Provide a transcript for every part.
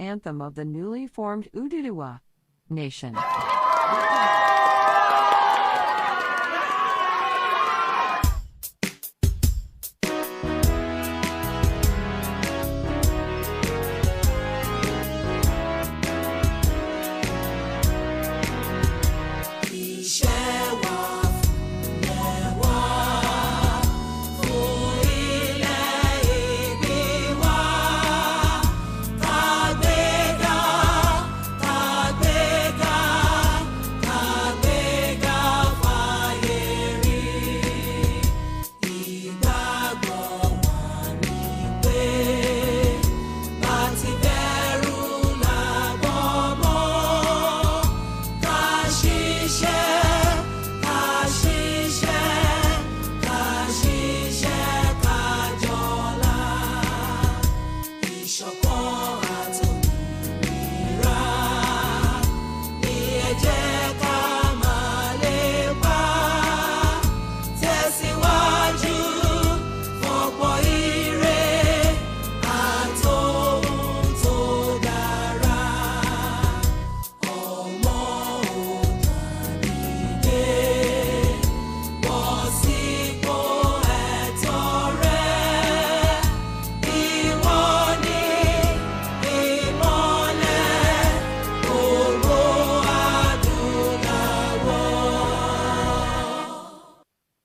anthem of the newly formed Omoboriowo Nation.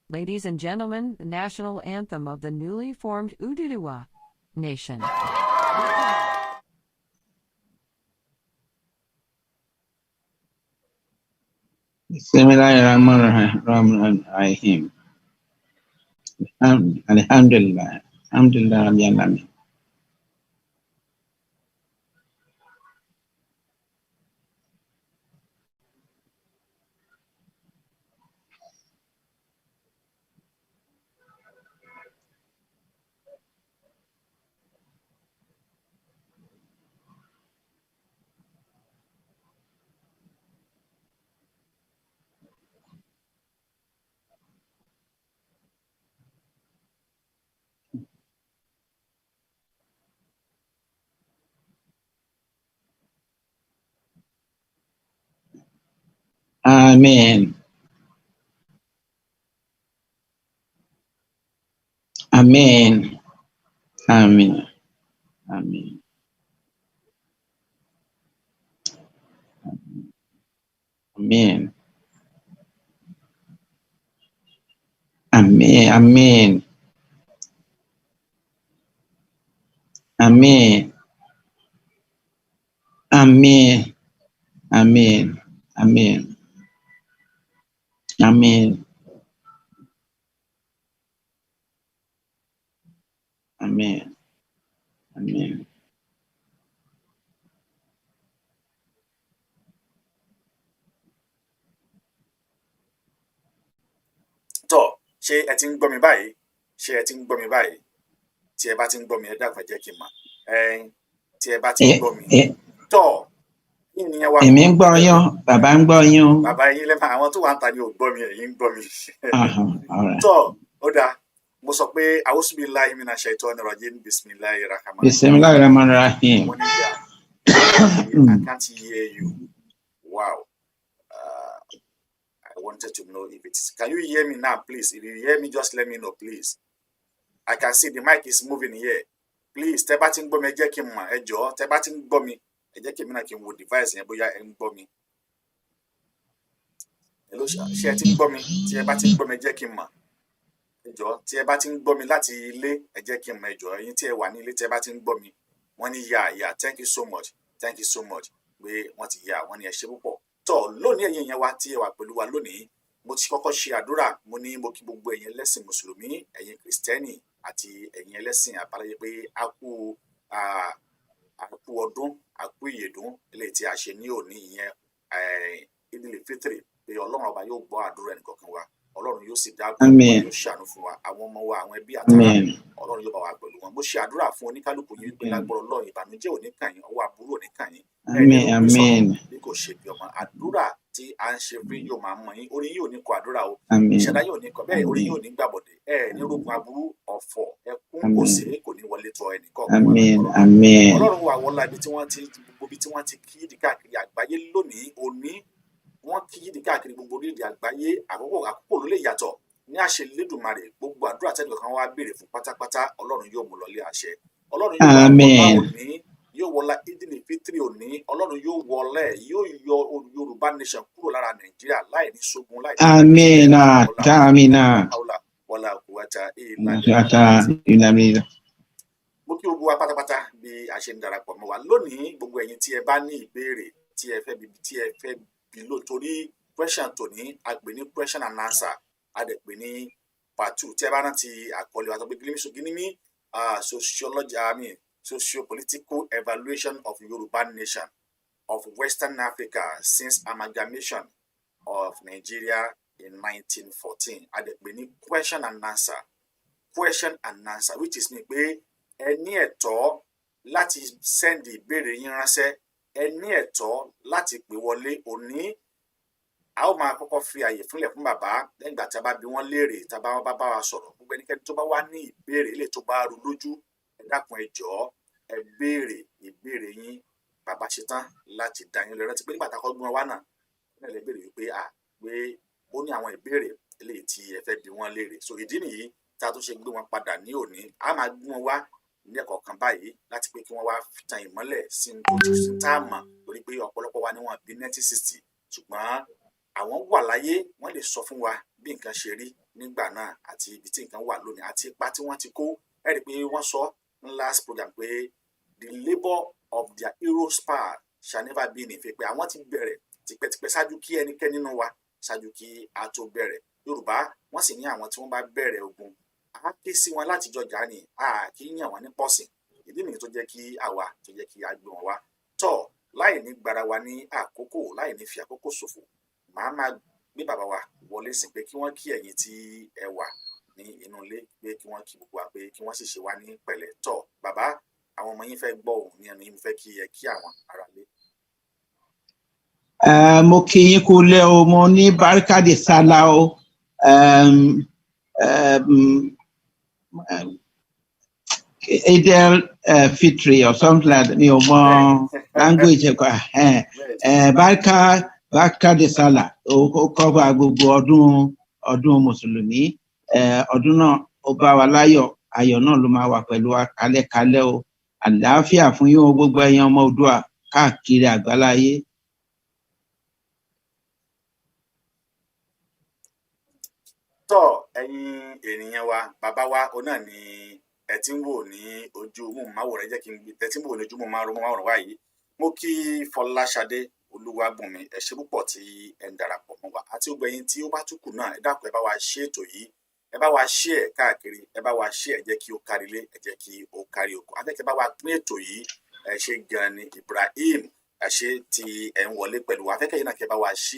Ladies and gentlemen, the national anthem of the newly formed Omoboriowo Nation. Bismillahirrahmanirrahim. Alhamdulillah. Alhamdulillah Rabbil Alamin. Amen. Amen. Amen. Amen. Amen. Amen. Amen. Amen. Amen. Amen. Amen. Amen. Amen. Amen. Tó, ṣé ẹ ti ń gbọ́ mi báyìí? Ṣé ẹ ti ń gbọ́ mi báyìí? Tí ẹ bá ti ń gbọ́ mi, ẹ dákun ẹ jẹ́ kí n mọ̀. Tí ẹ bá ti ń gbọ́ mi. Tó, kí ni ẹ wá? Èmi ń gbọ́ yín, bàbá ń gbọ́ yín. Bàbá yín lẹ́mọ̀ àwọn tó wà ń ta ni ò gbọ́ mi, ẹ̀yin ń gbọ́ mi. All right. Tó, ó dáa. Mo sọ pé A'udhu billahi minash shaitonir rajim, bismillahir rahmanir rahim. Bismillahirrahmanirrahim. I can't hear you. Wow. I wanted to know if it's... Can you hear me now, please? If you hear me, just let me know, please. I can see the mic is moving here. Please, tẹ́ bá ti ń gbọ́ mi, ẹ jẹ́ kí n mọ̀. Ẹ jọ̀ọ́, tẹ́ bá ti ń gbọ́ mi, ẹ jẹ́ kí n náà kí n wo device yẹn bóyá ẹ ń gbọ́ mi. Hello, ṣé ẹ ti ń gbọ́ mi? Tí ẹ bá ti ń gbọ́ mi, ẹ jẹ́ kí n mọ̀. Ẹ jọ̀ọ́, tí ẹ bá ti ń gbọ́ mi láti ilé, ẹ jẹ́ kí n mọ̀. Ẹ jọ̀ọ́, ẹ̀yin tí ẹ wà ní ilé, tí ẹ bá ti ń gbọ́ mi, wọ́n ní yeah, thank you so much. Thank you so much. Pé wọ́n ti yà, wọ́n ní ẹ ṣé púpọ̀. Tó, lónìí ẹ̀yin yẹn wá tí ẹ wà pẹ̀lú wa lónìí, mo ti kọ́kọ́ ṣe àdúrà, mo ní mo kí gbogbo ẹ̀yin ẹlẹ́sìn mùsùlùmí, ẹ̀yin kìrìsìtẹ́nì àti ẹ̀yin ẹlẹ́sìn àbáláyé pé a kú ọdún, a kú ìyèdún eléyìí tí a ṣe ní òní ìyẹn Idil Fitri, pé Ọlọ́run ọba yóò gbọ́ àdúrà ẹnìkọ̀ọ̀kan wa, Ọlọ́run yóò sì dáàbò wa, yóò ṣàánú fún wa, àwọn ọmọ wa, àwọn ẹbí àtàrà, Ọlọ́run yóò bá wa pẹ̀lú wọn. Mo ṣe àdúrà fún oníkálukú yín pé lágbára Ọlọ́run ìbànújẹ́ ò ní kàn yín, ọwọ́ aburú ò ní kàn yín. Bí kò ṣe bí ọmọ àdúrà tí a ń ṣe fún yóò máa mọ yín, orí yóò ní kọ àdúrà o, ìṣẹ̀dá yóò ní kọ bẹ́ẹ̀, orí yóò ní gbàbọ̀dẹ̀, ní rogun aburú, ọ̀fọ̀, ẹkún, òsè kò ní wọlé tọ̀ ẹnìkọ̀ọ̀kan wa. Ọlọ́run wà wọlá ibi tí wọ́n ti gbogbo ibi tí wọ́n ti kí yídì káàkiri àgbáyé lónìí òní wọ́n kí yídì káàkiri gbogbo orílẹ̀-èdè àgbáyé àkókò ló lè yàtọ̀ ní àṣẹ Elédùmarè gbogbo àdúrà tẹ́lẹ̀ kan wá béèrè fún pátápátá Ọlọ́run yóò mú lọlé àṣẹ Ọlọ́run yóò wọlá òní yóò wọlá ìdílé fitri òní Ọlọ́run yóò wọlé yóò yọ Yorùbá nation kúrò lára Nàìjíríà láì ní ṣógun láì ní amina wọlá kùwàtà ìlànà. Mo kí gbogbo wa pátápátá bí a ṣe ń darapọ̀ mọ́ wa lónìí gbogbo ẹ̀yin tí ẹ bá ní ìbéèrè tí ẹ fẹ́ bí lò torí question tòní a pè ní question and answer a dẹ̀ pè ní part 2 tí ẹ bá rántí àkọlé wa tó gbé Gleanings Sociopolitical Evaluation of Yoruba Nation of Western Africa since Amalgamation of Nigeria in 1914 a dẹ̀ pè ní question and answer which is ní pé ẹ ní ẹ̀tọ́ láti send ìbéèrè yín ránṣẹ́ ẹ ní ẹ̀tọ́ láti pè wọlé òní a ó máa kọ́kọ́ fi àyè fúnlẹ̀ fún bàbá lẹ́yìn ìgbà tí a bá bi wọ́n léèrè tí a bá wọn bá wa sọ̀rọ̀ gbogbo ẹnikẹ́ni tó bá wá ní ìbéèrè ilé tó bá rú lójú ẹ dákun ẹ jọ̀ọ́ ẹ béèrè ìbéèrè yín bàbá ṣetán láti dá yín lọ rántí pé nígbà tá a kọ́ gbọ́n wá náà ẹ lè béèrè wípé pé ó ní àwọn ìbéèrè eléyìí tí ẹ fẹ́ bi wọ́n léèrè so ìdí nìyí tá a tún ṣe gbé wọn padà ní òní a máa gbé wọn wá ní ẹ̀kọ́ kan báyìí láti pé kí wọ́n wá tan ìmọ́lẹ̀ sí ní tá a mọ̀ lórí pé ọ̀pọ̀lọpọ̀ wa ni wọ́n bí 1960 ṣùgbọ́n àwọn wà láyé wọ́n lè sọ fún wa bí nǹkan ṣe rí nígbà náà àti ibi tí nǹkan wà lónìí àti ipa tí wọ́n ti kó ẹ rí i pé wọ́n sọ ní last program pé the labour of their heroes power shall never be in vain pé àwọn ti bẹ̀rẹ̀ tipẹ́tipẹ́ ṣáájú kí ẹnikẹ́ni nínú wa ṣáájú kí a tó bẹ̀rẹ̀ Yorùbá wọ́n sì ní àwọn tí wọ́n bá bẹ̀rẹ̀ ogun a ké sí wọn láti jọjà ni a kì í yàn wọn ní pọ̀sìn ìdí nìyí tó jẹ́ kí àwa tó jẹ́ kí a gbé wọn wá tọ̀ láì ní gbára wa ní àkókò láì ní fi àkókò ṣòfò màá máa gbé bàbá wa wọlé sí pé kí wọ́n kí ẹ̀yin tí ẹ wà ní inú ilé pé kí wọ́n kí gbogbo wa pé kí wọ́n sì ṣe wá ní pẹ̀lẹ́ tọ̀ bàbá àwọn ọmọ yín fẹ́ gbọ́ òun ní ẹnu yín fẹ́ kí ẹ kí àwọn ará lé. Mo kí yín kú lé o mo ní Barika de Sala o Idel Fitri or something like that, mi ò mọ language Barika de Sala ó cover gbogbo ọdún mùsùlùmí ọdún náà ó bá wa láyọ̀ ayọ̀ náà ló máa wà pẹ̀lú wa kálẹ̀kálẹ̀ o àlàáfíà fún yín o gbogbo ẹ̀yin ọmọ Oòduà káàkiri àgbáláyé. tọ́ ẹ̀yin ènìyàn wa bàbá wa ó náà ni ẹ ti ń wò ní ojú móhùnmáwòrán jẹ́ kí n ẹ ti ń wò ní ojú móhùnmáwòrán wa yìí mo kí Fọláṣadé Olúwabùnmi ẹ ṣé púpọ̀ tí ẹ ń darapọ̀ mọ́ wa àti gbogbo ẹ̀yin tí ó bá tún kù náà ẹ dákun ẹ bá wa ṣe ètò yìí ẹ bá wa ṣe ẹ káàkiri ẹ bá wa ṣe ẹ jẹ́ kí ó kárí ilé ẹ jẹ́ kí ó kárí oko afẹ́kẹ́ bá wa pín ètò yìí ẹ ṣé gan ni Ibrahim ẹ ṣé tí ẹ ń wọlé pẹ̀lú wa afẹ́kẹ́ yìí náà kẹ́ bá wa ṣe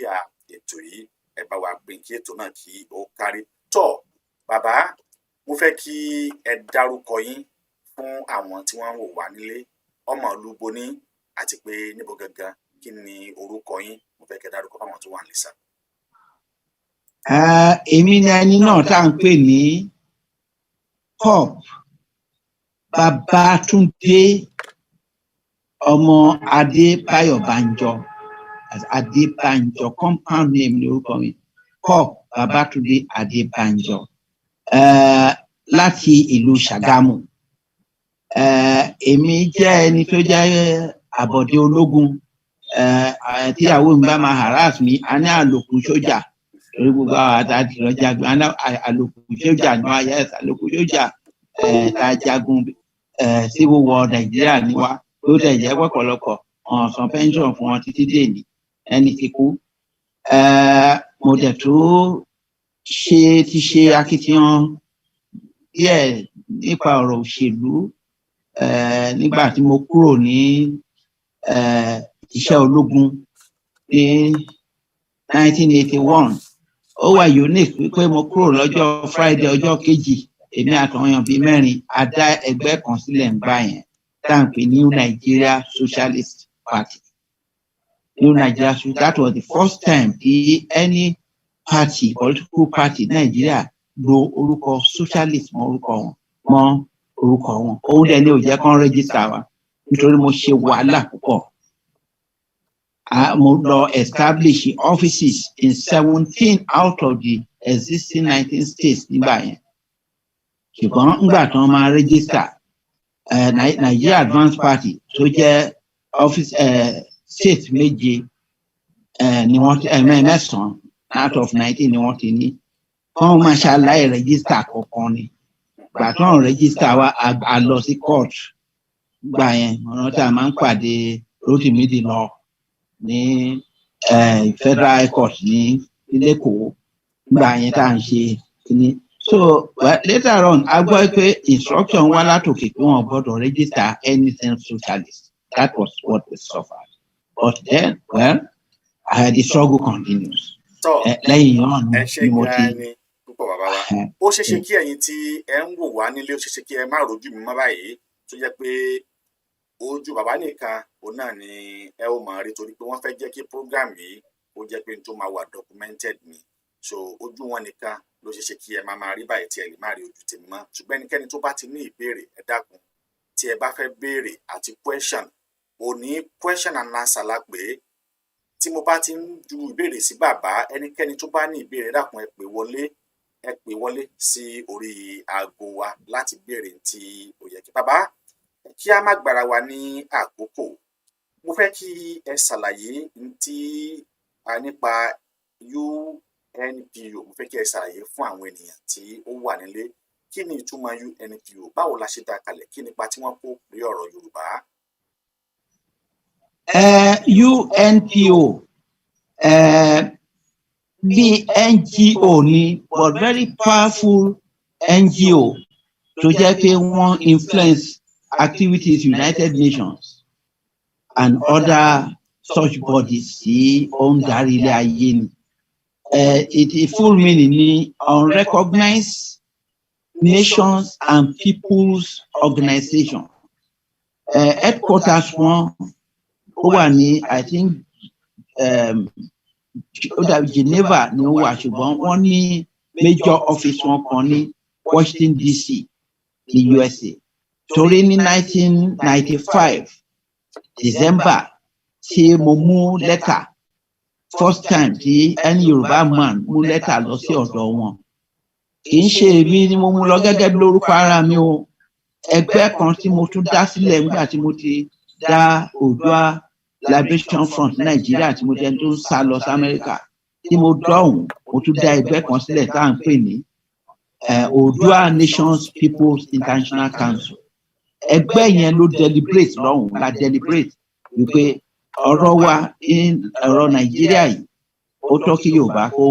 ètò yìí ẹ bá wa pín kí ètò náà kí ó kárí tọ́ bàbá mo fẹ́ kí ẹ dárúkọ yín fún àwọn tí wọ́n ń wò wá nílé ọmọ ìlú bo ní àti pé níbo gangan kí ni orúkọ yín mo fẹ́ kẹ́ dárúkọ fáwọn tó wà nílé sá. Èmi ni ẹni náà tá à ń pè ní Pop Babátúndé ọmọ Adébáyọ̀ Adébánjọ compound name ni orúkọ mi Pop Babátúndé Adébánjọ láti ìlú Ṣàgámù. Èmi jẹ́ ẹni tó jẹ́ àbọ̀dé ológun tíyàwó mi bá máa harass mi a ní àlòkù sójà torí gbogbo àwọn àtàtì lọ jagun àlòkù sójà ní wáyé àlòkù sójà tá a jagun civil war Nàìjíríà ní wá ló tẹ̀ jẹ́ pọ̀pọ̀lọpọ̀ ọ̀sán pension fún wọn títí dèní ẹni tí kú. Mo dẹ̀ tó ti ṣe akitiyan díẹ̀ nípa ọ̀rọ̀ òṣèlú nígbà tí mo kúrò ní iṣẹ́ ológun ní 1981 ó wà unique wípé mo kúrò lọ́jọ́ Friday ọjọ́ kejì èmi àtọ̀yàn bíi mẹ́rin a dá ẹgbẹ́ kan sílẹ̀ ń gbà yẹn tá à ń pè New Nigeria Socialist Party. New Nigeria that was the first time tí any party political party Nigeria lo orúkọ socialist mọ́ orúkọ wọn òun dẹ̀ ni ò jẹ́ kán register wa nítorí mo ṣe wàhálà púpọ̀ Mo establish offices in 17 out of the existing 19 states nígbà yẹn. Ṣùgbọ́n nígbà tí wọ́n máa register Nigeria Advanced Party tó jẹ́ office state méje ni wọ́n mẹ́sàn-án out of 19 ni wọ́n ti ní. Wọ́n máa ṣàlàyé register kọ̀ọ̀kan ni. Gbà tí wọ́n register wa a lọ sí court. Gbà yẹn ọ̀nà tí a máa ń pàdé Rotimi lọ ní Federal High Court ní Ilé-Èkó. Gbà yẹn tá à ń ṣe kíní. So later on, I got instruction wala to keep on board or register anything socialist. That was what we suffered. But then, well, the struggle continues. So, lẹ́yìn náà ni mo ti púpọ̀ bàbá wa. Ó ṣeéṣe kí ẹ̀yin tí ẹ ń wò wá nílé, ó ṣeéṣe kí ẹ má rojú mi mọ́ báyìí, tó jẹ́ pé ojú bàbá nìkan òun náà ni ẹ ó máa rí, torí pé wọ́n fẹ́ jẹ́ kí program yìí ó jẹ́ pé tó máa wà documented ni. So ojú wọn nìkan ló ṣeéṣe kí ẹ máa rí báyìí tí ẹ lè má rí ojú tèmi mọ́. Ṣùgbọ́n ẹnikẹ́ni tó bá ti ní ìbéèrè, ẹ dákun, tí ẹ bá fẹ́ béèrè àti question, òní question and answer la pé tí mo bá ti ń ju ìbéèrè sí bàbá, ẹnikẹ́ni tó bá ní ìbéèrè, dákun ẹ pè wọlé sí orí aago wa láti béèrè tí ó yẹ kí bàbá, kí a má gbára wa ní àkókò. Mo fẹ́ kí ẹ ṣàlàyé tí nípa UNPO. Mo fẹ́ kí ẹ ṣàlàyé fún àwọn ènìyàn tí ó wà nílé. Kí ni ìtumọ̀ UNPO? Báwo la ṣe dá kalẹ̀? Kí nípa tí wọ́n kó lórí ọ̀rọ̀ Yorùbá? UNPO bí NGO ni, but very powerful NGO tó jẹ́ pé wọ́n influence activities United Nations and other such bodies tí ó ń darí ilé ayé ni. It full meaning ni unrecognized nations and people's organization. Headquarters wọn ó wà ní, I think Geneva ni ó wà, ṣùgbọ́n wọ́n ní major office wọn kan ní Washington DC ní USA. Torí ní 1995 December tí mo mú lẹ́tà first time tí any Yorùbá man mú lẹ́tà lọ sí ọ̀dọ̀ wọn. Kì í ṣe èmi ni mo mú lọ gẹ́gẹ́ bí lórúkọ ara mi o. Ẹgbẹ́ kan tí mo tún dá sílẹ̀ nígbà tí mo ti dá Oòduà Liberation Front Nàìjíríà tí mo jẹ́ tó ń sá lọ sí Amẹ́ríkà, tí mo dọ̀hún, mo tún dá ẹgbẹ́ kan sílẹ̀ tá à ń pè ní Oòduà Nations People's International Council. Ẹgbẹ́ yẹn ló deliberate lọ́hùn, la deliberate wípé ọ̀rọ̀ wa ní ọ̀rọ̀ Nàìjíríà yìí ó tọ́ kí Yorùbá kó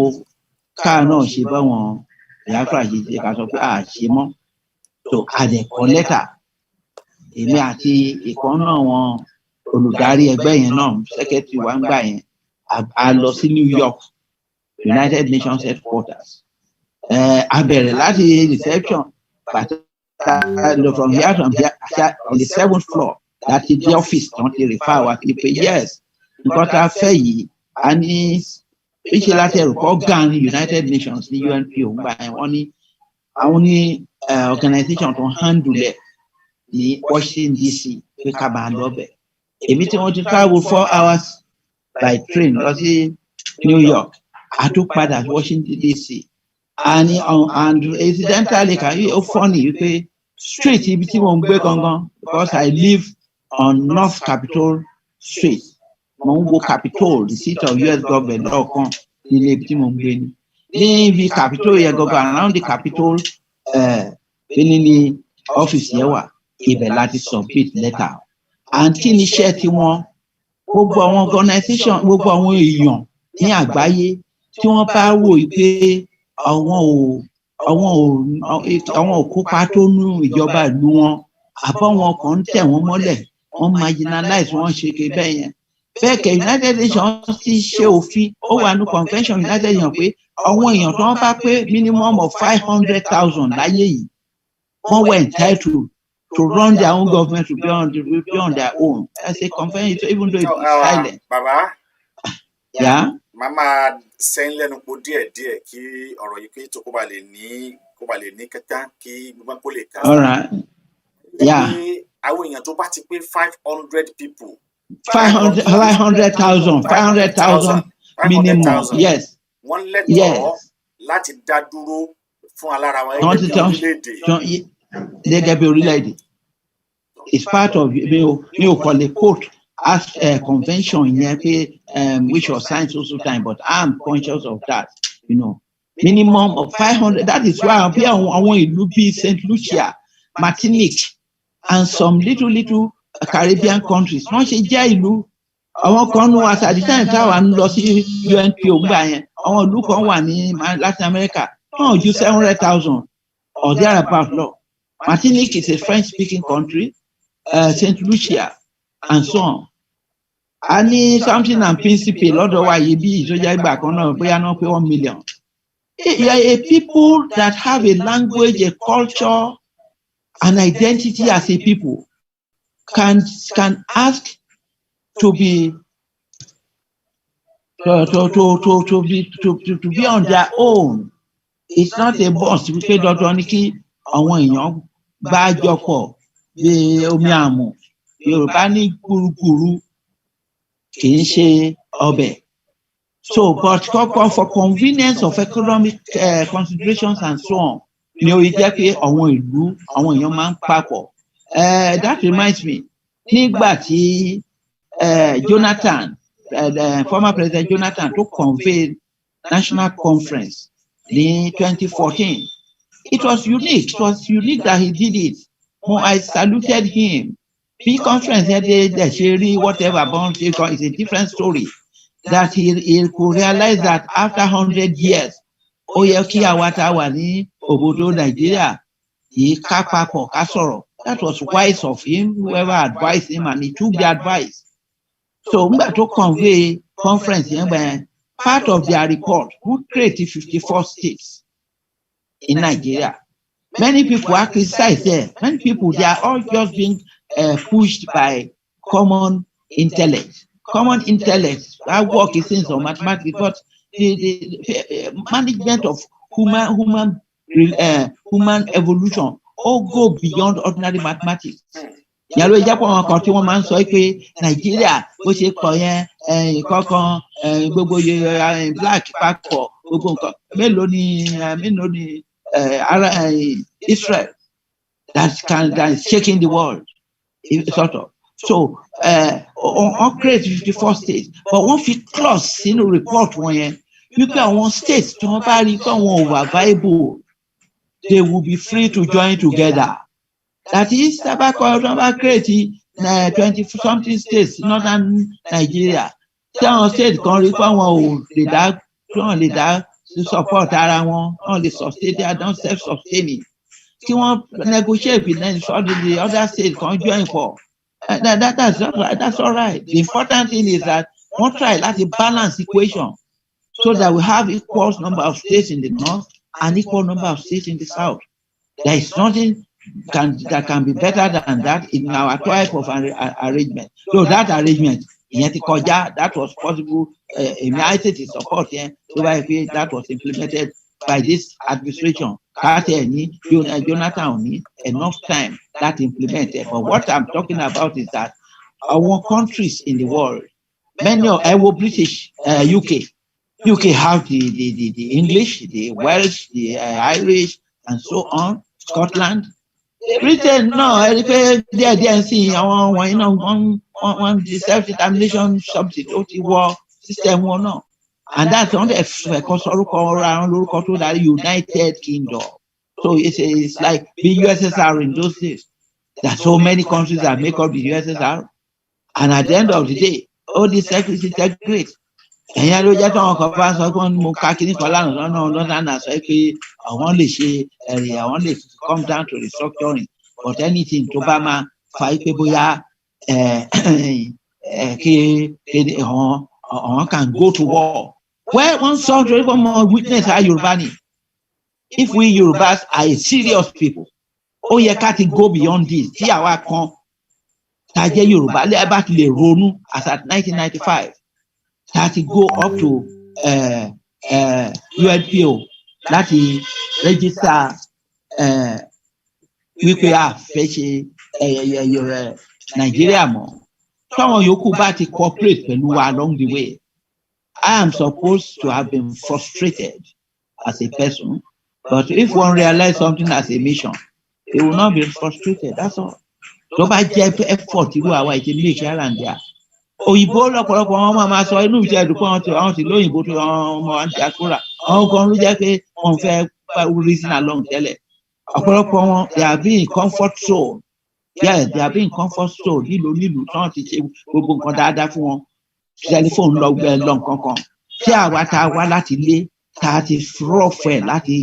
káà náà ṣe báwọn Biafra ṣe ṣe ká sọ pé a ṣe mọ́. So àdẹ̀kọ́ lẹ́tà, èmi àti ìkan náà wọn olùdarí ẹgbẹ́ yẹn náà, secretary wa ń gbà yẹn, a lọ sí New York, United Nations headquarters. A bẹ̀rẹ̀ láti reception, but from here to here on the 7th floor, láti the office kan ti refer wa kí pé yes, nǹkan tá a fẹ́ yìí, a ní ìṣe láti ẹ̀rù kọ́ gan United Nations ní UNPO ń gbà yẹn, wọ́n ní àwọn ní organization tó handle ẹ̀ ní Washington DC pé ká máa lọ bẹ̀. Èmi tí wọ́n ti travel 4 hours by train lọ sí New York, a tún padà Washington DC. And incidentally, can you funny wípé street ibi tí mo ń gbé gangan, because I live on North Capitol Street, mo ń wo Capitol, the seat of US government lọ́ọ̀kan nílé ibi tí mo ń gbé ni. Ní ibi Capitol yẹn gangan, around the Capitol ní office yẹn wà, ibẹ̀ láti submit letter. And kí ni iṣẹ́ tí wọ́n, gbogbo àwọn organization, gbogbo àwọn èèyàn ní àgbáyé tí wọ́n bá wò pé àwọn ò kópa tó nú ìjọba ìlú wọn, àbọ̀ wọn kàn ń tẹ̀ wọ́n mọ́lẹ̀, wọ́n marginalize, wọ́n ṣe ké bẹ́ẹ̀ yẹn. Bẹ́ẹ̀ kẹ́ United Nations ti ṣe òfin, ó wà ní convention United Nations pé àwọn èèyàn tó wọ́n bá pé minimum of 500,000 láyé yìí, wọ́n were entitled to run their own government, to be on their own. As a convention, even though it is silent. Bàbá, yeah? Màmá sẹ́yìn lẹ́nu po díẹ̀díẹ̀ kí ọ̀rọ̀ yìí kí tó kó ba lè ní kẹta kí gbogbo kó lè kà. All right. Yeah. Àwọn èèyàn tó bá ti pé 500 people 500,000 minimum. Yes. Wọ́n lẹ́tọ̀ọ́ láti dá dúró fún alára wọn gẹ́gẹ́ bí orílẹ̀-èdè. It's part of you call the quote as a convention which was signed so time, but I'm conscious of that, minimum of 500. That is why I want to be St. Lucia, Martinique, and some little Caribbean countries. Not ṣe jẹ́ ìlú àwọn kan nu as at the time táwa ń lọ sí UNPO gbà yẹn àwọn ìlú kan wà ní Latin America náà ju 700,000 or thereabout lọ. Martinique is a French-speaking country. St. Lucia and so on. I need something and principle lọ́dọ̀ wa yìí bí ìjọba ìgbà kan náà bóyá náà pé 1 million. You are a people that have a language, a culture, an identity as a people can ask to be on their own. It's not a boss. We pay dandan ní kí àwọn èèyàn bá jọ pọ̀. Omi àmù Yorùbá ní kúrúkúrú kì í ṣe ọbẹ̀. So, but for convenience of economic considerations and so on, ni ó jẹ́ pé àwọn ìlú àwọn èèyàn máa ń papọ̀. That reminds me, nígbà tí Jonathan, former President Jonathan, to convene national conference in 2014, it was unique. It was unique that he did it. I saluted him. Big conference, whatever, it's a different story. That he could realize that after 100 years, Nigeria, that was wise of him, whoever advised him, and he took the advice. So, to convey conference, part of their report, we created 54 states in Nigeria. Many people are criticized there. Many people, they are all just being pushed by common intellect. Common intellect, our work is in mathematics, but the management of human evolution all go beyond ordinary mathematics. Yàrá ìjápọ̀ àwọn kan tí wọ́n máa ń sọ pé Nàìjíríà bó ṣe pọ̀ yẹn kankan gbogbo black papọ̀ gbogbo nǹkan mélòó ni Israel that is shaking the world sort of. So on create 54 states, but one fit clause in the report one you can one states tí wọ́n bá rí pé àwọn over viable, they will be free to join together. That is, about creating 20-something states, northern Nigeria. Some states can require they support they sustain, they are not self-sustaining. If you want to negotiate with them, so the other states can join for. That's not right. That's all right. The important thing is that we try to balance equation so that we have equal number of states in the north and equal number of states in the south. There is nothing that can be better than that in our type of arrangement. So that arrangement, that was possible. United in support that was implemented by this administration. Jonathan need enough time that implemented. But what I'm talking about is that our countries in the world, many of British, UK have the English, the Welsh, the Irish, and so on. Scotland. Britain, no, they see the self-determination substitute war system or no. And that's on the United Kingdom. So it's like the USSR in those days. There are so many countries that make up the USSR. And at the end of the day, all these sectors integrate. And I want to come down to restructuring, but anything to Obama, 5 people can go to war. Where one saw more witness are Yorubani. If we Yorubas are a serious people, you can't go beyond this. See our Taje Yoruba about the Ronu as at 1995. That go up to UNPO, that is register we have Nigeria more. táwọn yòókù bá ti cooperate pẹ̀lú wa along the way, I am supposed to have been frustrated as a person, but if one realize something as a mission, it will not be frustrated. That's all. Tó bá jẹ́ effort irú àwa ìtì make here and there. Òyìnbó lọ́pọ̀lọpọ̀ wọn máa sọ inú ìjẹ́ ìdúpọ̀ àwọn ti lóyìnbó tó ọmọ diaspora. Àwọn kan ló jẹ́ pé wọ́n fẹ́ reason along tẹ́lẹ̀. Ọ̀pọ̀lọpọ̀ wọn they are being comfort zone. Yes, they are being comfort zone. Nílùú tí wọ́n ti ṣe gbogbo nǹkan dáadáa fún wọn. Tẹlifóònù lọ nǹkankan. Tí àwa tá a wá láti ilé tá a ti rọ̀fẹ̀ láti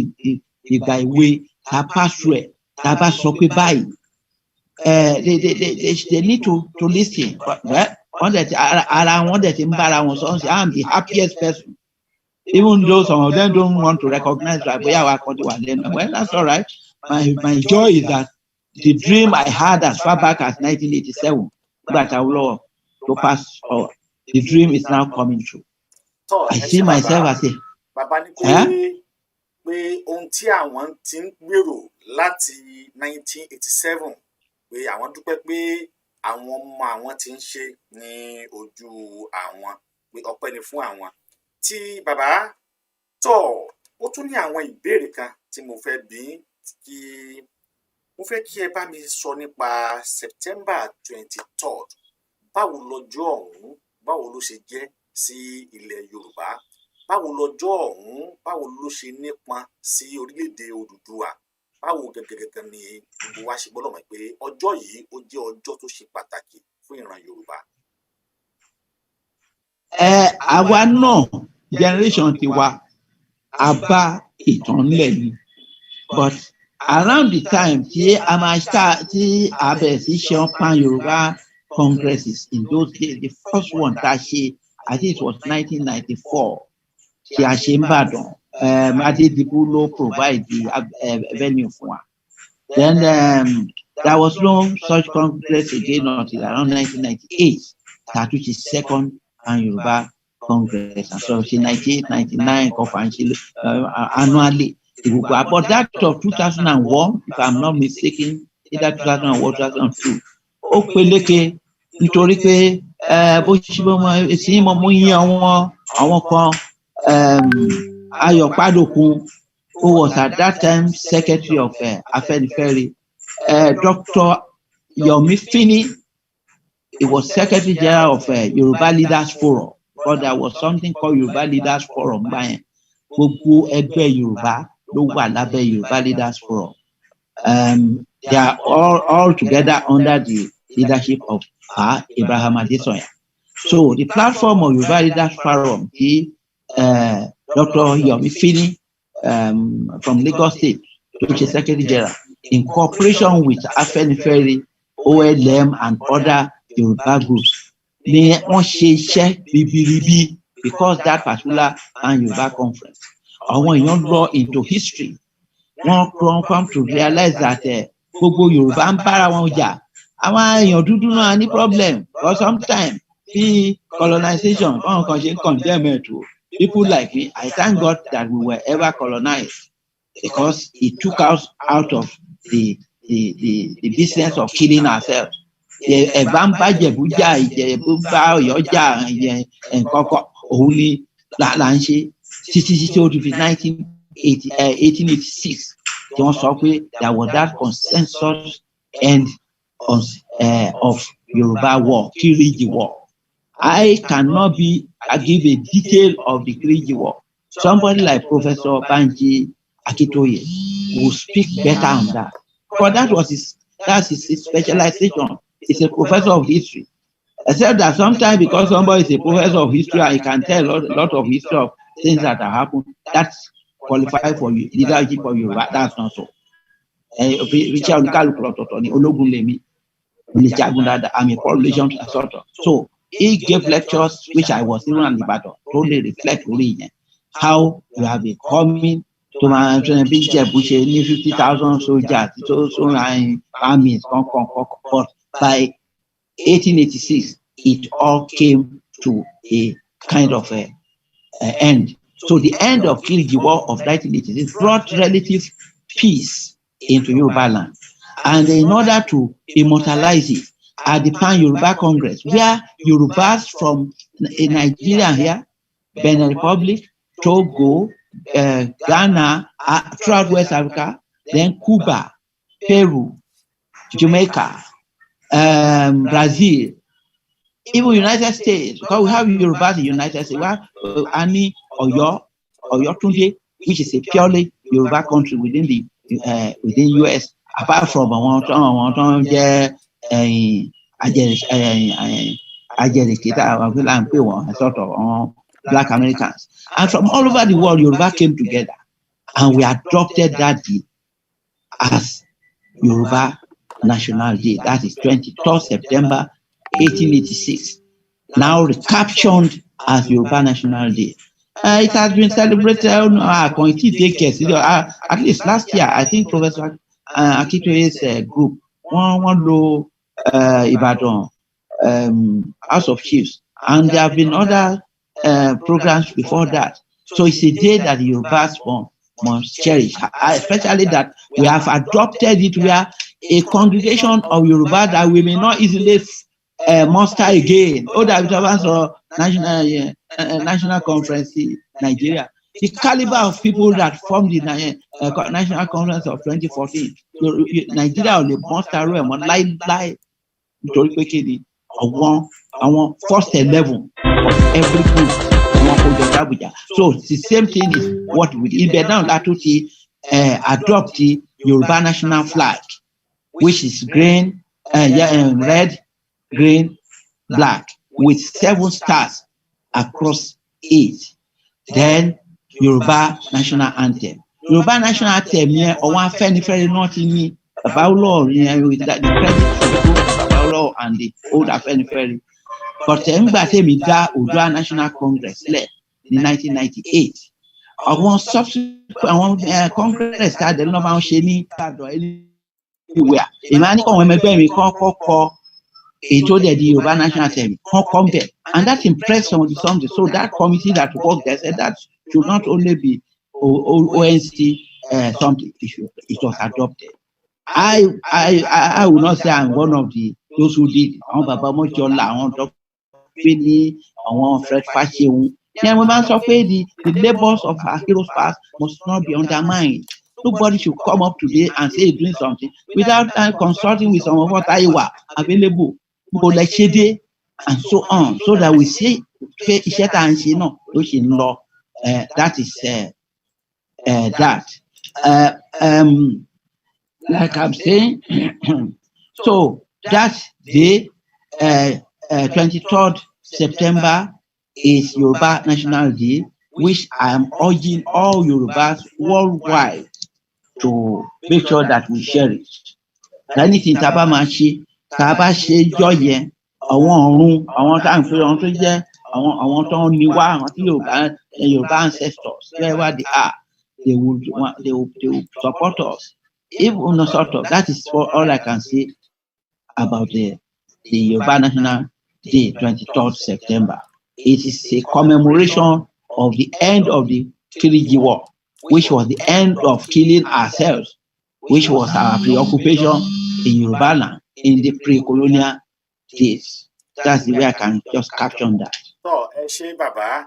ìgbà ìwé tá a pàṣẹ ẹ̀ tá a bá sọ pé báyìí. They need to listen. But well, I'm the happiest person. Even though some of them don't want to recognize that we are well, that's all right. My joy is that the dream I had as far back as 1987, that I will to pass over, the dream is now coming true. I see myself as a pé ohun tí àwọn ti ń gbèrò láti 1987 pé àwọn dúpẹ́ pé àwọn ọmọ àwọn ti ń ṣe ní ojú àwọn pé ọpẹ́ ni fún àwọn tí bàbá tó ó tún ní àwọn ìbéèrè kan tí mo fẹ́ bi kí mo fẹ́ kí ẹ bá mi sọ nípa September 23rd báwo lọ́jọ́ ọ̀hún báwo ló ṣe jẹ́ sí ilẹ̀ Yorùbá báwo lọ́jọ́ ọ̀hún báwo ló ṣe nípọn sí orílẹ̀-èdè Odùduwà báwo gẹ́gẹ́ ni gbogbo wa ṣe gbọ́dọ̀ mọ̀ pé ọjọ́ yìí ó jẹ́ ọjọ́ tó ṣe pàtàkì fún ìran Yorùbá. Àwa náà generation tiwa a bá ìtàn ńlẹ̀ ni but around the time tí a máa tí a bẹ̀rẹ̀ sí ṣe pan Yorùbá congresses in those days, the first one tá a ṣe I think it was 1994 tí a ṣe ń bàdàn. Adedibu ló provide the venue for one. Then there was no such congress again until around 1998. That which is second and Yoruba Congress. And so in 1999 conference annually. But that of 2001, if I'm not mistaken, either 2001 or 2002. Ó peléke nítorí pé bó ṣe mọ èsì mọ mú yín àwọn kan Ayọ̀pádòkun, who was at that time secretary of Afenifere, Dr. Yomi Fini, he was secretary general of Yoruba Leaders Forum, because there was something called Yoruba Leaders Forum báyẹn. Gbogbo ẹgbẹ́ Yorùbá ló wà lábẹ́ Yoruba Leaders Forum. They are all together under the leadership of Abraham Adesoya. So the platform of Yoruba Leaders Forum, Dr. Yomi Fini from Lagos State, which is Secretary General, in cooperation with Afenifere, OLM, and other Yoruba groups, they wọ́n ṣe iṣẹ́ ribiribi because that particular Yoruba conference. Àwọn èèyàn lọ into history. Wọ́n come to realize that gbogbo Yorùbá ń bára wọn jà. Àwọn èèyàn dúdú náà ní problem for some time. The colonization, one can condemn it to. People like me, I thank God that we were ever colonized because it took us out of the business of killing ourselves. Only 1886. There was that consensus end of Yoruba war, Kiriji war. I cannot give a detail of the Kiriji war. Somebody like Professor Banji Akitoye will speak better on that. But that's his specialization. He's a professor of history. Except that sometimes because somebody is a professor of history and he can tell a lot of history of things that have happened, that's qualified for leadership of Yoruba. That's not so. I'm a correlation sort of. So he gave lectures which I was even on the battle, totally reflect really how we have been coming to my 50,000 soldiers, so armies, but by 1886 it all came to a kind of end. So the end of Kiriji War of 1986 brought relative peace into Yoruba land. And in order to immortalize it at the Pan-Yoruba Congress, where Yorubas from Nigeria here, Benin Republic, Togo, Ghana, throughout West Africa, then Cuba, Peru, Jamaica, Brazil, even United States, because we have Yorubas in the United States. We have Ani Oyo Tunde, which is a purely Yoruba country within the within US, apart from sort of Black Americans. And from all over the world, Yoruba came together, and we adopted that day as Yoruba National Day. That is 23rd September 1886, now recaptured as Yoruba National Day. It has been celebrated at least last year. I think Professor Akitoye's group, one low Ibadan House of Chiefs, and there have been other programs before that. So it's a day that the Yorubas must cherish, especially that we have adopted it where a congregation of Yoruba that we may not easily muster again. National Conference in Nigeria. The caliber of people that formed the National Conference of 2014, Nigeria only muster lie our first 11 of every group. So the same thing is what we did. But now that we adopt the Yoruba national flag, which is green, red, green, black, with 7 stars across it. Then Yoruba national anthem. Yoruba national anthem here, or one very not in me about law, with that the credit about and the old Afenifere. But Odua National Congress led in 1998. Àwọn subsequent Congress started no máa ń ṣe ní anywhere. Èmi ní kọ́ àwọn ẹgbẹ́ mi kọ́ ètò the Yoruba National Assembly come there, and that impressed somebody. So that committee that worked there said that should not only be ONC something. It was adopted. I will not say I'm one of those who did. Àwọn bàbá Mọ́jọ́lá, àwọn Dọ́pẹ́lì, àwọn Fred Fáṣẹ̀hùn. Then we must say the labors of our heroes past must not be undermined. Nobody should come up today and say he's doing something without consulting with some of what I were available, and so on, so that we see law. That is that. Like I'm saying, so that day, 23rd September is Yoruba National Day, which I am urging all Yorubas worldwide to make sure that we cherish. Anything taba máa ṣe, taba ṣe jọyẹ àwọn ọ̀run, àwọn tá ń pè àwọn tó jẹ́ àwọn tó ń ní wá, àwọn tí Yorùbá ancestors, wherever they are, they will support us. Even no sort of, that is all I can say about the Yoruba National Day, 23rd September. It is a commemoration of the end of the Kiriji War, which was the end of killing ourselves, which was our preoccupation in Yoruba land in the pre-colonial days. That's the way I can just capture that. So, ṣé bàbá,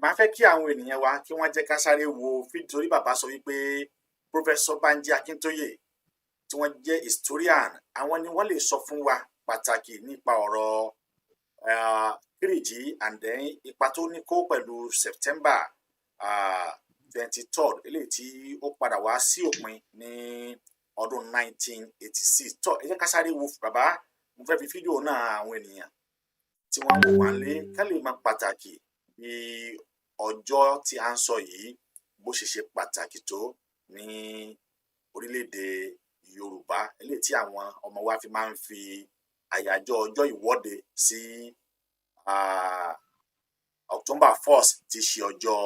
màá fẹ́ kí àwọn ènìyàn wa kí wọ́n jẹ́ ká sáré wo fídíò torí bàbá sọ wípé Professor Banji Akintoye tí wọ́n jẹ́ historian, àwọn ni wọ́n lè sọ fún wa pàtàkì nípa ọ̀rọ̀ Kiriji and then ipa tó ní kó pẹ̀lú September 23rd eléyìí tí ó padà wá sí òpin ní ọdún 1986. Tó ẹ jẹ́ ká sáré wo bàbá, mo fẹ́ fi fídíò náà àwọn ènìyàn tí wọ́n wò wá lé ká lè máa pàtàkì bí ọjọ́ tí a ń sọ yìí bó ṣe pàtàkì tó ní orílẹ̀-èdè Yorùbá eléyìí tí àwọn ọmọ wa fi máa ń fi àyájọ́ ọjọ́ ìwọ́de sí October 1st tí ṣe ọjọ́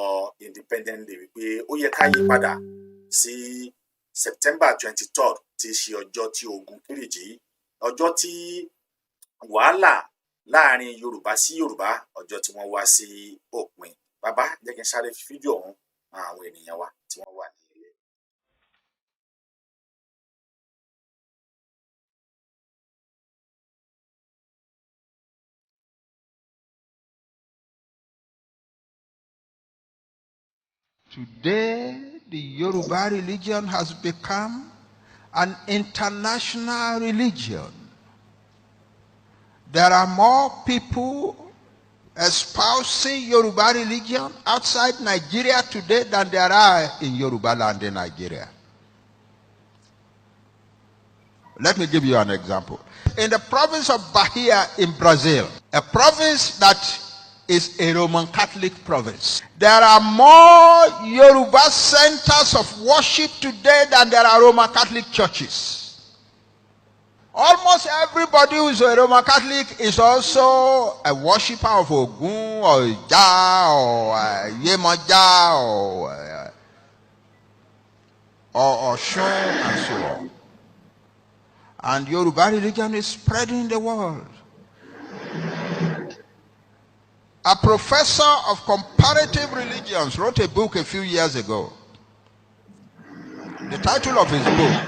Independent Day wípé ó yẹ ká yí padà sí September 23rd tí ṣe ọjọ́ tí ogun Kiriji, ọjọ́ tí wàhálà láàrin Yorùbá sí Yorùbá, ọjọ́ tí wọ́n wá sí òpin. Bàbá jẹ́ kí n sáré fídíò ọ̀hún àwọn ènìyàn wa tí wọ́n wà ní Today, the Yoruba religion has become an international religion. There are more people espousing Yoruba religion outside Nigeria today than there are in Yoruba land in Nigeria. Let me give you an example. In the province of Bahia in Brazil, a province that is a Roman Catholic province, there are more Yoruba centers of worship today than there are Roman Catholic churches. Almost everybody who is a Roman Catholic is also a worshipper of Ogun or Ija or Yemoja or Oshun and so on. And Yoruba religion is spreading in the world. A professor of comparative religions wrote a book a few years ago. The title of his book,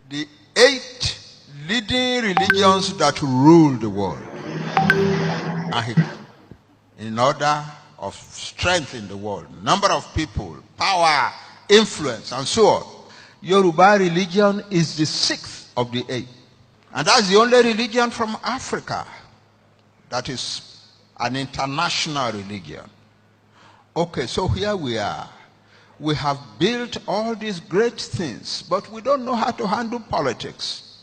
The 8 Leading Religions That Rule the World. And in order of strength in the world, number of people, power, influence, and so on. Yoruba religion is the 6th of the 8. And that's the only religion from Africa that is an international religion. Okay, so here we are. We have built all these great things, but we don't know how to handle politics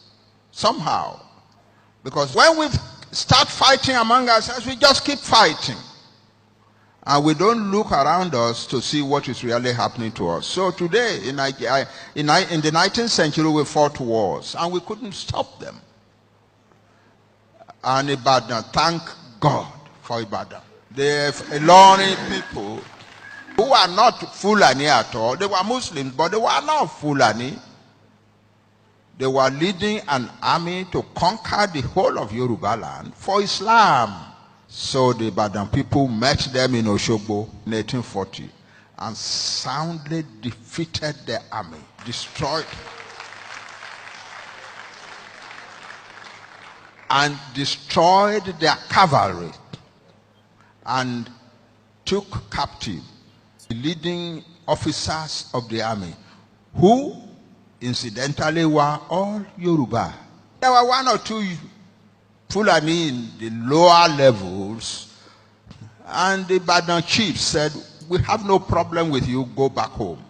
somehow. Because when we start fighting among ourselves, we just keep fighting. And we don't look around us to see what is really happening to us. So today, in the 19th century, we fought wars, and we couldn't stop them. And Ibadan, thank God for Ibadan. The Ilorin people, who are not Fulani at all, they were Muslims, but they were not Fulani. They were leading an army to conquer the whole of Yoruba land for Islam. So the Ibadan people met them in Oshogbo in 1840 and soundly defeated the army, destroyed their cavalry, and took captive the leading officers of the army, who incidentally were all Yoruba. There were one or two Fulani in the lower levels, and the Ibadan chief said, we have no problem with you, go back home.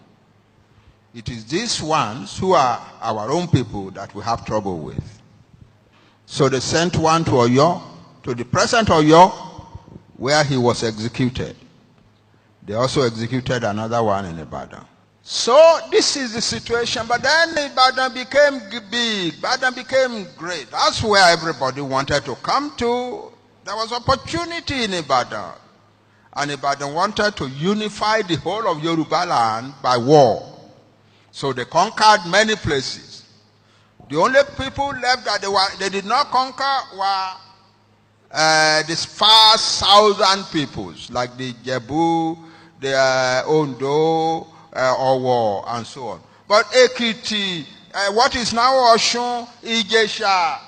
It is these ones who are our own people that we have trouble with. So they sent one to Oyo, to the present Oyo, where he was executed. They also executed another one in Ibadan. So this is the situation, but then Ibadan became big, Ibadan became great. That's where everybody wanted to come to. There was opportunity in Ibadan. And Ibadan wanted to unify the whole of Yoruba land by war. So they conquered many places. The only people left that they did not conquer were these far southern peoples, like the Jebu, the Ondo, Owo, and so on. But Ekiti, what is now Oshun, Ijesha,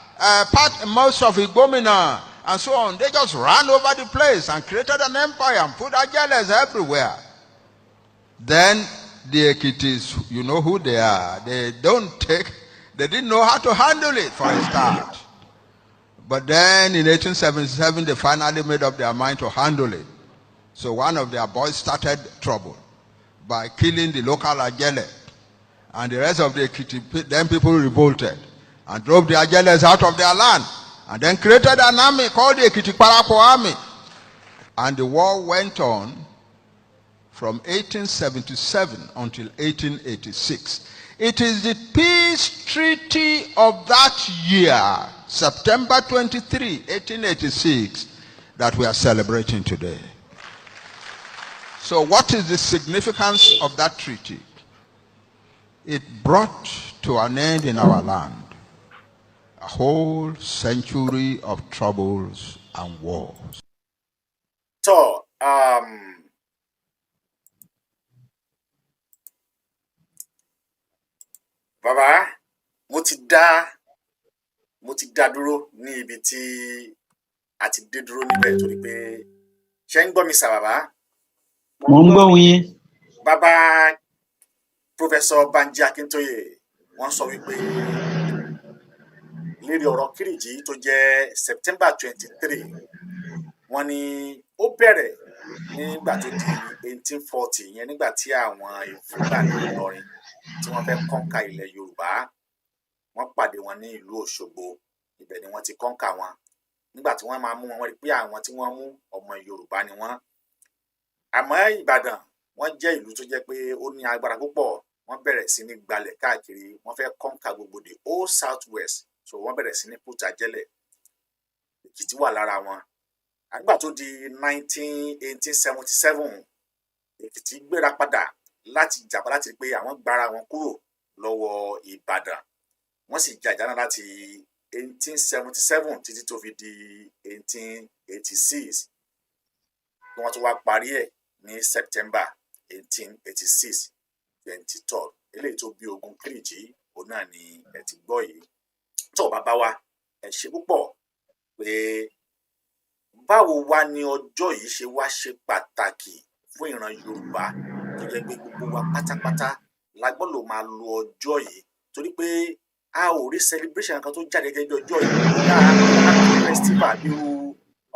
most of Igbomina, and so on, they just ran over the place and created an empire and put Ajeles everywhere. Then the Ekitis, you know who they are. They didn't know how to handle it for a start. But then in 1877, they finally made up their mind to handle it. So one of their boys started trouble by killing the local Ajele. And the rest of the Ekiti, then people revolted and drove the Ajeles out of their land. And then created an army called the Ekiti Parako Army. And the war went on from 1877 until 1886. It is the peace treaty of that year, September 23, 1886, that we are celebrating today. So what is the significance of that treaty? It brought to an end in our land a whole century of troubles and wars. So, Baba, mo ti dá dúró ní ibi tí a ti dé dúró níbẹ̀ torí pé ṣé ń gbọ́ mi sà bàbá? Mo ń gbọ́ yín. bàbá Professor Banji Akintoye wọ́n sọ wípé lérí ọ̀rọ̀ Kírìjí tó jẹ́ September 23 wọ́n ní ó bẹ̀rẹ̀ nígbà tó di 1840 yẹn nígbà tí àwọn Fúlàní Ìlọrin tí wọ́n fẹ́ kọ́ńkà ilẹ̀ Yorùbá wọ́n pàdé wọn ní ìlú Òṣogbo, ibẹ̀ ni wọ́n ti kọ́ńkà wọn. Nígbà tí wọ́n máa mú wọn, wọ́n rí pé àwọn tí wọ́n mú ọmọ Yorùbá ni wọ́n. Àmọ́ Ìbàdàn wọ́n jẹ́ ìlú tó jẹ́ pé ó ní agbára púpọ̀. Wọ́n bẹ̀rẹ̀ sí ní gbalẹ̀ káàkiri, wọ́n fẹ́ kọ́ńkà gbogbo the whole South West, so wọ́n bẹ̀rẹ̀ sí ní pùtàjẹ́lẹ̀. Èkìtì wà lára wọn. Àgbà tó di 1877 Èkìtì gbéra padà láti jàpá láti rí pé àwọn gbára wọn kúrò lọ́wọ́ Ìbàdàn. Wọ́n sì jà ìjà náà láti 1877 títí tó fi di 1886. Wọ́n tún wá parí ẹ̀ ní September 1886 23rd. Eléyìí tó bí ogun Kírìjí òun náà ni ẹ ti gbọ́ yìí. Tó bàbá wa ẹ ṣe púpọ̀ pé báwo wá ni ọjọ́ yìí ṣe wá ṣe pàtàkì fún ìran Yorùbá tó jẹ́ pé gbogbo wa pátápátá la gbọ́dọ̀ máa lo ọjọ́ yìí, torí pé a ò rí celebration kan tó jáde gẹ́gẹ́ bí ọjọ́ yìí ní festival bíi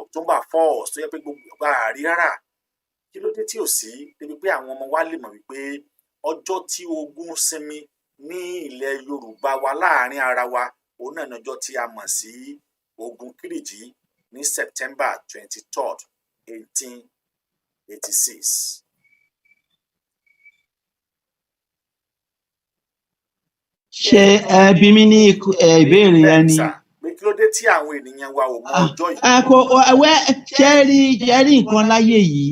October 4th tó yẹ pé gbogbo ọgbà àrí rárá. Kí ló dé tí ò sí débi pé àwọn ọmọ wa lè mọ̀ wípé ọjọ́ tí ogun sinmi ní ilẹ̀ Yorùbá wa láàrin ara wa òun náà ní ọjọ́ tí a mọ̀ sí ogun Kírìjí ní September 23rd 1886. ṣé bí mi ní ìbéèrè yẹn ni. Pé kí ló dé tí àwọn ènìyàn wa ò mọ ọjọ́ yìí. ṣẹ́rí nǹkan láyé yìí,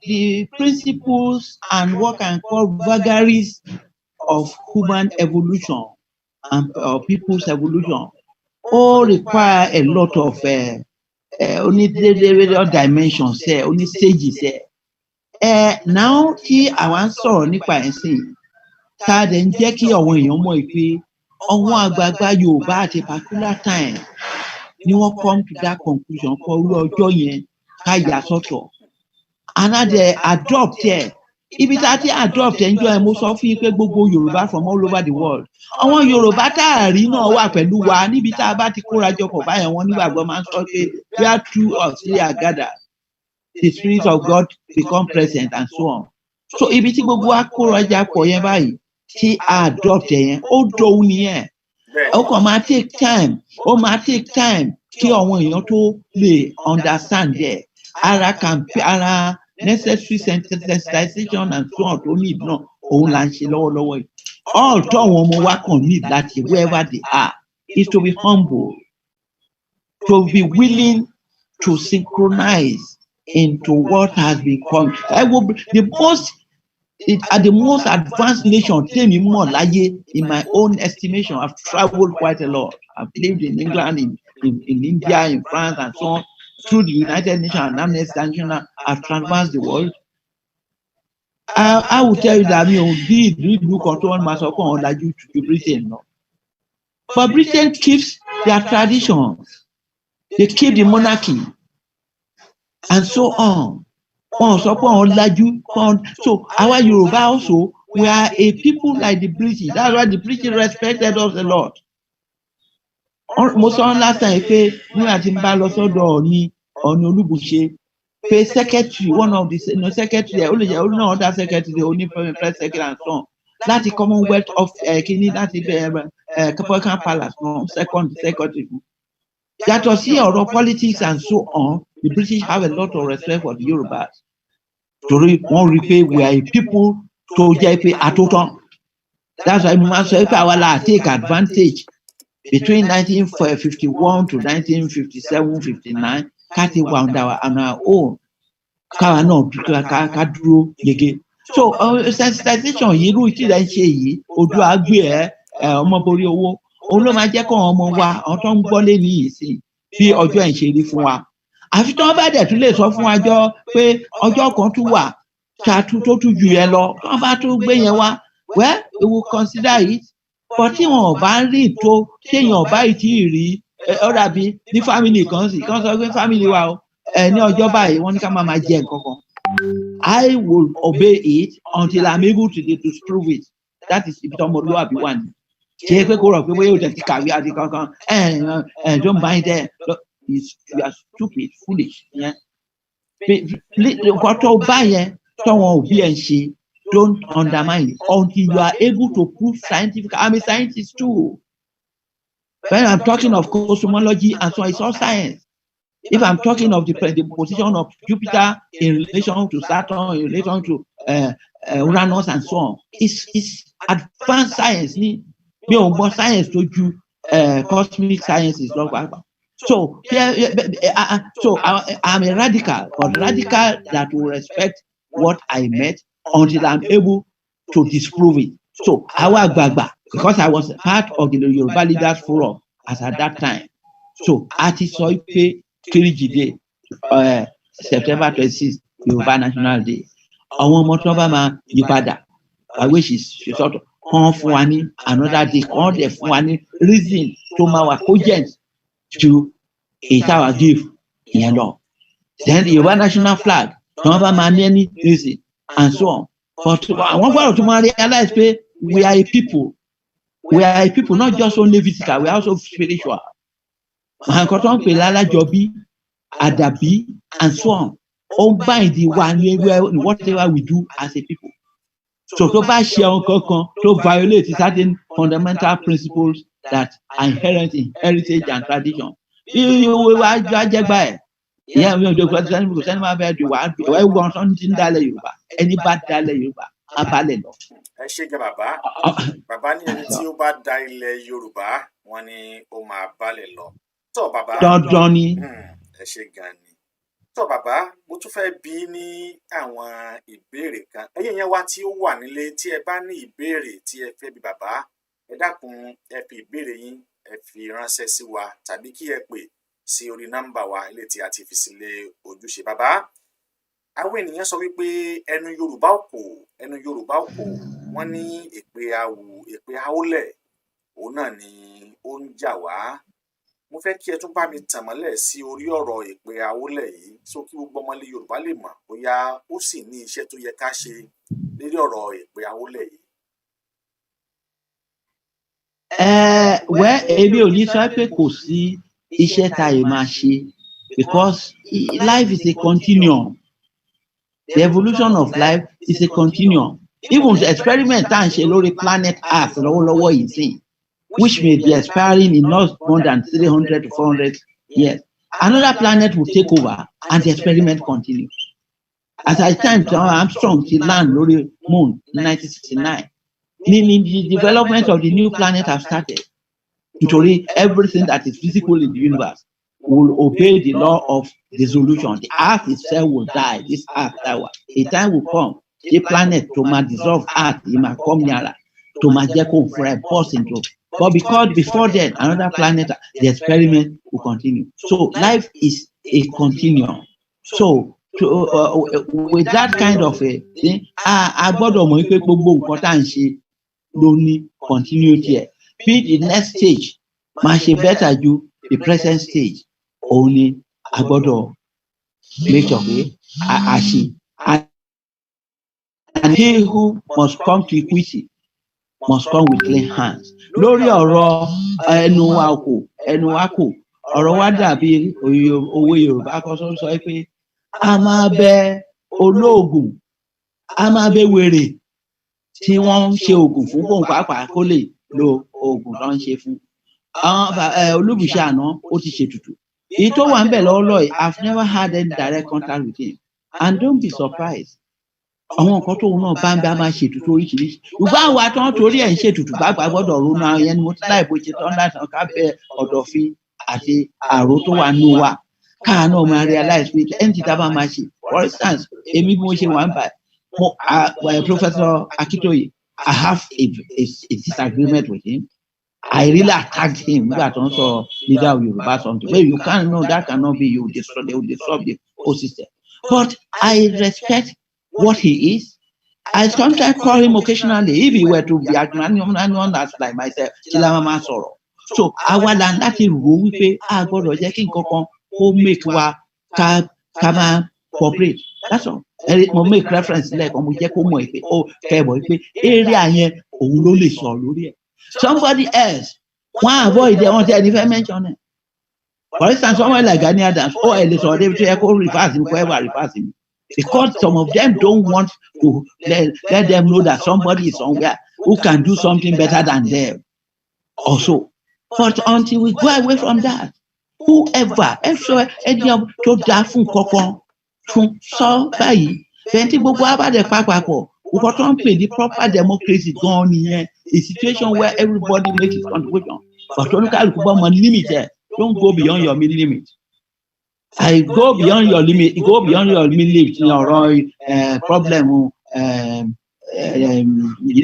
the principles and what can call vagaries of human evolution and people's evolution all require a lot of only dimensions there, only stages there. Now tí àwa ń sọ̀rọ̀ nípa ẹ̀sìn, tá a dẹ̀ ń jẹ́ kí àwọn èèyàn mọ̀ pé àwọn àgbààgbà Yorùbá at a particular time ni wọ́n come to that conclusion kọ irú ọjọ́ yẹn ká yà sọ́tọ̀. And they adopt ẹ̀. Ibi tá a ti adopt ẹ̀ ń jọ ẹ̀, mo sọ fún yín pé gbogbo Yorùbá from all over the world. Àwọn Yorùbá tá a rí náà wà pẹ̀lú wa níbi tá a bá ti kóra jọ pọ̀ báyẹn, wọ́n nígbàgbọ́ máa ń sọ pé where two or three are gathered, the spirit of God become present and so on. So ibi tí gbogbo wa kóra jọ pọ̀ yẹn báyìí tí a adopt ẹ̀ yẹn, ó dòun nìyẹn. Ó kàn máa take time, kí àwọn èèyàn tó lè understand ẹ̀. Ara necessary sensitization and so on tó need náà òun là ń ṣe lọ́wọ́lọ́wọ́ yìí. All tó àwọn ọmọ wa kàn need láti wherever they are is to be humble, to be willing to synchronize into what has become the most advanced nation tèmi mọ̀ láyé. In my own estimation, I've traveled quite a lot. I've lived in England, in India, in France, and so on. Through the United Nations and Amnesty International, I've traversed the world. I will tell you that ìlú kan tó wọ́n máa sọ pé wọ́n lajú to Britain lọ. But Britain keeps their traditions. They keep the monarchy and so on. Wọ́n sọ pé wọ́n lajú. So our Yoruba also, we are a people like the British. That's why the British respected us a lot. Mo sọ last time pé nígbà tí n bá lọ sọ́dọ̀ Ọọ̀ni Olúbùṣe pé secretary, one of the secretary ó lè jẹ́ ó náà other secretary oní press secretary and so on láti Commonwealth of kìíní láti Buckingham Palace náà second secretary. Yàtọ̀ sí ọ̀rọ̀ politics and so on, the British have a lot of respect for the Yorubas. Torí wọ́n rí pé we are a people tó jẹ́ pé àtótán. That's why mo máa sọ pé àwa la take advantage between 1951 to 1957-59, ká ti wà on our own, káwa náà ká dúró yege. So sensitization yìí irú ìtìlẹ̀ ń ṣe yìí, ojú àgbẹ̀ Ọmọboriowo, òun ló máa jẹ́ kó àwọn ọmọ wa àwọn tó ń gbọ́ lé ní yìí sí bí ọjọ́ ẹ̀ ń ṣe rí fún wa. Àfi tí wọ́n bá dẹ̀ tún lè sọ fún wa jọ pé ọjọ́ kan tún wà tó tún jù yẹn lọ, tí wọ́n bá tún gbé yẹn wá, well, we will consider it. But tí wọn ò bá rí tó téèyàn ò bá tí ì rí ọ dàbí ní family kan sì kan sọ pé family wa o ní ọjọ́ báyìí wọ́n ní ká máa jẹ nǹkan kan. I will obey it until I'm able to disprove it. That is Omoboriowo one. Don't mind them. You are stupid, foolish. Yeah. Don't undermine it until you are able to prove scientific. I'm a scientist too. When I'm talking of cosmology and so on, it's all science. If I'm talking of the position of Jupiter in relation to Saturn, in relation to Uranus and so on, it's advanced science. Science to you, cosmic science is not. So I'm a radical, but radical that will respect what I met until I'm able to disprove it. So because I was part of the Yoruba Leaders Forum as at that time. So Atisoipe Kirijide, September 26th, Yoruba National Day. Àwọn ọmọ tó bá máa yí padà, which is sort of kan fún wa ní another day, kan dẹ̀ fún wa ní reason tó máa wà cogent to our give ìyẹn lọ. Then the Yoruba national flag, tó bá máa ní any reason and so on. But àwọn gbọ́dọ̀ tó máa realize pé we are a people. We are a people, not just only physical, we are also spiritual. Nǹkan tó ń pè lálájọbí, àdàbí, and so on. Ó ń bind wa ní whatever we do as a people. So tó bá ṣe àwọn kankan tó violate certain fundamental principles that are inherent in heritage and tradition. Ìwé wa jẹ́gbà ẹ̀. Ìyá mi ò dé kò sẹ́ni máa bẹ́ẹ̀ di wàá dùn. Ìwé wọn sọ́ni ti ń dálẹ̀ Yorùbá. Ẹni bá dálẹ̀ Yorùbá, á balẹ̀ lọ. Ẹ ṣé gan bàbá. Bàbá ní ẹni tí ó bá da ilẹ̀ Yorùbá, wọ́n ní ó máa balẹ̀ lọ. Tọ́ bàbá. Dandan ni. Ẹ ṣé gan ni. Tọ́ bàbá, mo tún fẹ́ bi ní àwọn ìbéèrè kan. Ẹ̀yin yẹn wá tí ó wà nílé tí ẹ bá ní ìbéèrè tí ẹ fẹ́ bi bàbá, ẹ dákun ẹ fi ìbéèrè yín ẹ fi ránṣẹ́ sí wa tàbí kí ẹ pè sí orí nọ́mbà wa ilé tí a ti fi sílẹ̀ ojúṣe. Bàbá, àwọn ènìyàn sọ wípé ẹnu Yorùbá ò kò, wọ́n ní èpè àwólẹ̀ òun náà ni ó ń jà wá. Mo fẹ́ kí ẹ tún bá mi tàn mọ́lẹ̀ sí orí ọ̀rọ̀ èpè àwólẹ̀ yìí so kí gbogbo ọmọlẹ̀ Yorùbá lè mọ̀ bóyá ó sì ní iṣẹ́ tó yẹ ká ṣe lórí ọ̀rọ̀ èpè àwólẹ̀ yìí. Èmi ò ní sọ pé kò sí iṣẹ́ tá a máa ṣe because life is a continuum. The evolution of life is a continuum. Even the experiment tá à ń ṣe lórí planet Earth lọ́wọ́lọ́wọ́ yìí sìn, which may be expiring in not more than 300 to 400 years. Another planet will take over and the experiment continues. As I time Armstrong to land lórí moon in 1969, the development of the new planet have started. Nítorí everything that is physical in the universe will obey the law of dissolution. The earth itself will die. This earth, a time will come, the planet to dissolve earth, it might come nearer, to burst into. But because before then, another planet, the experiment will continue. So life is a continuum. So with that kind of a thing, I gbọ́dọ̀ mọ̀ pé gbogbo nǹkan tá à ń ṣe ló ní continuity. Be the next stage, máa ṣe better ju the present stage. Only I gbọ́dọ̀ make sure pé a ṣe. And he who must come to equity must come with clean hands. Lórí ọ̀rọ̀ ẹnu wa kò, ọ̀rọ̀ wa dàbí òwe Yorùbá kan sọ pé a máa bẹ olóògùn, a máa bẹ wèrè tí wọ́n ń ṣe oògùn fún bóun pàápàá kó lè lo oògùn tó ń ṣe fún. Àwọn Olúbùṣe àná ó ti ṣètùtù. Èyí tó wà ń bẹ̀ lọ́wọ́lọ́wọ́ yìí, I've never had any direct contact with him, and don't be surprised. Àwọn nǹkan tóun náà bá ń bá máa ṣètùtù oríṣiríṣi. Ìgbà àwa tán torí ẹ̀ ń ṣètùtù gbàgbà gbọ́dọ̀ ronú àwọn yẹn ni mo ti láì bó ṣe tán láti ká bẹ ọ̀dọ̀fin àti àrò tó wà nínú wa. Káà náà máa realize pé ẹni tí tá bá máa ṣe. For instance, èmi bí mo ṣe wà ń bá Professor Akitoye, I have a disagreement with him. I really attacked him nígbà tó ń sọ leader of Yoruba something. Well, you can't know that cannot be you. They will disrupt the whole system. But I respect what he is. I sometimes call him occasionally if he were to be anyone like myself. Chilamama sọ̀rọ̀. So àwa là ń láti rò wípé a gbọ́dọ̀ jẹ́ kí nǹkan kan kó make wa ká máa cooperate. That's all. Mo make reference lẹ́ẹ̀kan mo jẹ́ kó mọ̀ pé ó kẹ́bọ̀ pé area yẹn òun ló lè sọ lórí ẹ̀. Somebody else wọ́n avoid ẹ̀ wọ́n ti ẹni fẹ́ mention ẹ̀. For instance, someone like Gani Adams, ẹ̀ lè sọ̀rọ̀ débi tó yẹ kó reverse mi kó ever reverse mi. Because some of them don't want to let them know that somebody is somewhere who can do something better than them also. But until we go away from that, whoever ẹni tó dáa fún kankan fún sọ báyìí bẹ́ẹ̀ tí gbogbo abáde papapọ̀ nǹkan tó ń pè ní proper democracy gan-an nìyẹn, a situation where everybody makes his contribution but oníkàlùkù bá ọmọ limit ẹ̀, don't go beyond your limit. I go beyond your limit, limit ní ọ̀rọ̀ problem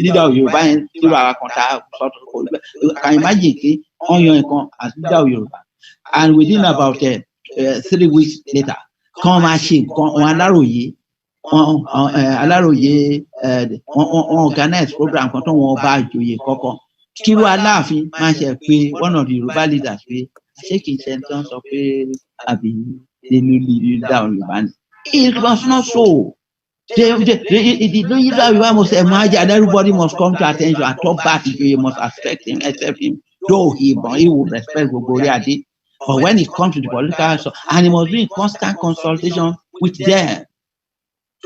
leader Yorùbá yẹn tí wàá kọ́ńtà sọ́tọ̀ can imagine pé wọ́n yan nǹkan as leader Yorùbá and within about 3 weeks later kàn máa ṣe nǹkan Aláròyé wọ́n organize program kan tó wọ́n bá ìjòyè kọ́kọ́ kí ló Aláàfin máa ṣe pé one of the Yorùbá leaders pé ṣé kìí ṣe ń tán sọ pé àbí leader Yorùbá ni. It was not so. The leader Yorùbá must emerge and everybody must come to attention and talk back to him. You must accept him, though he would respect Gogoriade. But when it comes to the political, and he must be in constant consultation with them.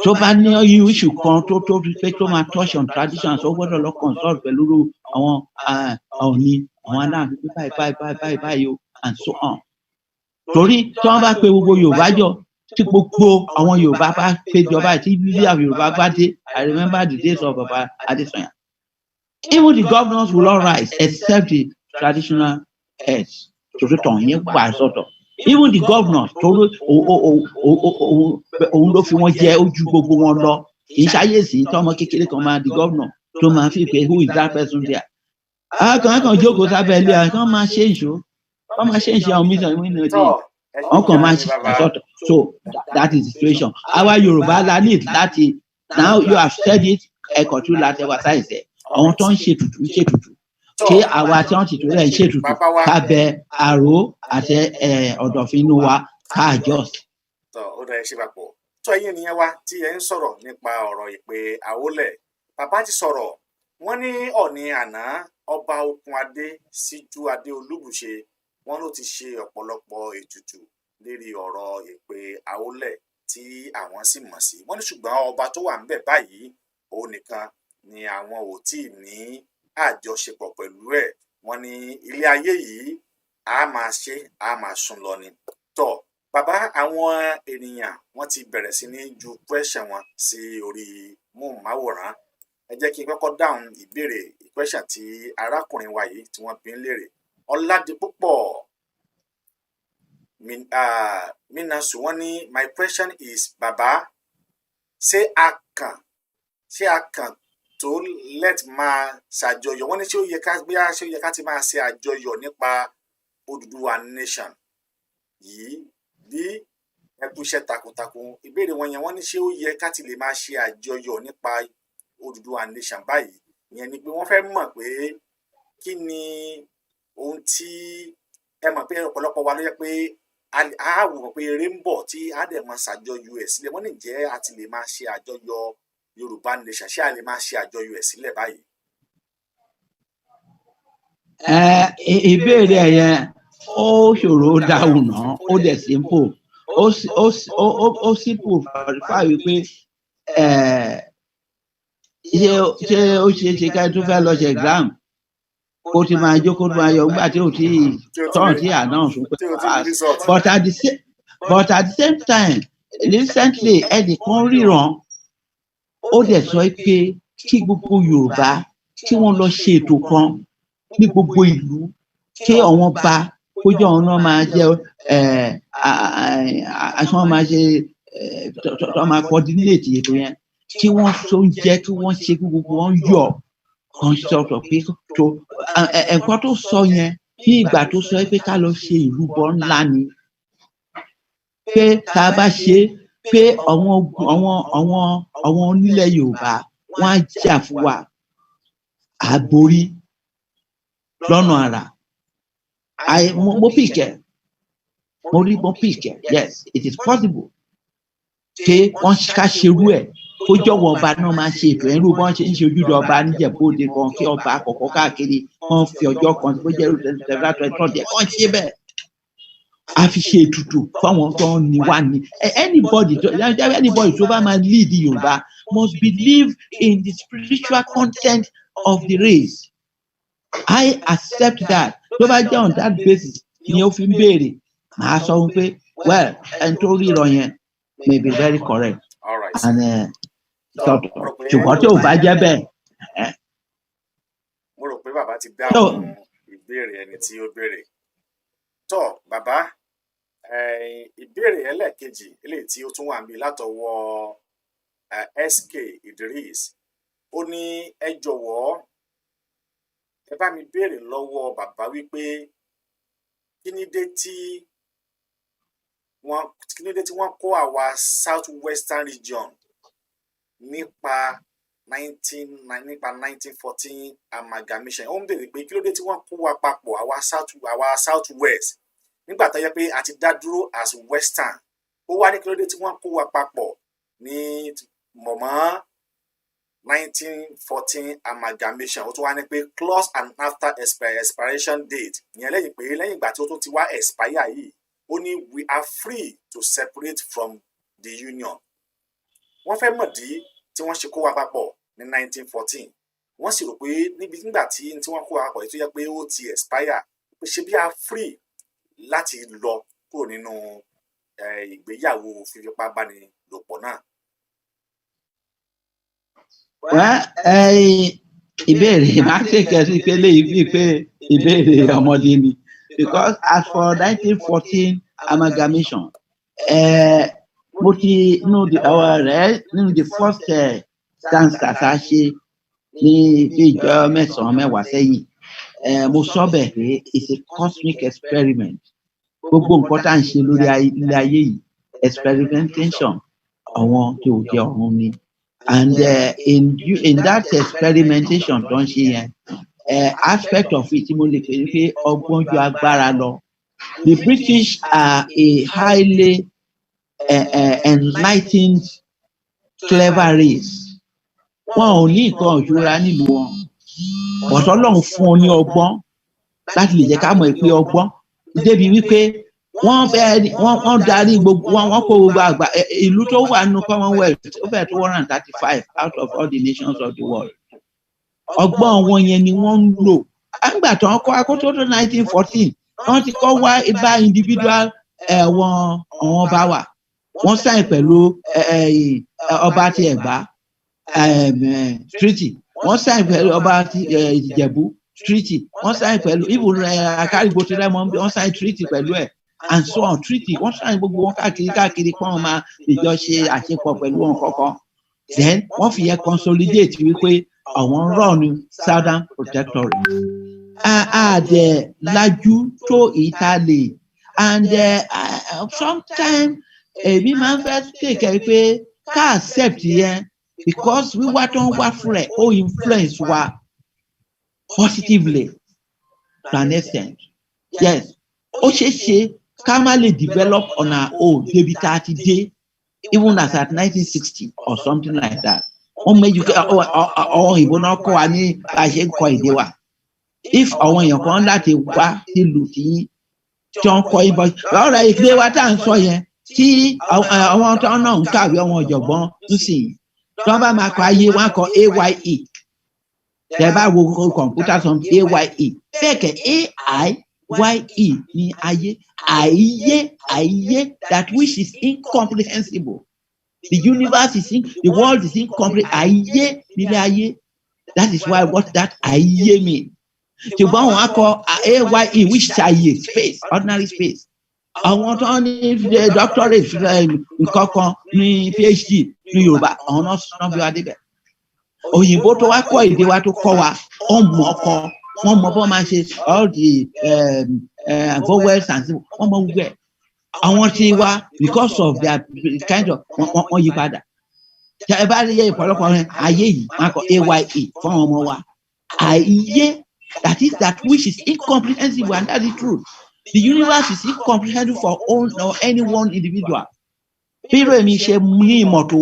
So bad you issue to my touch on traditions over the local consult Peluru bye you and so on. Torí tí wọ́n bá pe gbogbo Yorùbá jọ tí gbogbo àwọn Yorùbá bá péjọba tí bíbí àwọn Yorùbá bá dé, I remember the days of Baba Adesanya. Even the governors will all rise except the traditional heads. Even the governors torí òun ló fi wọ́n jẹ ojú gbogbo wọn lọ. Kì í ṣáyé sí tọmọ kékeré kan máa di governor tó máa fi pé who is that person there. Àkàn jókòó sábẹ́ ilé ẹ̀ kàn máa ṣe ìṣó. Wọ́n máa ṣe ìṣe àwọn mílíọ̀nù wọ́n kàn máa ṣe ìṣọ̀tọ̀. So that is the situation. Àwa Yorùbá la need láti now you have said it ẹ̀kọ́ tún láti wá sáìsẹ̀. Àwọn tó ń ṣètùtù kí àwa tí wọ́n ti tó rẹ̀ ń ṣètùtù ká bẹ àrò àti ọ̀dọ̀fin inú wa ká adjust. Ó dá ẹ ṣe papọ̀. Tó ẹ̀yin ènìyàn wa tí ẹ ń sọ̀rọ̀ nípa ọ̀rọ̀ ìpè Àwólẹ̀, bàbá ti sọ̀rọ̀ wọ́n ní Ọọ̀ni àná ọba Okunadé Síjú Adé Olúbùṣe wọ́n ló ti ṣe ọ̀pọ̀lọpọ̀ ètùtù lérí ọ̀rọ̀ ìpè Àwólẹ̀ tí àwọn sì mọ̀ sí. Wọ́n ní ṣùgbọ́n ọba tó wà ńbẹ̀ báyìí òun nìkan ni àwọn ò tí ì ní àjọṣepọ̀ pẹ̀lú ẹ̀. Wọ́n ní ilé ayé yìí a máa sùn lọ ni. Tọ́ bàbá, àwọn ènìyàn wọ́n ti bẹ̀rẹ̀ sí ní ju question wọn sí orí móhùnmáwòrán. Ẹ jẹ́ kí n kọ́kọ́ dáhùn ìbéèrè question tí arákùnrin wa yìí tí wọ́n bi ń léèrè. Ọládipúpọ̀ Minasu wọ́n ní my question is bàbá ṣé a kàn tó let máa ṣàjọyọ̀, wọ́n ní ṣé ó yẹ ká ti máa ṣe àjọyọ̀ nípa Odùduwà nation yìí bí ẹ kú iṣẹ́ takuntakun. Ìbéèrè wọn yẹn wọ́n ní ṣé ó yẹ ká ti lè máa ṣe àjọyọ̀ nípa Odùduwà nation báyìí. Ìyẹn ni pé wọ́n fẹ́ mọ̀ pé kí ni ohun tí ẹ mọ̀ pé ọ̀pọ̀lọpọ̀ wa ló yẹ pé a wò pé eré ń bọ̀ tí a dẹ̀ máa ṣàjọyọ̀ ẹ̀ sílẹ̀. Wọ́n ní jẹ́ a ti lè máa ṣe àjọyọ̀ Yorùbá nation, ṣé a lè máa ṣe àjọyọ̀ ẹ̀ sílẹ̀ báyìí? Ìbéèrè yẹn ó ṣòro dáhùn náà, ó dẹ̀ simple. Ó simple fà wípé ṣé ó ṣe ká tó fẹ́ lọ ṣe exam ó ti máa jókòó tó máa yọ nígbà tí ó ti tọ́run tí àná ọ̀sùn pé but at the same time recently ẹnìkan ríran ó dẹ̀ sọ pé kí gbogbo Yorùbá kí wọ́n lọ ṣe ètò kan ní gbogbo ìlú kí àwọn bá kójọ ọ̀hún náà máa jẹ́ àṣọ máa ṣe tó máa coordinate ètò yẹn kí wọ́n tó ń jẹ́ kí wọ́n ṣe kí gbogbo wọn yọ̀ kan sọ̀tọ̀ pé tó ẹ̀kọ́ tó sọ yẹn ní ìgbà tó sọ pé ká lọ ṣe ìrúbọ ńlá ni pé tá a bá ṣe pé àwọn onílẹ̀ Yorùbá wọ́n á jà fún wa àborí lọ́nà àrà. Mo pìkẹ́ yes, it is possible pé wọ́n ká ṣerú ẹ̀ kó jọ̀wọ́ ọba náà máa ṣe ètò ẹ̀rú bọ́n ṣe ń ṣe ojúde ọba níjẹ̀bú-Òde kan kí ọba àkọ́kọ́ káàkiri wọ́n fi ọjọ́ kan tó jẹ́ tẹ̀lé kàn ṣe bẹ́ẹ̀ a fi ṣe ètùtù fáwọn tó ń ní wá ní anybody tó bá máa lead Yorùbá must believe in the spiritual content of the race. I accept that. Tó bá jẹ́ on that basis ni ó fi ń béèrè màá sọ pé well ẹni tó ríran yẹn may be very correct. All right. And ṣùgbọ́n tí ò bá jẹ́ bẹ́ẹ̀. Mo rò pé bàbá ti dáhùn ìbéèrè ẹni tí ó béèrè. Tó bàbá ìbéèrè ẹlẹ́ẹ̀kejì eléyìí tí ó tún wà níbí látọwọ́ SK Idris ó ní ẹ jọ̀wọ́ ẹ bá mi béèrè lọ́wọ́ bàbá wípé kí ni dé tí wọ́n kó àwa South Western region nípa 1914 amalgamation. Ó ń béèrè pé kí ló dé tí wọ́n kó wa papọ̀ àwa South West nígbà tó yẹ pé a ti dá dúró as Western. Ó wá ní kí ló dé tí wọ́n kó wa papọ̀ ní mọ̀mọ́ 1914 amalgamation. Ó tún wá ní pé clause and after expiration date ìyẹn lẹ́yìn ìgbà tí ó tún ti wá expire yìí ó ní we are free to separate from the union. Wọ́n fẹ́ mọ̀ dí tí wọ́n ṣe kó wa papọ̀ ní 1914. Wọ́n sì rò pé nígbà tí wọ́n kó wa papọ̀ tó yẹ pé ó ti expire pé ṣe bí a free láti lọ kúrò nínú ìgbéyàwó fífipábánilòpọ̀ náà. Ìbéèrè máa ń tẹ̀kẹ́ sí pé léyìí bíi pé ìbéèrè ọmọdé ni because as for 1914 amalgamation mo ti nínú the first stance tá a ṣe ní bí ìjọ mẹ́sàn-án mẹ́wàá sẹ́yìn mo sọ bẹ́ẹ̀ pé it's a cosmic experiment. Gbogbo nǹkan tá à ń ṣe lórí ilé ayé yìí experimentation àwọn tí ò jẹ ọ̀run ni. And in that experimentation tó ń ṣe yẹn aspect of it mo lè pè ní pé ọgbọ́n ju agbára lọ. The British are a highly enlightened clever race. Wọn ò ní nǹkan òṣùra nílùú wọn ọ̀tọ̀ Ọlọ́run fún ọ ní ọgbọ́n láti lè jẹ́ ká mọ̀ pé ọgbọ́n débi wípé wọ́n darí gbogbo wọ́n kó gbogbo àgbà ìlú tó wà nínú Commonwealth ó fẹ́ẹ̀ tó 135 out of all the nations of the world. Ọgbọ́n wọn yẹn ni wọ́n ń lò. Àgbà tó ń kọ́ akótó tó 1914 wọ́n ti kọ́ wá ibà individual wọn bá wà. Wọ́n sáìn pẹ̀lú ọba ti Ẹ̀gbá treaty. Wọ́n sáìn pẹ̀lú ọba ti Ìjẹ̀bú treaty. Wọ́n sáìn pẹ̀lú ibùdó Akárìgbò tí Rẹ́mọ wọ́n sáìn treaty pẹ̀lú ẹ̀ and so on treaty. Wọ́n sáìn gbogbo wọn káàkiri pọ́n wọn máa ìjọ ṣe àṣepọ̀ pẹ̀lú wọn kọ̀ọ̀kan. Then wọ́n fi yẹ consolidate wípé àwọn rọ̀ ní Southern Protectorate. Àdẹ̀ lajú tó Italy and sometimes èmi máa ń fẹ́ tèkẹ́ pé ká accept yẹn because wíwá tó ń wá fún ẹ̀ ó influence wa positively to an extent. Yes, ó ṣeé ṣe ká má lè develop on our own débi tá a ti dé even as at 1960 or something like that. Wọ́n méjì ọ̀hún ìbò náà kọ́ wa ní bá a ṣe ń kọ èdè wa. If àwọn èèyàn kan láti wá sílùú tí wọ́n kọ́ ìbọn ọ̀rọ̀ ìpè wa tá à ń sọ yẹn tí àwọn tó náà ń kàwé àwọn ọ̀jọ̀gbọ́n ń sìn tí wọ́n bá máa kọ ayé wọn kọ AYE tẹ́ bá wo kọ̀ǹpútà sọ AYE bẹ́ẹ̀ kẹ́ AIYE ní ayé ayé that which is incomprehensible. The universe the world is incomprehensible. Ayé nílé ayé. That is why what that ayé mean. Ṣùgbọ́n wọn á kọ AYE which is ayé space ordinary space. Àwọn tó ní doctorate nǹkan kan ní PhD ní Yorùbá àwọn náà bí wá débẹ̀. Òyìnbó tó wá kọ́ èdè wa tó kọ́ wa wọ́n mọ̀ bọ́ máa ṣe all the vowels and wọ́n mọ̀ gbogbo ẹ̀. Àwọn tí wá because of their kind of wọ́n yí padà. Ẹ bá rí ìpọ̀lọpọ̀ ayé yìí wọ́n á kọ AYE fún àwọn ọmọ wa. Ayé that is that which is incomprehensible and that is true. The universe is incomprehensible for any one individual. Bírò èmi ṣe ní ìmọ̀ tó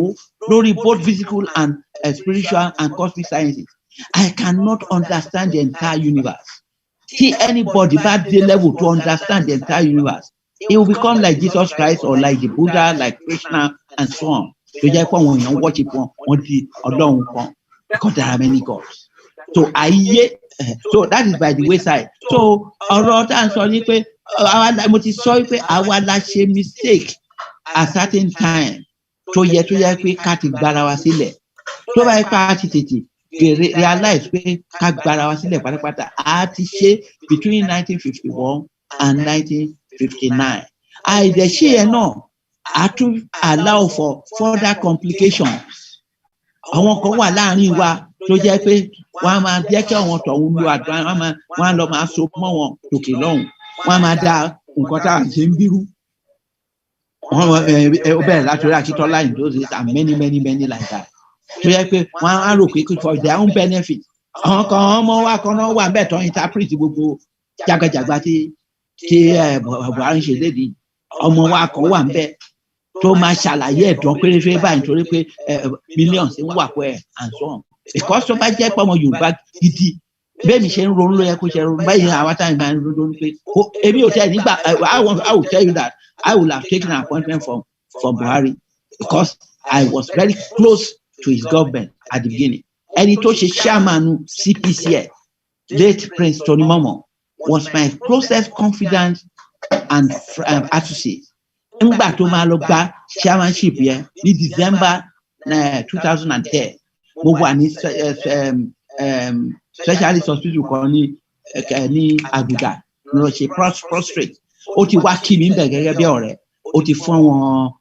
lórí both physical and spiritual and cosmic sciences. I cannot understand the entire universe. See, anybody bad day level to understand the entire universe, he will become like Jesus Christ or like the Buddha, like Krishna, and so on. So you worship one because there are many gods. So so that is by the wayside. So ọ̀rọ̀ tá à ń sọ ni pé mo ti sọ pé àwa la ṣe mistake at certain time tó yẹ pé ká ti gbára wa sílẹ̀. Tó bá yẹ pé a ti tètè realize pé ká gbára wa sílẹ̀ pátápátá a ti ṣe between 1951 and 1959. Àìdẹ̀ṣe yẹn náà a tún allow for further complications. Àwọn kan wà láàrin wa tó jẹ́ pé wọ́n á máa jẹ́ kí àwọn tọ̀hún lo àdúrà wọ́n á lọ máa so mọ́ wọn tòkè lọ́hùn wọ́n á máa da nǹkan tá à ń ṣe ń bírú. Ó bẹ̀rẹ̀ látòrí Akíntọ́lá in those days and many like that. Tó yẹ pé wọ́n á rò pé for their own benefit. Àwọn kan ọmọ wa kan náà wà bẹ́ẹ̀ tó interpret gbogbo jágajàgba tí Buhari ń ṣe lédi. Ọmọ wa kan wà bẹ́ẹ̀ tó máa ṣàlàyé ẹ̀dán pérépéré báyìí nítorí pé millions ń wà pẹ́ and so on. Because tó bá jẹ́ pé ọmọ Yorùbá gidi bẹ́ẹ̀ mi ṣe ń ronú ló yẹ kó ṣe ronú báyìí àwọn táwọn máa ń ronú pé èmi ò tẹ́ nígbà I will tell you that I will have taken an appointment from Buhari because I was very close to his government at the beginning. Ẹni tó ṣe chairman CPC late Prince Tony Momo was my closest confidant and associate. Nígbà tó máa lọ gba chairmanship yẹn ní December 2010 mo wà ní specialist hospital kan ní Abuja lọ ṣe prostrate. Ó ti wá kí mi ń bẹ̀ gẹ́gẹ́ bí ọ̀rẹ́. Ó ti fún wọn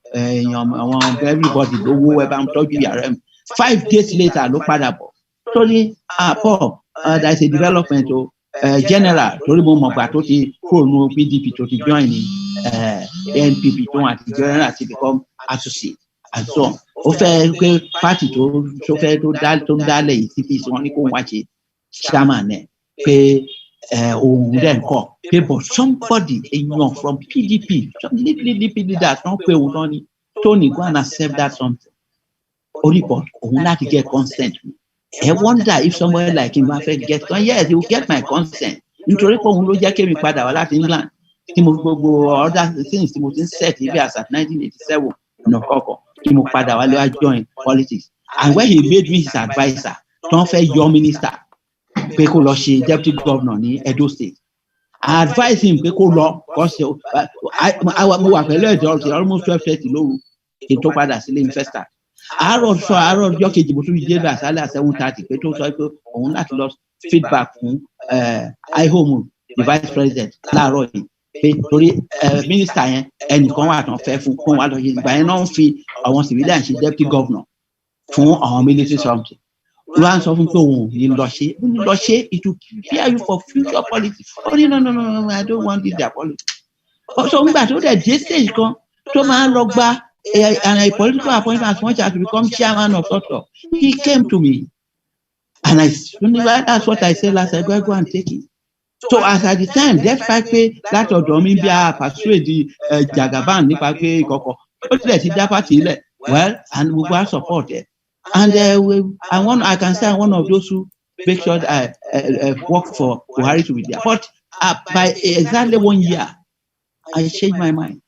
àwọn everybody lówó ẹ bá ń tọ́jú yàrá mi. 5 days later ló padà bọ̀. Tó ní Paul there is a development general torí mo mọ̀ gbà tó ti kúrò ní PDP tó ti join ní NPP tó wà ti general ti become associate and so on. Ó fẹ́ pé party tó fẹ́ tó ń dálẹ̀ yìí CPC wọn ní kó wá ṣe chairman ẹ̀ pé òun dẹ̀ ń kọ́ pé but somebody èèyàn from PDP some little leaders wọ́n pé òun náà ni Tony go and accept that something. Only but òun láti get consent. I wonder if somebody like him wá fẹ́ get consent. Yes, he will get my consent. Nítorí pé òun ló jẹ́ kémi padà wá láti England tí mo gbogbo other things tí mo ti ń set ibi as at 1987 ọ̀nà kọ̀ọ̀kan tí mo padà wá lé wá join politics. And when he made me his adviser tó ń fẹ́ yọ minister pé kó lọ ṣe deputy governor ní Edo State. I advise him pé kó lọ because mo wà pẹ̀lú ẹ̀jọ̀ almost 12:30 lóru kí n tó padà sílé investor. Àárọ̀ ọjọ́ kejì mo tún yé bá àṣálẹ́ 7:30 pé tó sọ pé òun láti lọ feedback fún IHOMO the vice president láàárọ̀ yìí pé torí minister yẹn ẹnìkan wà tán fẹ́ fún wa lọ yé ìgbà yẹn náà ń fi àwọn civilian ṣe deputy governor fún àwọn military something. Wọ́n á sọ fún pé òun ní lọ ṣe it will prepare you for future politics. Ó ní no I don't want this their politics. So nígbà tó dẹ̀ dé stage kan tó máa ń lọ gba a political appointment as much as to become chairman of SOTO, he came to me. And that's what I said last time, go and take it. So as at the time, despite pé láti ọ̀dọ̀ mi bí a persuade Jagaban nípa pé ìkọ̀kọ̀, ó tilẹ̀ ti dá party ilẹ̀, well, and we were supported. And I can say I'm one of those who make sure that I work for Buhari to be there. But by exactly 1 year, I changed my mind.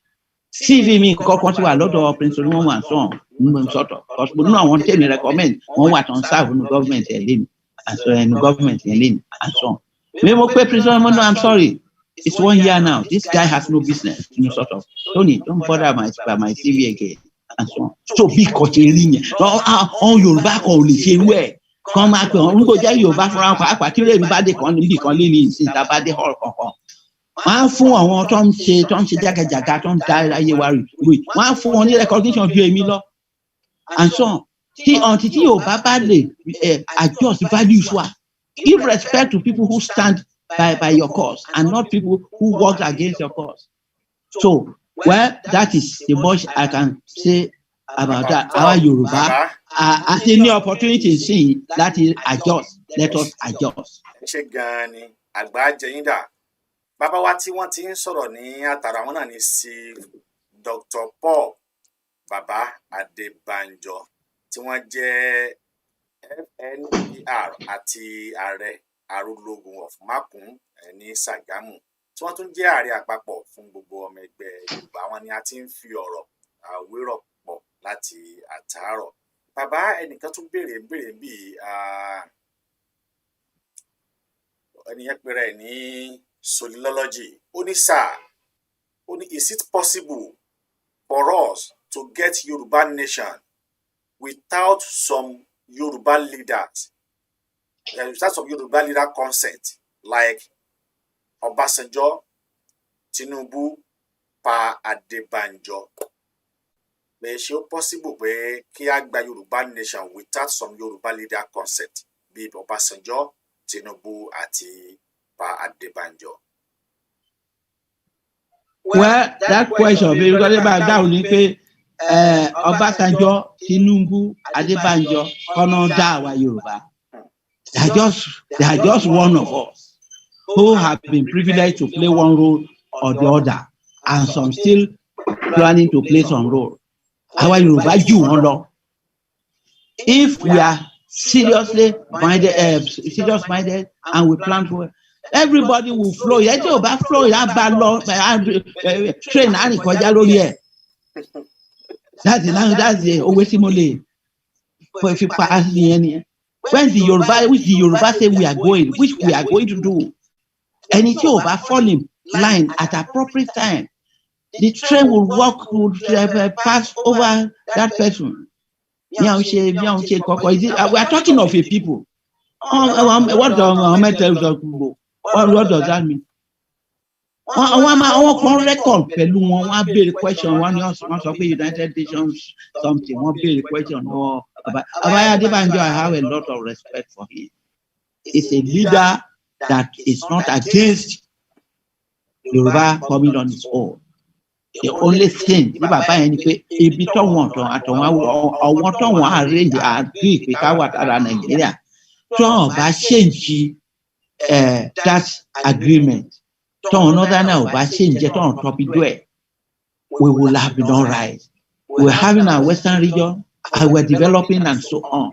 CV mi kọ́kọ́ ti wà lọ́dọ̀ Prince Olúmọ̀mọ́ and so on sọ́tọ̀ because mo nínú àwọn tèmi recommend wọ́n wà tán serve nínú government ẹ̀ lẹ́nu and so nínú government ẹ̀ lẹ́nu and so on. Mi mo pe Prince Olúmọ̀mọ́ no I'm sorry it's 1 year now this guy has no business sort of Tony don't bother my CV again and so on. So bí kọ̀ọ̀ṣe rí yẹn ọ̀hún Yorùbá kan ò lè ṣe irú ẹ̀ kan máa pè wọ́n nígbò jẹ́ Yorùbá fúnra pàápàá tí lèmi bá dé kan níbi kan lé ní ìsìn tá a bá dé hall kankan. Wọ́n á fún àwọn tó ń ṣe jágajàga tó ń da ayé wa rè wọ́n á fún wọn ní recognition ju èmi lọ and so on. Tí Yorùbá bá lè adjust values wa give respect to people who stand by your cause and not people who work against your cause. So well that is the much I can say about that. Our Yorùbá as any opportunity see that is adjust let us adjust. Ṣé gan-an ni àgbà jẹyìn dà? Bàbá wa tí wọ́n ti ń sọ̀rọ̀ ní àtàrà wọn náà ní sí Dr. Paul Bàbá Adébánjọ tí wọ́n jẹ́ FNPR àti ààrẹ Arúlógún of Makun ní Ṣàgámù tí wọ́n tún jẹ́ ààrẹ àpapọ̀ fún gbogbo ọmọ ẹgbẹ́ Yorùbá. Wọn ni a ti ń fi ọ̀rọ̀ wérọ̀ pọ̀ láti àtàárọ̀. Bàbá ẹnìkan tún béèrè bíi ẹnìyẹn pèrè ní Solilology. Ó ní sáà, ó ní is it possible for us to get Yoruba nation without some Yoruba leaders, without some Yoruba leader consent, like Obasanjo, Tinubu, Pa Adébánjọ? Bẹ́ẹ̀ ṣe ó possible pé kí a gba Yoruba nation without some Yoruba leader consent bíi Obasanjo, Tinubu àti Pa Adébánjọ? Well, that question because about that ni pé Obasanjo, Tinubu, Adébánjọ kọ́nà dá àwa Yorùbá. They are just one of us who have been privileged to play one role or the other, and some still planning to play some role. Àwa Yorùbá jù wọ́n lọ. If we are seriously minded, and we plan for it, everybody will flow. Yẹ tí o bá flow yà bá lọ train á nìkọjá lórí ẹ̀. That's the owó tí mo lè fi pa á nìyẹn nìyẹn. When the Yoruba say we are going, which we are going to do, ẹni tí o bá fall in line at appropriate time, the train will pass over that person. We are talking of a people. What does that mean? Àwọn kan record pẹ̀lú wọn á béèrè question wọn sọ pé United Nations something wọ́n béèrè question wọn. Abaya Adébánjọ, I have a lot of respect for him. He's a leader that is not against Yoruba coming on its own. The only thing tí bàbá yẹn ni pé ibi tọ́wọ̀n ọ̀wọ́n tọ́wọ̀n arrange agree pé ká wà lára Nàìjíríà tọ́wọ̀n bá change that agreement tọ́wọ̀n northern náà ò bá change tọ́wọ̀n tọ́pidú ẹ̀, we will have been all right. We are having our western region and we are developing and so on.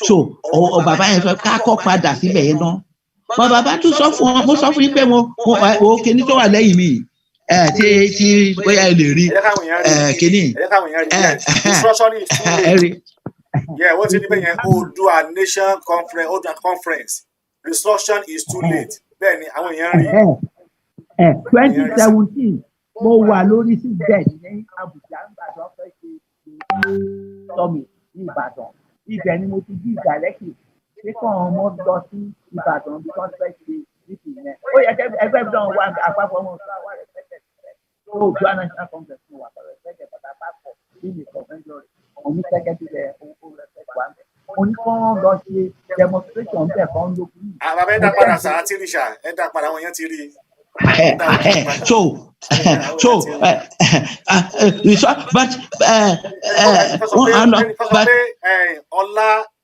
So bàbá yẹn sọ ká kọ́ padà síbẹ̀ yẹn náà. Bàbá tún sọ fún wọn, mo sọ fún yín pé mo kíní tó wà lẹ́yìn mi tí bóyá ẹ lè rí kíní. Wọ́n ti ní bẹ́ẹ̀ yẹn Oòduà Nation Conference restructuring is too late. Bẹ́ẹ̀ ni àwọn èèyàn rí. 2017 mo wà lórí seabed ní Abuja Ìbàdàn fẹ́ ṣe summit ní Ìbàdàn. Ibẹ̀ ni mo ti di directive pé kàn ọmọ lọ sí Ìbàdàn bí wọ́n fẹ́ ṣe níbi yẹn. Ó yẹ kẹ́ ẹgbẹ́ ìdán wa àpapọ̀ wọn sọ àwọn respected Oòduà National Congress mo wà pẹ̀lú respected but àpapọ̀ bí mi convention oní secretary rẹ̀ ó respect wa mẹ́. Oní kàn lọ ṣe demonstration bẹ́ẹ̀ kan lókun. Àbábẹ́ ẹ̀dá padà sáà tí rí ṣá ẹ̀dá padà wọn yẹn ti rí.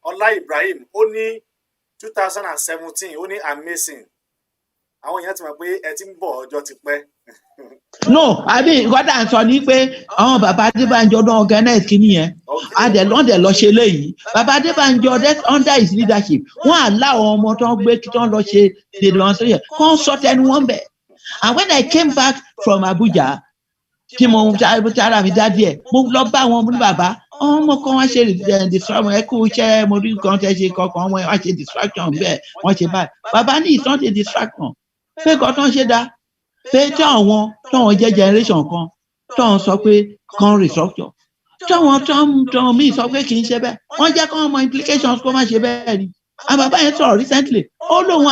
Ọlá Ibrahim ó ní 2017 ó ní amazing. Àwọn èèyàn ti mọ̀ pé ẹ ti ń bọ̀ ọjọ́ ti pẹ́. No, àbí ìgbádà ń sọ ní pé àwọn bàbá Adébánjọ náà organize kìíní yẹn. Adẹ̀lọ́dẹ̀ lọ ṣe léyìí. Bàbá Adébánjọ under his leadership, wọ́n á láwọn ọmọ tó ń gbé kí tó ń lọ ṣe demonstration kó ń sọ tẹnu wọn bẹ̀. And when I came back from Abuja, tí mo tara mi dá díẹ̀, mo lọ bá wọn ní bàbá. Ọmọ kan wá ṣe distraction, ẹ kú iṣẹ́ mo rí nǹkan tẹ́ ṣe kankan, wọ́n wá ṣe distraction bẹ́ẹ̀, wọ́n ṣe báyìí. Bàbá ní it's not a distraction. Pé nǹkan tó ń ṣe dá. Pé tí àwọn jẹ́ generation kan tó ń sọ pé kan restructure. Tí àwọn míì sọ pé kì í ṣe bẹ́ẹ̀. Wọ́n jẹ́ kán mọ implications kó má ṣe bẹ́ẹ̀ ni. And bàbá yẹn sọ̀rọ̀ recently. Ó lóun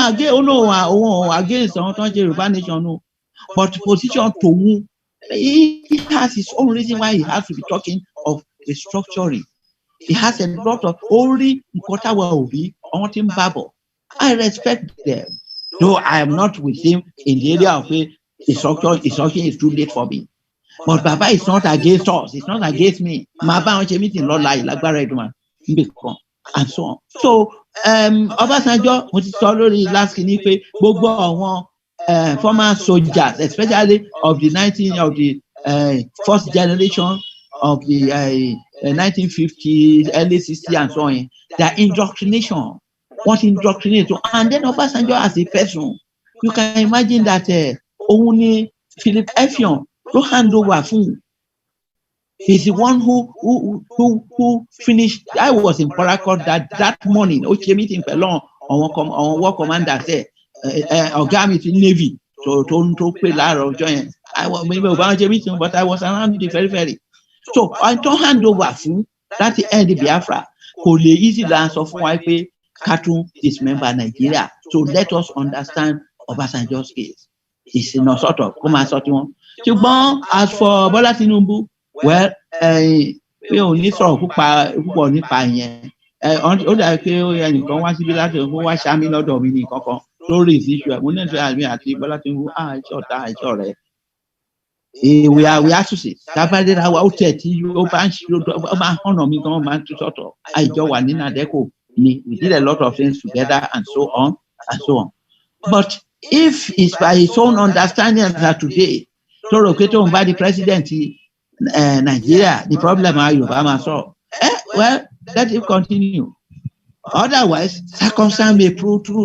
against àwọn tó ń ṣe Yorùbá nation no. But position tòun, he has his own reason why he has to be talking of restructuring. He has a lot of only nǹkan táwa òbí àwọn tí ń bá bọ̀. I respect them. Though I am not with him in the area of restructuring is too late for me. But Baba is not against us. It's not against me. Màá bá wọn ṣe meeting lọ́la ìlágbára ìdùnnú níbì kan and so on. So Ọbásanjọ́ mo ti sọ lórí last kìíní pé gbogbo àwọn former soldiers, especially of the first generation of the 1950s, early 60s, and so on. Their indoctrination, what indoctrinate, and then Obasanjo as a person, you can imagine that only Philip Effiong don't hand over fún. He's the one who finished. I was in Paracourt that morning. Ó ṣe meeting pẹ̀lú àwọn war commander there. Ọ̀gá mi ti Navy tó pè láàárọ̀ ọjọ́ yẹn. I was maybe Obama meeting, but I was around the very. So I don't hand over fún láti end Biafra. Kò lè easy la sọ fún wa pé ká tún dismember Nigeria. So let us understand Obasanjo's case. It's in a sort of kó máa sọ tí wọ́n. Ṣùgbọ́n as for Bola Tinubu, well, mi ò ní sọ̀rọ̀ púpọ̀ nípa yẹn. Ó dàbí pé ẹnìkan wá síbi láti wá ṣámi lọ́dọ̀ mi ní kankan lórí ìsísù ẹ̀. Mo ní ìtura mi àti Bọ́lá Tinubu àìsọ̀tá àìsọ̀rẹ́. We are associates. Tábàdéra wa ó tẹ̀ tí ó bá ń hànà mi gan máa ń tún sọ̀tọ̀. Àìjọ wà ní Nàdẹ́kò ni we did a lot of things together and so on and so on. But if it's by his own understanding that today, tó rò pé tóun bá di president Nigeria, the problem are Yoruba máa sọ. Well, let him continue. Otherwise, circumstance may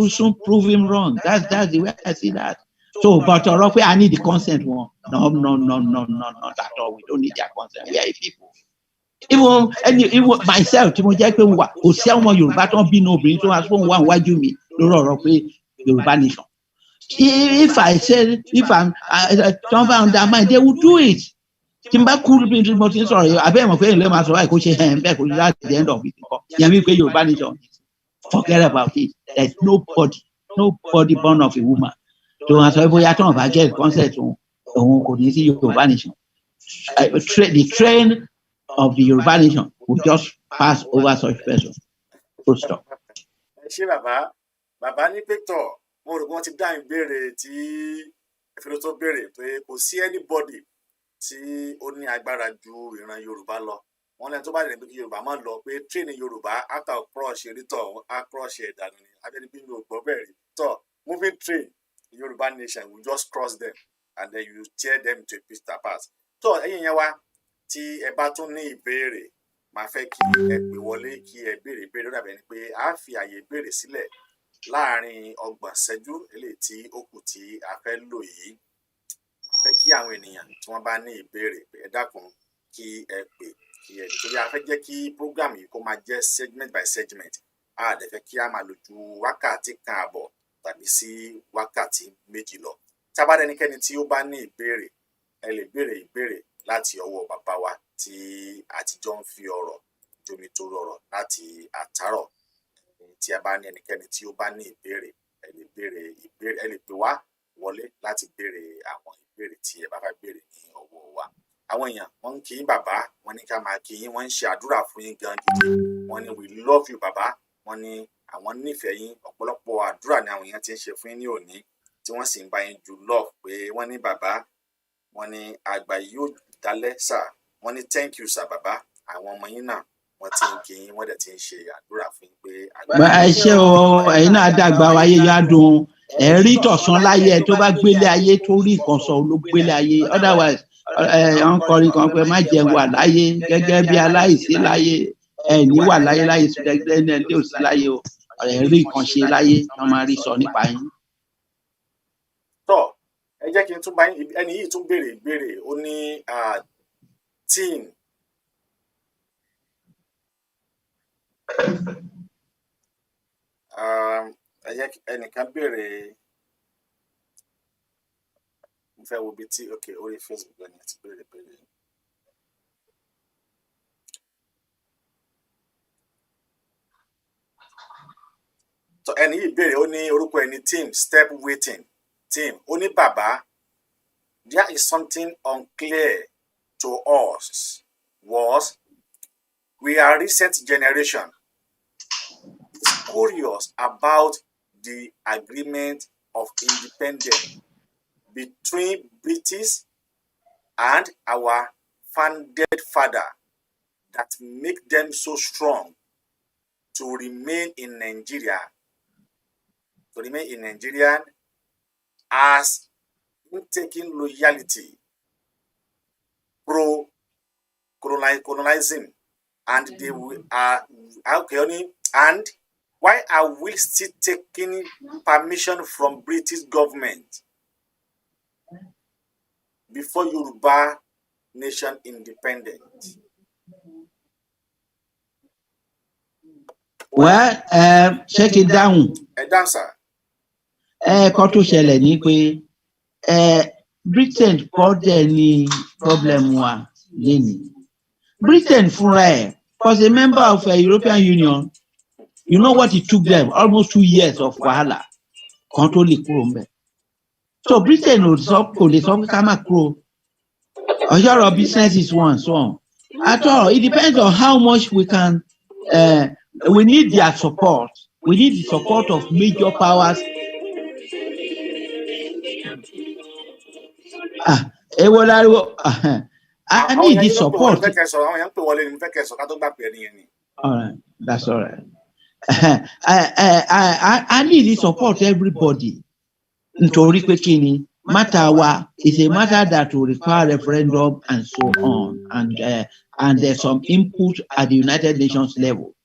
soon prove him wrong. That's the way I see that. So, but ọ̀rọ̀ pé I need the consent one. No, not at all. We don't need their consent. We are people. Even myself, tí mo jẹ́ pé wà kò sí àwọn Yorùbá tó ń bínú obìnrin tó wá fún wa wájú mi lórí ọ̀rọ̀ pé Yorùbá nation. If I say, if I'm don't undermine, they will do it. Tí n bá kú bí mo ti ń sọ̀rọ̀ yìí, abẹ́ ìmọ̀ pé ìlú máa sọ báyìí kó ṣe bẹ́ẹ̀ kó ṣe láti the end of it. Yẹn mi pé Yorùbá nation, forget about it. There is nobody born of a woman. Tó wọn sọ bóyá tó wọn bá get consent òun kò ní sí Yorùbá nation. The train of the Yoruba nation will just pass over such person. Full stop. Ṣé bàbá ní pẹ́tọ̀ mo rò wọ́n ti dá ìbéèrè tí ìfẹ́ tó béèrè pé kò sí anybody tí ó ní agbára ju ìran Yorùbá lọ. Wọ́n lẹ́nu tó bá dẹ̀ pé kí Yorùbá máa lọ pé train Yorùbá after crush rítọ̀ á crush ìdànù ni abẹ́ni bí mi ò gbọ́ bẹ́ẹ̀ rí. Tọ́ moving train Yoruba nation will just cross them and then you tear them to a piece apart. Tọ́ ẹ̀yin yẹn wá tí ẹ bá tún ní ìbéèrè máa fẹ́ kí ẹ pè wọlé kí ẹ béèrè ìbéèrè dàbí ẹni pé a fi àyè ìbéèrè sílẹ̀ láàrin 30 ìṣẹ́jú eléyìí tí ó kù tí a fẹ́ lò yìí. A fẹ́ kí àwọn ènìyàn tí wọ́n bá ní ìbéèrè ẹ dákun kí ẹ pè kí ẹ nítorí a fẹ́ jẹ́ kí program yìí kó máa jẹ́ segment by segment. A dẹ̀ fẹ́ kí a máa lò ju wákàtí kan àbọ̀ tàbí sí wákàtí méjì lọ. Tí a bá dẹnikẹ́ni tí ó bá ní ìbéèrè ẹ lè béèrè ìbéèrè láti ọwọ́ bàbá wa tí àtijọ́ ń fi ọ̀rọ̀ jomi tó rọrọ̀ láti àtàrọ̀. Tí a bá ní ẹnikẹ́ni tí ó bá ní ìbéèrè ẹ lè béèrè ìbéèrè ẹ lè pè wá wọlé láti béèrè àwọn ìbéèrè tí ẹ bá fẹ́ béèrè ní ọwọ́ wa. Àwọn èèyàn wọ́n ń kí yín bàbá, wọ́n ní ká máa kí yín, wọ́n ń ṣe àdúrà fún yín gan gidi. Wọ́n ní we love you bàbá, wọ́n ní àwọn nífẹ̀ẹ́ yín. Ọ̀pọ̀lọpọ̀ àdúrà ni àwọn èèyàn ti ń ṣe fún yín ní òní tí wọ́n sì ń bá yín ju love pé wọ́n ní bàbá, wọ́n ní àgbà yóò dalẹ̀ sà, wọ́n ní thank you sà bàbá. Àwọn ọmọ yín náà wọ́n ti ń kí yín, wọ́n dẹ̀ ti ń ṣe àdúrà fún yín pé àgbà. Ẹ ṣé o, ẹ̀yin náà dàgbà wáyé yá dùn. Ẹ rí tọ̀sán láyé ẹ tó bá gbélé ayé tó rí nǹkan sọ ló gbélé ayé. Otherwise wọ́n kọrin kan pé má jẹun wà láyé gẹ́gẹ́ bí aláìsí láyé. Ní wà láyé láyé gẹ́gẹ́ ní ẹni tí ò sí láyé o. Ẹ rí nǹkan ṣe láyé wọ́n máa rí sọ nípa yín. Tọ́ ẹ jẹ́ kí n tún bá yín ẹni yìí tún béèrè ìbéèrè ó ní teen ẹnìkan béèrè mo fẹ́ wo bí tí ok orí Facebook ẹni ti béèrè béèrè. So ẹni yìí béèrè ó ní orúkọ ẹni team step waiting team ó ní bàbá there is something unclear to us was we are recent generation is curious about the agreement of independence between British and our founded father that make them so strong to remain in Nigeria as in taking loyalty, colonizing, and they are okay only. And why are we still taking permission from British government before Yoruba nation independent? Well, check it down. A dancer. Kó tó ṣẹlẹ̀ ní pé Britain kọ́ dẹ̀ ní problem wa lénìí. Britain fúnra ẹ̀ was a member of European Union. You know what it took them? Almost 2 years of wahala kan tó lè kúrò ńbẹ̀. So Britain kò lè sọ pé ká má kúrò. Ọ̀yọ́rọ̀ business is one so on. At all, it depends on how much we can. We need their support. We need the support of major powers. I need the support. All right, that's all right. I need the support everybody. Nítorí pé kí ni matter wa is a matter that will require referendum and so on, and there's some input at the United Nations level,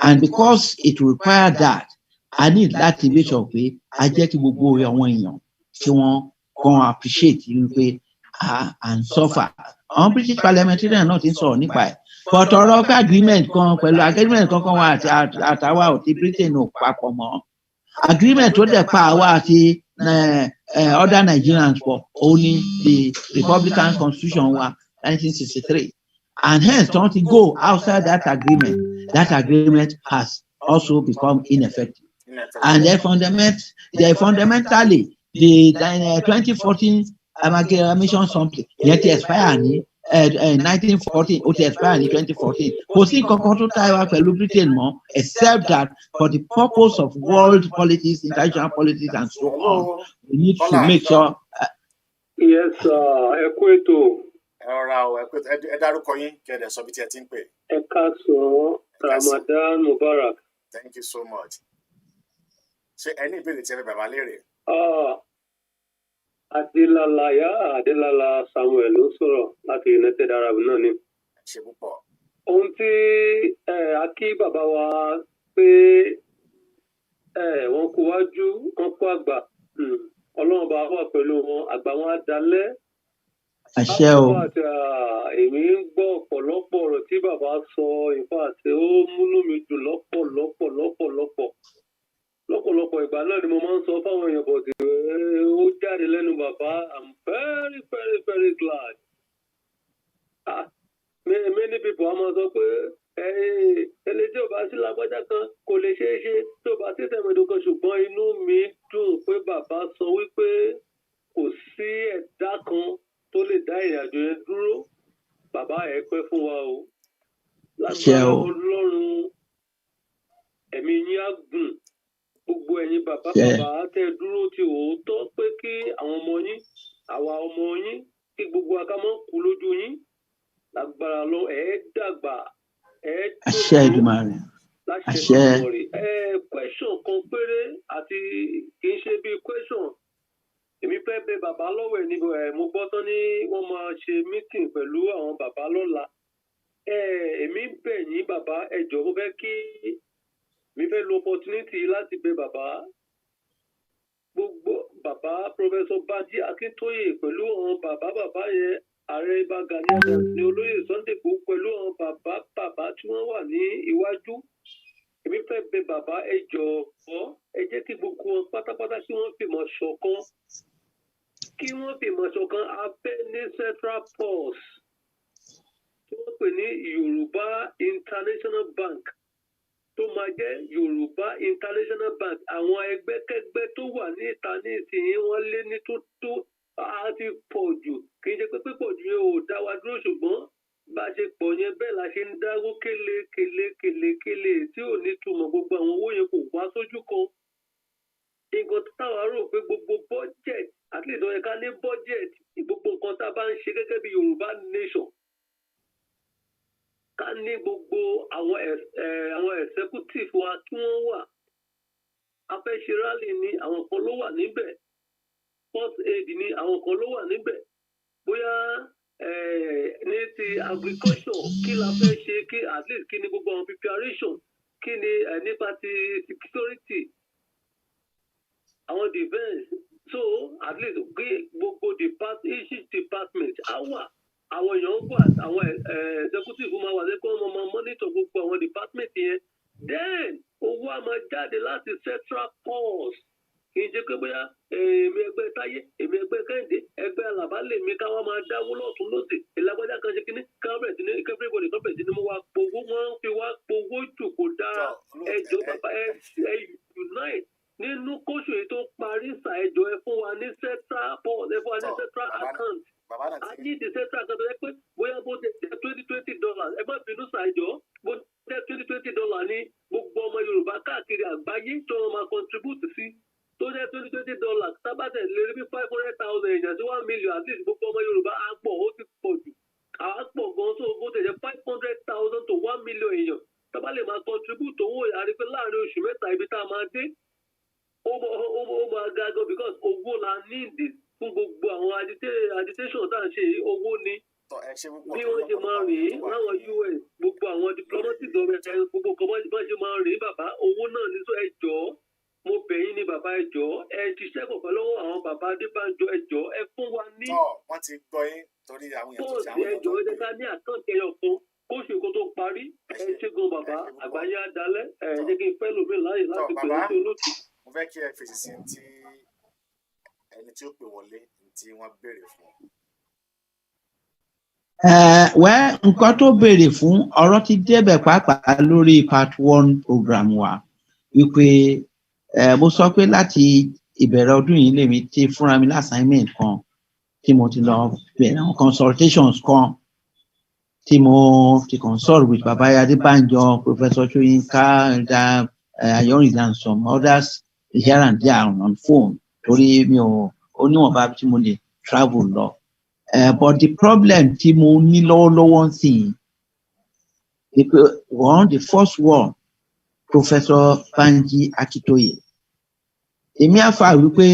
and because it will require that, I need láti make sure pé a jẹ́ kí gbogbo àwọn èèyàn tí wọ́n kàn appreciate you pé and suffer. Àwọn British parliamentarian náà ti ń sọ̀rọ̀ nípa ẹ̀. But ọ̀rọ̀ pé agreement kan pẹ̀lú agreement kankan wà àtàwa ò ti Britain ò papọ̀ mọ́. Agreement tó dẹ̀ pa àwa àti other Nigerians for only the Republican Constitution wa 1963. And hence don't go outside that agreement has also become ineffective. And fundamentally the 2014 amalgamation something yet expire ní 1914 ó ti expire ní 2014. Kò sí nǹkan tó táyà wá pẹ̀lú Britain mọ́ except that for the purpose of world politics, international politics and so on, we need to make sure. Yes, ẹ kú ètò. Ẹ dárúkọ yín kí ẹ dẹ̀ sọ bí tí ẹ ti ń pè. Ẹ káàsán, Ramadan Mubarak. Thank you so much. Ṣé ẹ ní ìbéèrè tí ẹ fẹ́ bàbá léèrè? Adélálá Samuel ló sọ̀rọ̀ láti United Arab náà ni. Ṣé púpọ̀. Ohun tí a kí bàbá wa pé wọ́n kú wájú, wọ́n kú àgbà. Ọlọ́run bá wà pẹ̀lú wọn, àgbà wọn á dalẹ̀. Àṣẹ o. Èmi ń gbọ́ ọ̀pọ̀lọpọ̀ ọ̀rọ̀ tí bàbá sọ, ìfà àti ó múnú mi dùn lọ́pọ̀lọpọ̀ ìgbà náà ni mo máa ń sọ fáwọn èèyàn bọ̀ tí ó jáde lẹ́nu bàbá. I'm very very very glad. Many people á máa sọ pé ẹni tí ò bá sí lágbájá kan kò lè ṣeé ṣe tó bá sí tẹ̀mẹ̀dọ̀ kan, ṣùgbọ́n inú mi dùn pé bàbá sọ wípé kò sí ẹ̀dá kan tó lè dá ìrìnàjò yẹn dúró. Bàbá ẹ pẹ́ fún wa o. Lágbára Ọlọ́run ẹ̀mí yín á gùn. Gbogbo ẹ̀yin bàbá tẹ́ dúró ti òótọ́ pé kí àwọn ọmọ yín, àwa ọmọ yín, kí gbogbo akámọ́ kú lójú yín. Lágbára lọ dàgbà àṣẹ Èdùmàrè. Àṣẹ. Question kan péré àti kì í ṣe bí question. Èmi fẹ́ bẹ̀ bàbá lọ́wọ́ ẹ̀ níbo mo gbọ́ tán ní wọ́n máa ṣe meeting pẹ̀lú àwọn bàbá lọ́la. Èmi bẹ̀ yín bàbá ẹ jọ̀ọ́ mo fẹ́ kí mi fẹ́ lo opportunity láti bẹ̀ bàbá gbogbo bàbá Professor Banji Akintoye pẹ̀lú àwọn bàbá yẹn, ààrẹ Ìbà Gani Adams ní olóyè Sunday Igboho pẹ̀lú àwọn bàbá tí wọ́n wà ní iwájú. Èmi fẹ́ bẹ̀ bàbá ẹ jọ̀ọ́ ẹ jẹ́ kí gbogbo wọn pátápátá kí wọ́n fìmọ̀ ṣọ̀kan. Abẹ́ ní Central Pulse tí wọ́n pè ní Yoruba International Bank tó máa jẹ́ Yoruba International Bank. Àwọn ẹgbẹ́kẹ́gbẹ́ tó wà ní ìta ní ìsìn wọ́n lé ní tó á ti pọ̀ jù. Kì í ṣe pé pípọ̀ jù yẹn ò dá wa dúró, ṣùgbọ́n bá a ṣe pọ̀ yẹn bẹ́ẹ̀ la ṣe ń dáwó kélé tí ò ní túmọ̀. Gbogbo àwọn owó yẹn kò wá sójú kan. Nǹkan táwa rò pé gbogbo budget at least ó yẹ ká ní budget gbogbo nǹkan tá a bá ń ṣe gẹ́gẹ́ bí Yorùbá nation. Ká ní gbogbo àwọn executive wa kí wọ́n wà. A fẹ́ ṣe rally ni àwọn kan ló wà níbẹ̀. First aid ni àwọn kan ló wà níbẹ̀. Bóyá ní ti agriculture kí la fẹ́ ṣe kí at least kí ni gbogbo àwọn preparation kí ni nípa ti security àwọn defence so at least kí gbogbo each department á wà àwọn èèyàn wà àwọn executive máa wà lẹ́kọ̀ọ́ wọn máa monitor gbogbo àwọn department yẹn then owó á máa jáde láti central purse kì í ṣe pé bóyá èmi ẹgbẹ́ táyé èmi ẹgbẹ́ kẹ́hìndé ẹgbẹ́ alábálẹ̀ mi káwá máa dáwó lọ́tún lọ́sì ìlágbájá kan ṣe kínní kábẹ̀tì ní everybody kábẹ̀tì ní mo wá powó wọ́n fi wá powó jù kó dáa ẹjọ́ bàbá ẹ unite nínú kóṣù yìí tó parí sa ẹjọ́ ẹ fún wa ní central port ẹ fún wa ní central account a ní the central account ẹ pé bóyá bó ṣe jẹ́ $20 ẹ má bínú sa ẹjọ́ bó jẹ́ $20 ní gbogbo ọmọ Yorùbá káàkiri àgbáyé tó wọn máa contribute sí tó jẹ́ $20 tábàtẹ̀ lè rí bí 500,000 èèyàn sí 1 million at least gbogbo ọmọ Yorùbá á pọ̀ ó ti pọ̀ jù àá pọ̀ gan so bó ṣe jẹ́ 500,000 to 1 million èèyàn tábà lè máa contribute owó àrífẹ́ láàrin oṣù mẹ́ta ibi tá a máa dé ó máa ga gan because owó la need fún gbogbo àwọn agitation tá à ń ṣe owó ni bí wọ́n ṣe máa rìn láwọn US gbogbo àwọn diplomatic government gbogbo kan bá ṣe máa rìn bàbá owó náà ní sọ ẹjọ́ mo bẹ̀ yín ní bàbá ẹjọ́ ẹ ṣiṣẹ́ kọ̀ọ̀kan lọ́wọ́ àwọn bàbá Adébánjọ ẹjọ́ ẹ fún wa ní. wọ́n ti gbọ́ yín torí àwọn èèyàn tó ti àwọn ẹjọ́ ẹ jẹ́ ká ní àkáǹtì ẹyọ kan kóṣù kó tó parí ẹ ṣe gan bàbá àgbáyé adalẹ ẹ jẹ́ kí n fẹ́ lómi láàyè láti pè é sí olóòtú. mo fẹ́ kí ẹ fèsì sí ti ẹni tí ó pè wọlé tí wọ́n béèrè fún. nǹkan tó béèrè fún ọ̀rọ̀ ti débẹ̀ pàápàá lórí part 1 program wa wípé mo sọ pé láti ìbẹ̀rẹ̀ ọdún yìí lèmi ti fúnra mi assignment kan tí mo ti lọ bẹ̀rẹ̀ àwọn consultations kan tí mo ti consult with Baba Adébánjọ, Professor Soyinka, Ayorinda and some others here and there on phone torí mi ò oníwọ̀nba tí mo lè travel lọ. But the problem tí mo ní lọ́wọ́lọ́wọ́ ń sìn the first one Professor Banji Akitoye èmi àfà wípé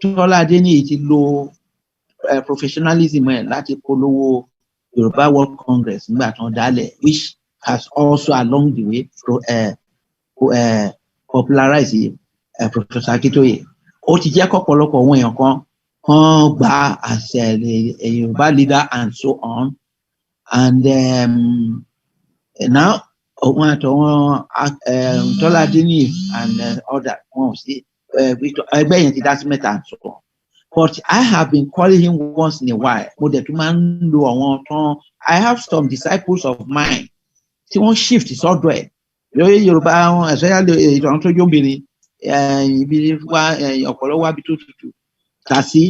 Tọ́lá Adéníyì ti lo professionalism ẹ̀ láti polówó Yoruba World Congress nígbà tó ń dálẹ̀ which has also along the way popularize Professor Akitoye ó ti jẹ́ kọ́pọ̀lọpọ̀ ohun èèyàn kan gba as a Yoruba leader and so on and now òun àtọwọn Tọ́lá Adéníyì and other wọn sí ẹgbẹ́ yẹn ti dá sí mẹ́ta and so on but I have been calling him once in a while mo dẹ̀ tún máa ń lo àwọn tán I have some disciples of mine tí wọ́n shift sọ́dọ̀ ẹ̀ lórí Yorùbá especially ìtàn tó jóbìnrin ibi wá ọ̀pọ̀lọ́ wá bí tó tutù kà sí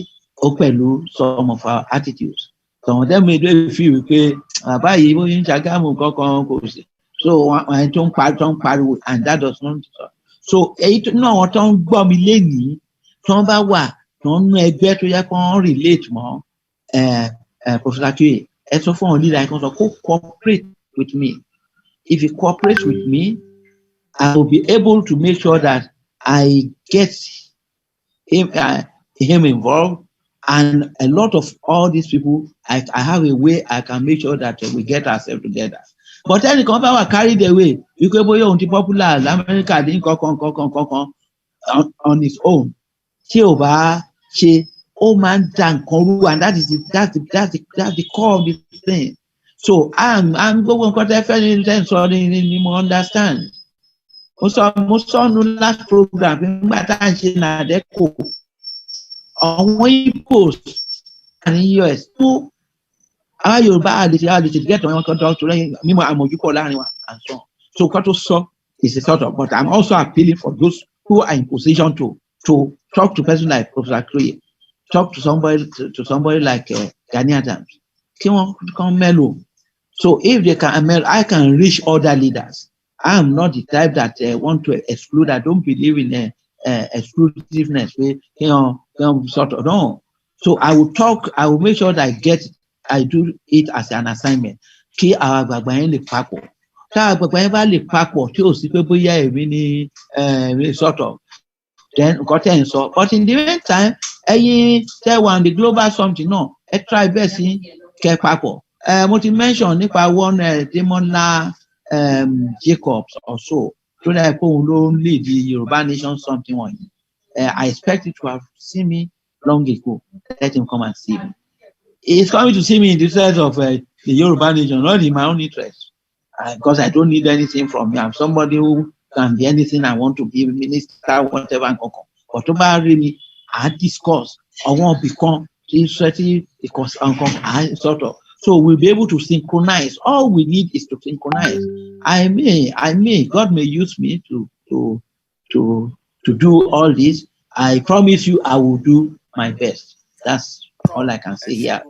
ó pẹ̀lú some of our attitudes some of them made me feel wípé bàbá yìí bó ń ṣàgámù kankan kò sí so wọn tó ń pariwo and that does not so èyí tó náà wọn tó ń gbọ́ mi lénìí tó ń bá wà tó ń nú ẹgbẹ́ tó yẹ kó ń relate mọ́ Professor Akitoye ẹ sọ fún àwọn leader kan sọ kó cooperate with me if you cooperate with me I will be able to make sure that I get him involved and a lot of all these people I have a way I can make sure that we get ourselves together. But ẹnìkan bá wà carried away wípé bóyá òun ti popular lamẹ́ríkà ní kankan on his own tí ò bá ṣe ó máa ń da nǹkan rú and that's the core of the thing. So I'm gbogbo nǹkan tẹ́ fẹ́ ní ten sọ ni mo understand. Mo sọ nu last program nígbà tá à ń ṣe nàdẹ́kò àwọn Igbos ní US tó àwọn Yorùbá àlejò get wọn kan tó lẹ́yìn mímọ̀ àmójúpọ̀ láàrin wa and so on. So what to sọ is a sort of, but I'm also appealing for those who are in position to talk to person like Professor Akitoye, talk to somebody like Gani Adams. Kí wọ́n kàn mélòó. So if they can I can reach other leaders. I am not the type that want to exclude. I don't believe in exclusiveness. Sort of no. So I will make sure that I do it as an assignment. Kí àwọn àgbààgbà yẹn lè papọ̀. Tí àwọn àgbààgbà yẹn bá lè papọ̀ tí ò sí pé bóyá èmi ní sort of then nǹkan tẹ̀ ń sọ. But in the meantime, ẹ̀yin tẹ́ wà on the global something náà ẹ try bẹ́ẹ̀ sí kẹ́ papọ̀. Mo ti mention nípa one Demola Jacobs or so tó dáa pé òun ló ń lead the Yoruba Nation something wọ̀nyí. I expect you to have seen me long ago. Let him come and see me. He's coming to see me in the sense of the Yoruba Nation, not in my own interest. Because I don't need anything from you. I'm somebody who can be anything I want to be, minister, whatever. But to me, I discuss. I want to become because sort of. So we'll be able to synchronize. All we need is to synchronize. I may, God may use me to do all this. I promise you, I will do my best. That's all I can say here.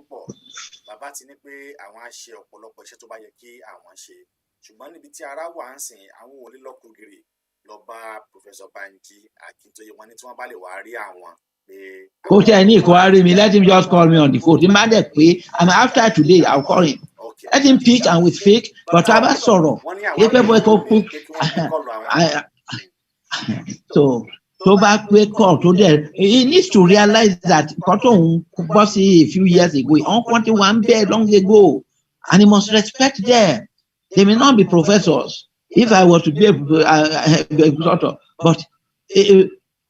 Bàbá ti ní pé àwọn á ṣe ọ̀pọ̀lọpọ̀ iṣẹ́ tó bá yẹ kí àwọn ṣe, ṣùgbọ́n níbi tí ara wà ń sìn àwọn ò lè lọ́kùn gírì lọ bá Professor Banji Akintoye wọn ní tí wọ́n bá lè wá rí àwọn pé. Kò tẹ̀ ní ìkọ́ rí mi, let him just call me on the phone. Má dẹ̀ pé after today I'll call him. Okay. Let him pick and with fake, but a bá sọ̀rọ̀. So tó bá pé call tó dẹ̀, he needs to realize that nǹkan tó ń bọ́ sí a few years ago, on 21 bẹ́ẹ̀ long ago, and he must respect them. They may not be professors. If I were to be a sort of, but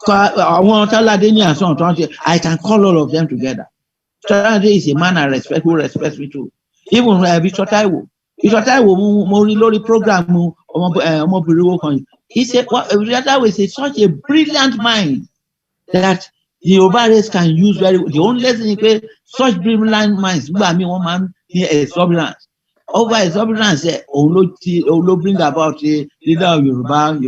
I can call all of them together. Tolade is a man I respect who respects me too. Even Bishop Taiwo mo rí lórí program Omoboriowo. He said, that was such a brilliant mind that the Yoruba race can use very well. The only thing is such brilliant minds, one man exuberance. Over exuberance, will bring about the leader of Yoruba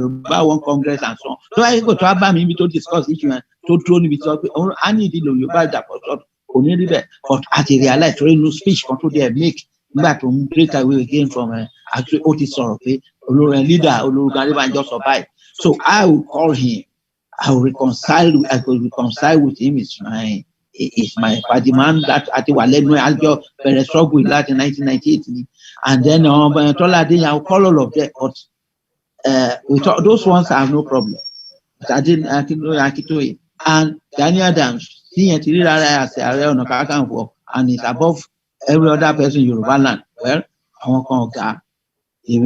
One Congress and so on. So I go to Abba to discuss issue and to throw me to I need the Yoruba but as he realized, no speech control they make back to break away again from actually Otis Sorope, leader, and just survive. So I will call him. I will reconcile with him. It's my party man that I think I'll just struggle with that in 1998. And then I'll call all of them. But with those ones, I have no problem. But I didn't. And Daniel Adams, and it's above every other person in Yoruba land. Well, he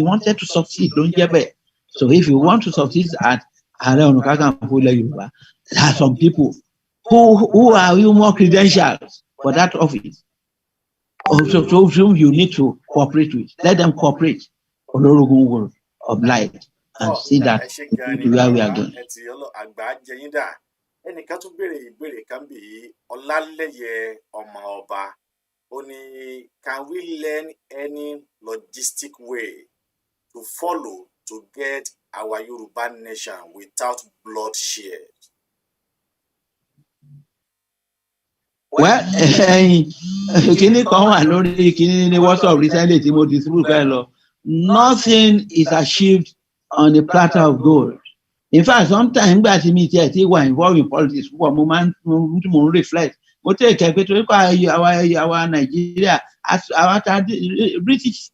wanted to succeed, don't you bet? So if you want to succeed at there are some people who are more credentials for that office. Also, to whom you need to cooperate with. Let them cooperate. Olorogun will oblige and see that where we are going. Ẹnìkan tún béèrè ìbéèrè kan bí Ọlálẹ́yẹ ọmọ ọba ó ní, can we learn any logistic way to follow to get our Yoruba nation without bloodshed? Well, kíní kan wà lórí kíní ní WhatsApp recently tí mo distribute fẹ́ lọ. Nothing is achieved on a platter of gold. In fact, sometimes gbà tí mi tiẹ̀ wà involved in politics púpọ̀ mo máa ń reflect. Mo take care pé torí pé àwa Nigeria, the British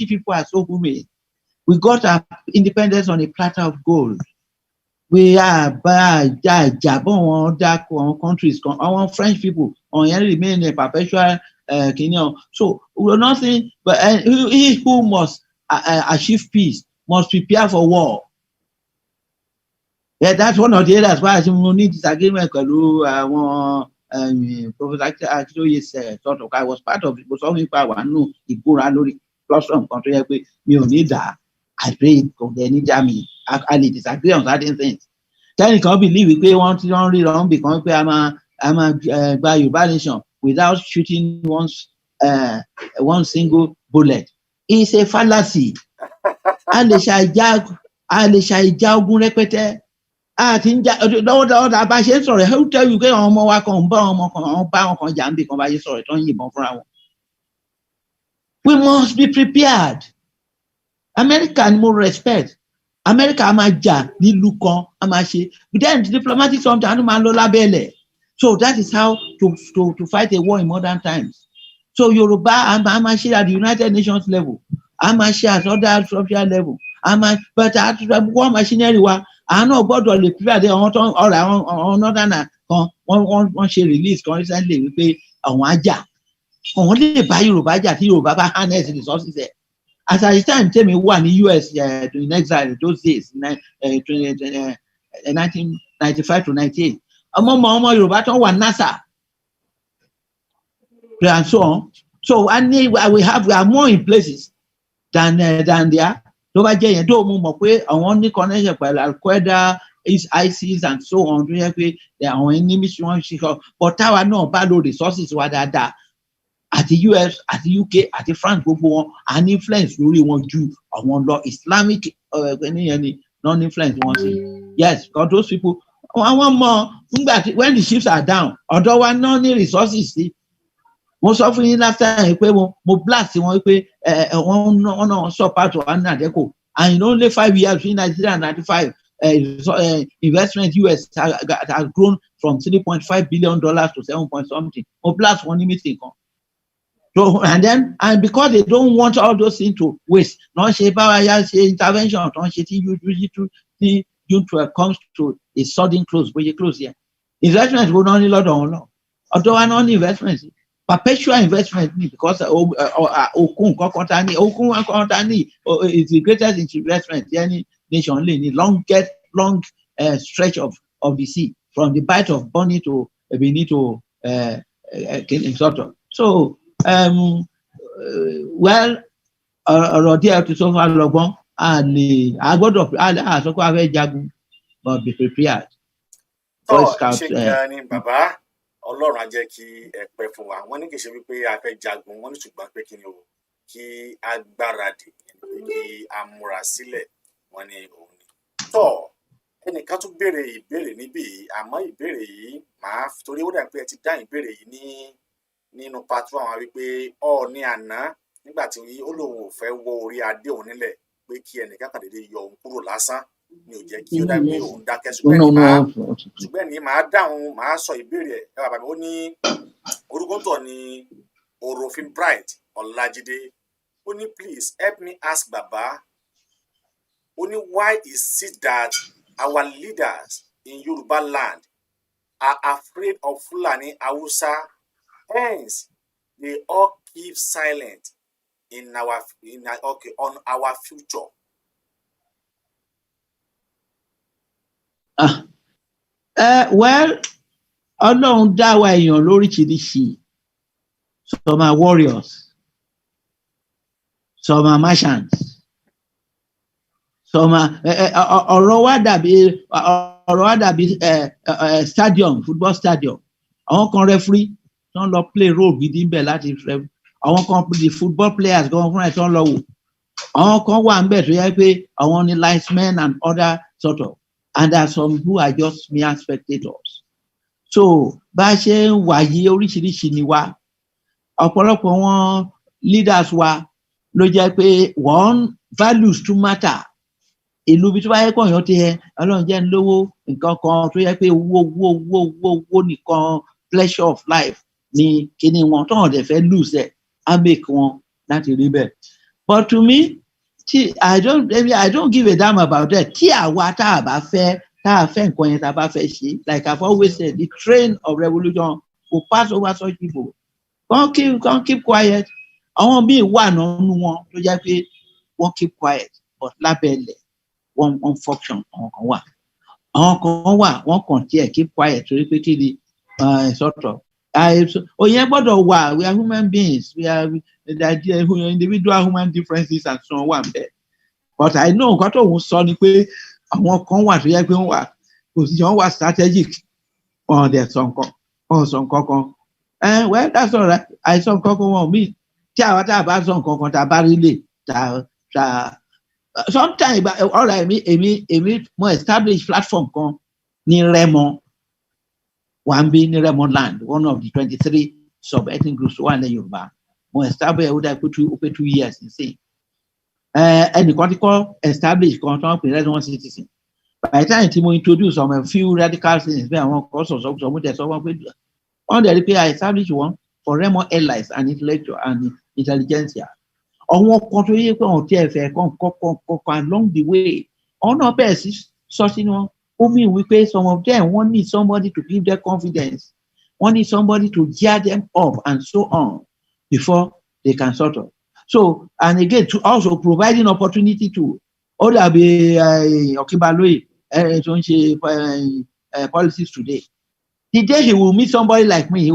people are so humane. We got our independence on a platter of gold. We are on countries, our French people on remain a perpetual So we're nothing but he who must achieve peace must prepare for war. Yeah, that's one of the areas why we need disagreement. Professor Akintoye said, sort of, I was part of it, but some people I knew the plus some country we need that. I pray for the need me. Actually disagree on certain things. Then you can't believe it. They want to only wrong because I'm a Yoruba nation without shooting one single bullet. It's a fallacy. Who tell you we must be prepared. America more respect. America amaja ni lukan amashi. Then diplomatic something. So that is how to fight a war in modern times. So Yoruba amashi at the United Nations level, amashi at other social level, but war machinery wa àánú gbọ́dọ̀ lè prepare àwọn tó ọ̀rọ̀ àwọn northern kan wọ́n ṣe release kan recently wípé àwọn ajá àwọn lè bá Yorùbá jà tí Yorùbá bá harness resources ẹ̀. As at the time tèmi wà ní US in exile those days 1995 to 98 ọmọ Yorùbá tó wà NASA and so on. So we are more in places than there. Tó bá jẹ́ yẹn tó mú mọ̀ pé àwọn ní connection pẹ̀lú Al-Qaeda, ISIS and so on tó yẹ pé àwọn enemies wọn ṣe kọ but táwa náà bá lo resources wa dáadáa àti US àti UK àti France gbogbo wọn an influence lórí wọn ju àwọn lọ Islamic ni non-influence wọn sí. Yes, because those people àwọn mọ nígbà tí when the ships are down ọ̀dọ̀ wa náà ní resources sí. Mo sọ fún yín láfíà yẹn pé mo blast wọn pé wọ́n náà support wa ní àdẹ́kò and in only 5 years between 1993 and 1995 investment US has grown from $3.5 billion to 7 point something. Mo blast wọn ní meeting kan. So and because they don't want all those things to waste, no ṣe báwa yá ṣe intervention tó ń ṣe tí U12 comes to a sudden close bóyá close here. Investment wo náà ní lọ́dọ̀ wọn náà ọ̀dọ̀ wa náà ní investment perpetual investment because okun kankan is the greatest investment any nation lè ní long stretch of the sea from the bight of Bonny to Benin to Soto. So well ọ̀rọ̀ díẹ̀ ti sọ fún alọ́gbọ́n a gbọ́dọ̀ àsọkọ afẹ́ jagun but be prepared. Ṣé gan ni bàbá Ọlọ́run á jẹ́ kí ẹ pẹ́ fún wa wọ́n ní kì í ṣe wípé a fẹ́ jagun wọ́n ní ṣùgbọ́n pé kí ni o kí a gbáradì kí a múra sílẹ̀ wọ́n ní òun ni. Ẹnìkan tún béèrè ìbéèrè níbí àmọ́ ìbéèrè yìí màá torí ó dà pé ẹ ti dá ìbéèrè yìí nínú part 1 àwọn wípé ní àná nígbà tí ó lóun ò fẹ́ wọ orí adé òun nílẹ̀ pé kí ẹnìkan kan dédé yọ òun kúrò lásán ni ò jẹ́ kí ó dà pé òun dákẹ́ ṣùgbọ́n ní màá dáhùn màá sọ ìbéèrè ẹ̀ bàbá mi ó ní orúkọ tó ní Orofin Bright Ọlájídé ó ní please help me ask baba ó ní why is it that our leaders in Yoruba land are afraid of Fulani Hausa, hence they all keep silent on our future. Well, Ọlọ́run dá wa èèyàn lóríṣiríṣi. Some are warriors, some are merchants, some are ọ̀rọ̀ wa dàbí stadium, football stadium. Àwọn kan referee tán lọ play role gidi ń bẹ̀ láti àwọn kan the football players gan fúnra ẹ̀ tán lọ wò. Àwọn kan wà ń bẹ̀ tó yẹ pé àwọn ni linesmen and other sort of. And there are some who are just mere spectators. So bá a ṣe ń wáyé oríṣiríṣi ni wá ọ̀pọ̀lọpọ̀ wọn leaders wa ló jẹ́ pé one values to matter. Ìlú bí tó bá yẹ kó yàn ti ẹ Ọlọ́run jẹ́ ń lówó nǹkan kan tó yẹ pé owó nìkan pleasure of life ni kíní wọn tó hàn dẹ̀ fẹ́ lose ẹ̀ á make wọn láti rí bẹ́ẹ̀. But to me I don't give a damn about that. Tí àwa tá a fẹ́ nǹkan yẹn tá a bá fẹ́ ṣe like I've always said the train of revolution will pass over such people. Can't keep quiet. Àwọn míì wà nínú wọn tó jẹ́ pé wọ́n keep quiet but lábẹ́lẹ̀ wọ́n function àwọn kan wà. Àwọn kan wà wọ́n kàn tiẹ̀ keep quiet torí pé kí ni sọ̀tọ̀. Òyìn gbọ́dọ̀ wà we are human beings we are individual human differences and so on wà bẹ́ẹ̀. But I know nǹkan tó ń sọ ni pé àwọn kan wà tó yẹ pé wọ́n wà position wà strategic on their sọ nǹkan kan. Well that's all right àìsàn nǹkan kan wọn mi tí àwa tá a bá sọ nǹkan kan tá a bá rí lè ta sometimes ọ̀rọ̀ èmi mo establish platform kan ní Rẹ́mọ wambi ní Rẹ́mọ land one of the 23 sub-ethnic groups wà ní Yorùbá mo establish ó dá pé 2 years nsìn ẹnìkan tí kọ́ establish kan tó ń pè resident citizen by the time tí mo introduce some few radical things bẹ́ẹ̀ àwọn kan sọ̀sọ̀ mo tẹ̀ sọ wọ́n pé wọ́n dẹ̀ rí pé I establish one for Rẹ́mọ allies and intellectual and intelligentsia àwọn kan tó yẹ pé wọ́n ti ẹ̀fẹ̀ kan along the way ọ̀nà bẹ̀rẹ̀ sí sọ sínú wọn ó mì wípé some of them wọ́n need somebody to give them confidence wọ́n need somebody to gear them up and so on before they can sort of. So, and again, to also providing opportunity to all the Okibaloye tó ń ṣe policies today. The day he will meet somebody like me, he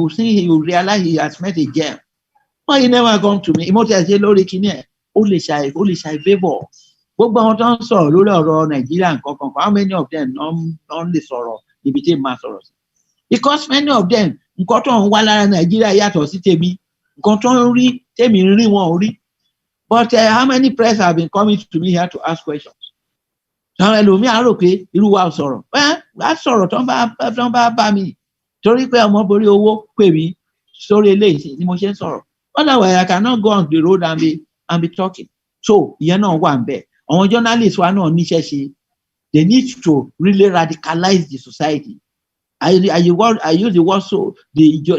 will realize he has met a gem. Why he never come to me? Ìmọ̀tí ẹ̀ṣẹ̀ lórí kìíní ẹ̀, ó lè ṣàì favour. Gbogbo àwọn tó ń sọ̀rọ̀ lórí ọ̀rọ̀ Nàìjíríà nǹkan kan, how many of them non lè sọ̀rọ̀ níbi tí màá sọ̀rọ̀ sí? Because many of them, nǹkan tó ń wá lára Nàìjíríà yàtọ̀ sí tèmi, nǹkan tó ń rí tèmi ń rí wọn ò rí. But how many press have been coming to me here to ask questions? Àwọn ẹlòmíà rò pé irú wa ò sọ̀rọ̀. Wá sọ̀rọ̀ tó ń bá mi. Torí pé Omoboriowo pè mí sórí eléyìí ni mo ṣe ń sọ̀rọ̀. Otherwise, I cannot go on the road and be talking. So, ìyẹn náà wà ń bẹ̀. Àwọn journalists wa náà níṣẹ́ ṣe. They need to really radicalize the society. I use the word so.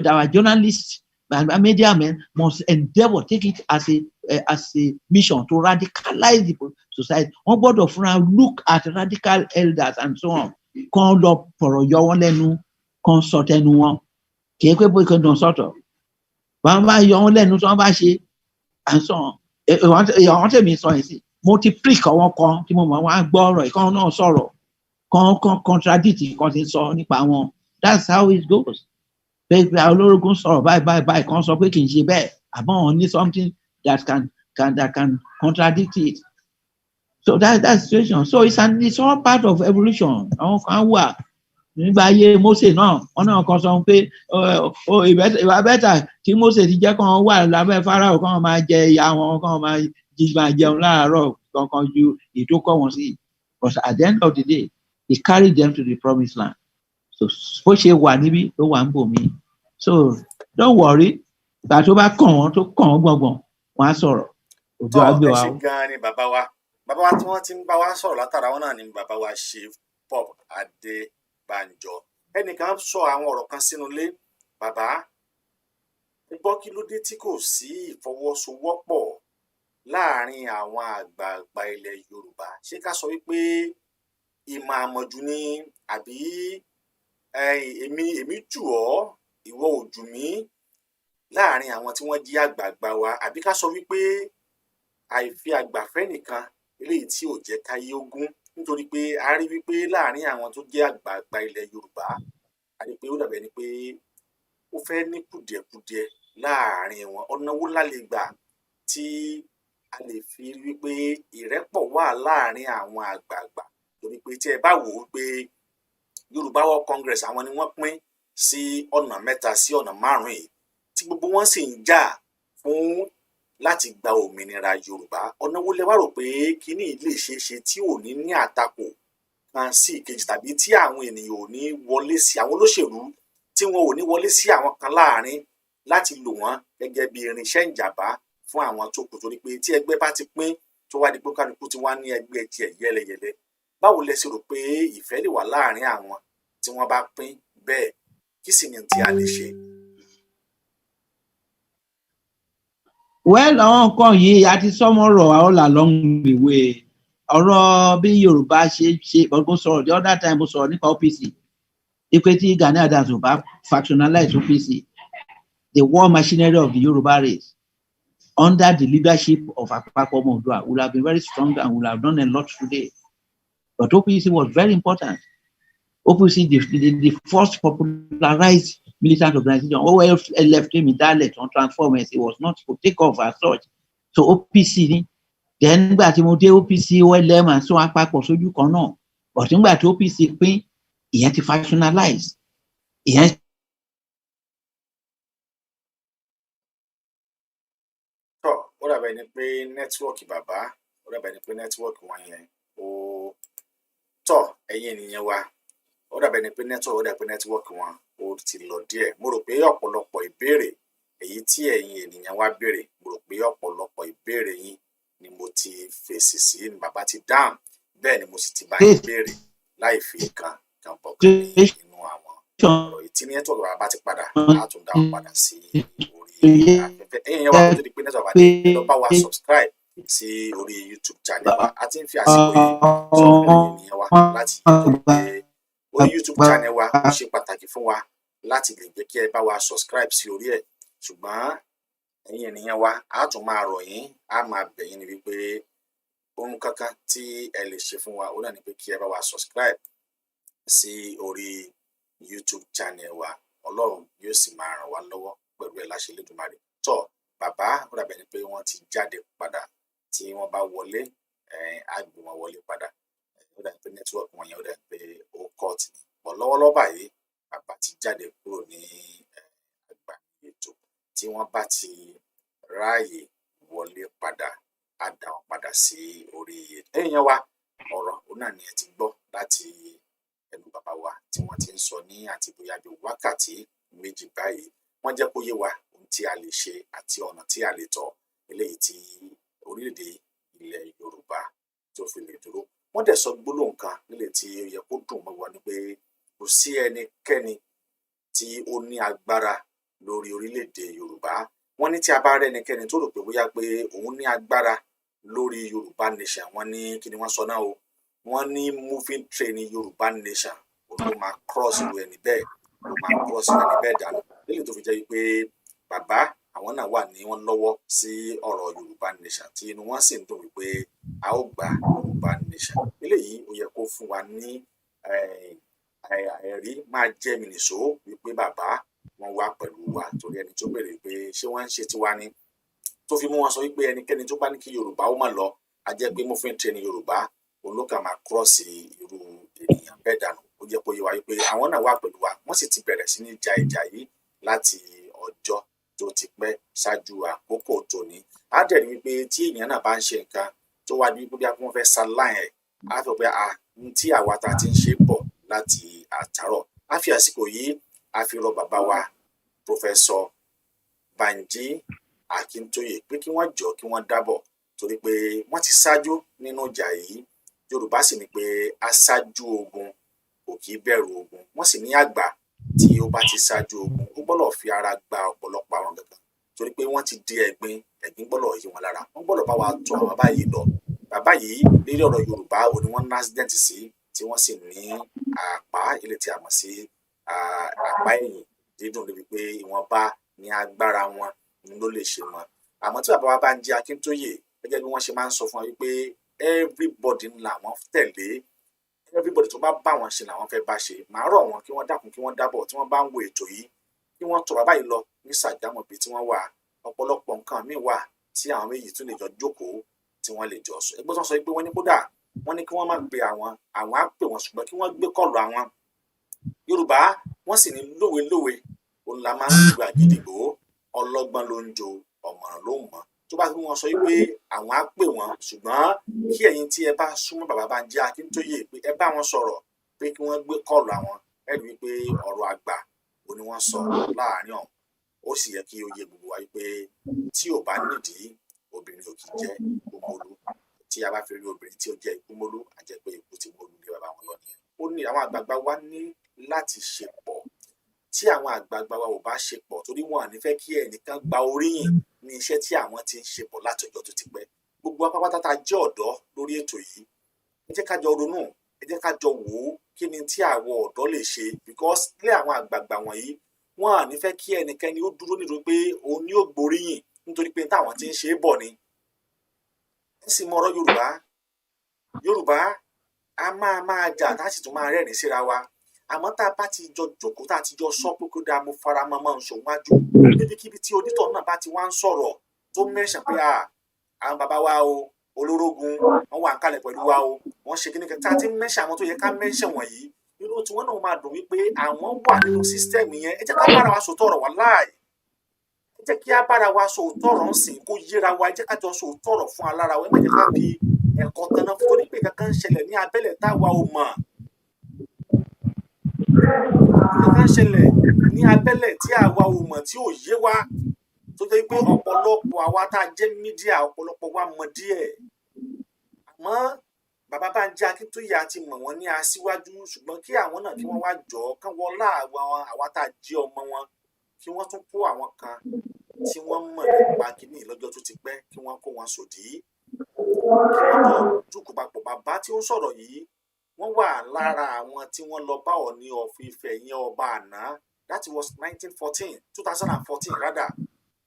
Our journalists and media men must endeavor, take it as a mission to radicalize the society. Wọ́n gbọ́dọ̀ fúnra look at radical elders and so on. Kàn lọ fọ̀rọ̀ yọ wọ́n lẹ́nu, kàn sọ tẹnu wọn. Kì í pé bóyá kàn dùn sọ̀tọ̀. Wọ́n bá yọ wọ́n lẹ́nu tí wọ́n bá ṣe and so on. Àwọn tèmi sọ yìí sí. Mo ti prick àwọn kan tí mo mọ̀ wọ́n á gbọ́ ọ̀rọ̀ ìkan náà sọ̀rọ̀. Kan contradict kan ti sọ nípa wọn. That's how it goes. Pé olórogún sọ̀rọ̀ báyìí kan sọ pé kì í ṣe bẹ́ẹ̀. Àbọ̀ wọn ní something that can contradict it. So that's the situation. So it's all part of evolution. Àwọn kan wà nígbà ayé Mósè náà wọn náà kan sọ pé ìwà bẹ́tà tí Mósè ti jẹ́ kàn wà lábẹ́ Fáráò kàn máa jẹ ìyá wọn kàn máa jẹun láàárọ̀ kankan ju ìdókọ̀ wọn sí. But at the end of the day, he carried them to the promised land. So bó ṣe wà níbí ló wà ń bò mí. So don't worry, ìgbà tó bá kàn wọ́n tó kàn wọ́n gbọ̀ngbọ̀n wọ́n á sọ̀rọ̀. Tọ́ ẹ ṣe gan-an ni bàbá wa tí wọ́n ti ń bá wa sọ̀rọ̀ látara wọn náà ni bàbá wa Chief Bob Adébánjọ. Ẹnìkan sọ àwọn ọ̀rọ̀ kan sínú ilé, bàbá ẹ gbọ́ kí ló dé tí kò sí ìfọwọ́sowọ́pọ̀ láàárín àwọn àgbààgbà ilẹ̀ Yorùbá. Ṣé ká sọ wípé ìmọ̀ àmọ̀jù ni àbí èmi jù ọ́ ìwọ ò jù mí láàárín àwọn tí wọ́n jí àgbààgbà wa, àbí ká sọ wípé àìfi àgbàfẹ́ nìkan eléyìí tí ò jẹ́ káyé ogún, nítorí pé a rí wípé láàárín àwọn tó jẹ́ àgbààgbà ilẹ̀ Yorùbá a rí pé ó dàbẹ̀ ni pé ó fẹ́ ní kùdìẹ̀kudiẹ láàárín wọn. Ọ̀nà wo la lè gbà tí a lè fi rí wípé ìrẹ́pọ̀ wà láàárín àwọn àgbààgbà, torí pé tí ẹ bá wò ó pé Yorùbá World Congress àwọn ni wọ́n pín sí ọ̀nà mẹ́ta sí ọ̀nà márùn-ún yìí tí gbogbo wọn sì ń jà fún láti gba òmìnira Yorùbá. Ọ̀nà wo lẹ wá rò pé kíní lè ṣeé ṣe tí ò ní àtakò kan sí ìkejì, tàbí tí àwọn ènìyàn ò ní wọlé sí àwọn olóṣèlú tí wọn ò ní wọlé sí àwọn kan láàrin láti lò wọ́n gẹ́gẹ́ bí irinṣẹ́ ìjàmbá fún àwọn tó kù, torí pé tí ẹgbẹ́ bá ti pín tó wá di pé kálukú ti wá ní ẹgbẹ́ tiẹ̀ yẹ́lẹyẹ̀lẹ. Báwo lẹ ṣe rò pé ìfẹ́ lè wà láàrin àwọn tí wọ́n bá pín bẹ́ẹ̀? Kí sì ni tí a lè ṣe? Well, àwọn nǹkan yìí a ti sọmọ́rọ̀ all along the way. Ọ̀rọ̀ bí Yorùbá ṣe mo sọ̀rọ̀ the other time mo sọ̀rọ̀ nípa OPC. Ipe tí Gani Adams ò bá factionalize OPC, the war machinery of the Yoruba race under the leadership of Apapo Omoboriowo would have been very strong and would have done a lot today. But OPC was very important. OPC, the first popularized militant organization. OF left him in dialect on transformers. It was not to take off as such. So OPC, then nígbà tí mo dé OPC, OLM and so on papọ̀ sójú kan náà. But nígbà tí OPC pín, ìyẹn ti factionalize. Ìyẹn ó dàbẹ̀ ni pé nẹ́tíwọ́ọ̀kì bàbá ó dàbẹ̀ ni pé nẹ́tíwọ́ọ̀kì wọn yẹn ó tọ̀ ẹ̀yin ènìyàn wa ó dàbẹ̀ ni pé nẹ́tíwọ́ọ̀kì wọn ó ti lọ díẹ̀. Mo rò pé ọ̀pọ̀lọpọ̀ ìbéèrè èyí tí ẹ̀yin ènìyàn wa béèrè, mo rò pé ọ̀pọ̀lọpọ̀ ìbéèrè yín ni mo ti fèsì sí, ni bàbá ti dáhùn, bẹ́ẹ̀ ni mo sì ti bá yín béèrè láì fi kan bọ̀ kan nínú àwọn ọ̀rọ̀ yìí. Tí nẹ́tíwọ́ọ̀kì bàbá ti padà á tún dáhùn padà sí orí afẹ́fẹ́. Ẹ̀yin yẹn wá kó tó di pé nẹ́tọ̀ bá dé ẹ lọ bá wa subscribe sí orí YouTube channel wa. A ti ń fi àsìkò yìí sọ fún ẹ̀yin ènìyàn wa láti torí pé orí YouTube channel wa ó ṣe pàtàkì fún wa láti lè jẹ́ kí ẹ bá wa subscribe sí orí ẹ̀. Ṣùgbọ́n ẹ̀yin ènìyàn wa a tún máa rọ̀ yín, a máa bẹ̀ yín ni wípé ohun kankan tí ẹ lè ṣe fún wa ó náà ni pé kí ẹ bá wa subscribe sí orí YouTube channel wa. Ọlọ́run yóò sì máa ràn wá lọ́wọ́ pẹ̀lú ẹ̀ láṣẹ Elédùmarè. Tọ́ bàbá ó dàbẹ̀ ni pé wọ́n ti jáde padà, tí wọ́n bá wọlé á gbé wọn wọlé padà. Ó dàbí pé nẹ́tíwọ́ọ̀kì wọn yẹn ó dàbí pé ó kọ́ọ̀tì ni. Bọ̀ lọ́wọ́lọ́wọ́ báyìí bàbá ti jáde kúrò ní àgbà ètò. Tí wọ́n bá ti ráàyè wọlé padà á dá wọn padà sí orí ètò. Ẹ̀yin wa ọ̀rọ̀ ó náà ni ẹ ti gbọ́ láti ẹnu bàbá wa tí wọ́n ti ń sọ ní àti bóyá bí wákàtí méjì báyìí. Wọ́n jẹ́ kó yé wa ohun tí a lè ṣe àti ọ̀nà tí a lè tọ̀ eléyìí tí orílẹ̀-èdè ilẹ̀ Yorùbá tó fi lè dúró. Wọ́n dẹ̀ sọ gbólóhùn kan nílé tí ó yẹ kó dùn mọ́ wa ní pé kò sí ẹnikẹ́ni tí ó ní agbára lórí orílẹ̀-èdè Yorùbá. Wọ́n ní tí a bá rẹ́ ẹnikẹ́ni tó rò pé bóyá pé òun ní agbára lórí Yorùbá nation, wọ́n ní kí ni wọ́n sọ náà o, wọ́n ní moving train Yorùbá nation òun ló máa cross ìlú ẹni bẹ́ẹ̀, ló máa cross ìlú ẹni bẹ́ẹ̀ dànù. Lélẹ̀ tó fi jẹ́ pé bàbá àwọn náà wà ní wọ́n lọ́wọ́ sí ọ̀rọ̀ Yorùbá nation tí inú wọn sì ń dùn wípé a ó gba Yorùbá nation. Eléyìí ó yẹ kó fún wa ní ẹ̀rí máa jẹ́ mi nìṣó wípé bàbá wọn wá pẹ̀lú wa, torí ẹni tó béèrè pé ṣé wọ́n ń ṣe tiwa ni, tó fi mú wọn sọ wípé ẹnikẹ́ni tó bá ní kí Yorùbá ó má lọ a jẹ́ pé moving train Yorùbá òun ló kà máa cross irú ènìyàn bẹ́ẹ̀ dànù. Ó jẹ́ kó yé wa wípé àwọn náà wà pẹ̀lú wa, wọ́n sì ti bẹ̀rẹ̀ sí ní ja ìjà yìí láti ọjọ́ tó ti pẹ́ ṣáájú àkókò tòní. Á dẹ̀ rí wípé tí èèyàn náà bá ń ṣe nǹkan tó wá ní bóyá wọ́n fẹ́ ṣaláì ẹ̀, á sọ pé tí àwa ta ti ń ṣe bọ̀ láti àtàrọ̀. Á fi àsìkò yìí á fi rọ bàbá wa Professor Banji Akintoye pé kí wọ́n jọ kí wọ́n dábọ̀, torí pé wọ́n ti ṣáájú nínú ìjà yìí. Yorùbá sì ní pé aṣáájú ogun kò kì í bẹ̀rù ogun. Wọ́n sì ní àgbà tí ó bá ti ṣáájú ogun ó gbọ́dọ̀ fi ara gba ọ̀pọ̀lọpọ̀ àwọn gangan, torí pé wọ́n ti di ẹ̀gbin gbọ́dọ̀ yí wọn lára. Wọ́n gbọ́dọ̀ bá wa tọ̀ àwọn báyìí lọ. Bàbá yìí lórí ọ̀rọ̀ Yorùbá ò ní wọ́n ní accident sí, tí wọ́n sì ní àpá ilé tí a mọ̀ sí àpá ẹ̀yìn dídùn, débi pé ìwọ̀nba ní agbára wọn ló lè ṣe wọn. Àmọ́ tí bàbá wa Banji Akintoye gẹ́gẹ́ bí wọ́n ṣe máa ń sọ fún wa wípé everybody ńlá wọn tẹ̀lé, everybody tó bá wọn ṣe làwọn fẹ́ bá ṣe. Màá rọ̀ wọ́n kí wọ́n dákun kí wọ́n dábọ̀ tí wọ́n bá ń wo ètò yìí, kí wọ́n tọ̀ bàbá yìí lọ ní Ṣàgámù bí tí wọ́n wà. Ọ̀pọ̀lọpọ̀ nǹkan míì wà tí àwọn méjì tún lè jọ jókòó tí wọ́n lè jọ sọ. Ẹgbẹ́ tó ń sọ pé wọ́n ní kódà wọ́n ní kí wọ́n má pe àwọn á pè wọ́n, ṣùgbọ́n kí wọ́n gbé kọ́ọ̀lù àwọn. Yorùbá wọ́n sì ní lówe òun la máa ń gbà gidigbo, ọlọ́gbọ́n ló ń jo ọ̀mọ̀ràn ló ń mọ̀. Tó bá fi wọn sọ wípé àwọn á pè wọ́n, ṣùgbọ́n kí ẹ̀yin tí ẹ bá súnmọ́ bàbá Banji Akintoye pé ẹ bá wọn sọ̀rọ̀ pé kí wọ́n gbé kọ́ọ̀lù àwọn. Ẹ rí i pé ọ̀rọ̀ àgbà ò ní wọ́n sọ láàárín ọ̀hún. Ó sì yẹ kí ó yé gbogbo wa wípé tí ò bá nídìí obìnrin ò kì í jẹ́ ìkúmólú. Tí a bá fi rí obìnrin tí ó jẹ́ ìkúmólú a jẹ́ pé ikú ti mólú lé bàbá wọn lọ nìyẹn. Ó ní àwọn àgbààgbà wa ní láti ṣe pọ̀. Tí àwọn àgbààgbà wa ò bá ṣe pọ̀, torí wọn à ní fẹ́ kí ẹnìkan gba oríyìn ní iṣẹ́ tí àwọn ti ń ṣe pọ̀ látọjọ́ tó ti pẹ́. Gbogbo apápátá tá jẹ́ ọ̀dọ́ lórí ètò yìí, ẹ jẹ́ ká jọ ronú, ẹ jẹ́ ká jọ wò ó kí ni tí àwọn ọ̀dọ́ lè ṣe, because lé àwọn àgbààgbà wọ̀nyí wọn à ní fẹ́ kí ẹnikẹ́ni ó dúró nítorí pé òun ni ó gboríyìn nítorí pé táwọn ti ń ṣe é bọ̀ ni. Ẹ sì mọ ọ̀rọ̀ Yorùbá a máa jà tá a sì tún máa rẹ́rìn síra wa. Àmọ́ tá a bá ti jọ jókòó tá a ti jọ sọ pé kó dáa mo fara mọ́ máa ń sọ wájú níbikíbi tí onítọ̀ náà bá ti wá ń sọ̀rọ̀ tó mẹ́sàn pé àwọn bàbá wa o olórógun wọn wà ń kalẹ̀ pẹ̀lú wa o wọ́n ṣe kíní kan tá a ti mẹ́sàn àwọn tó yẹ ká mẹ́sàn wọ̀nyí, inú tí wọ́n náà máa dùn wípé àwọn wà nínú sísítẹ́ẹ̀mù yẹn. Ẹ jẹ́ ká bára wa sòótọ́ ọ̀rọ̀ wá láàyè, ẹ jẹ́ kí á bára wa sòótọ́ ọ̀rọ̀ ń sìn kó yéra wa, ẹ jẹ́ ká jọ sòótọ́ ọ̀rọ̀ fún alára wa. Ẹ má jẹ́ ká fi ẹ̀kọ́ tanná fún torí pé kankan ń ṣẹlẹ̀ ní abẹ́lẹ̀ táwa ò mọ̀. Kankan ń ṣẹlẹ̀ ní abẹ́lẹ̀ tí àwa ò mọ̀ tí ò yé wa, tó jẹ́ pé ọ̀pọ̀lọpọ̀ àwa tá a jẹ́ mídíà ọ̀pọ̀lọpọ̀ wa mọ̀ díẹ̀. Àmọ́ bàbá Banji Akintoye àti mọ̀ wọ́n ní aṣíwájú, ṣùgbọ́n kí àwọn náà kí wọ́n wá jọ kán wọlá àwa tá a jẹ́ ọmọ wọn, kí wọ́n tún kó àwọn kan tí wọ́n mọ̀ nípa kíní lọ́jọ́ tó ti pẹ́ kí wọ́n kó wọn sòdí kí wọ́n jọ jókòó papọ̀. Bàbá tí ó sọ̀rọ̀ yìí wọ́n wà lára àwọn tí wọ́n lọ bá Ọọ̀ni of Ifẹ̀ yẹn ọba àná, that was 2014 rather,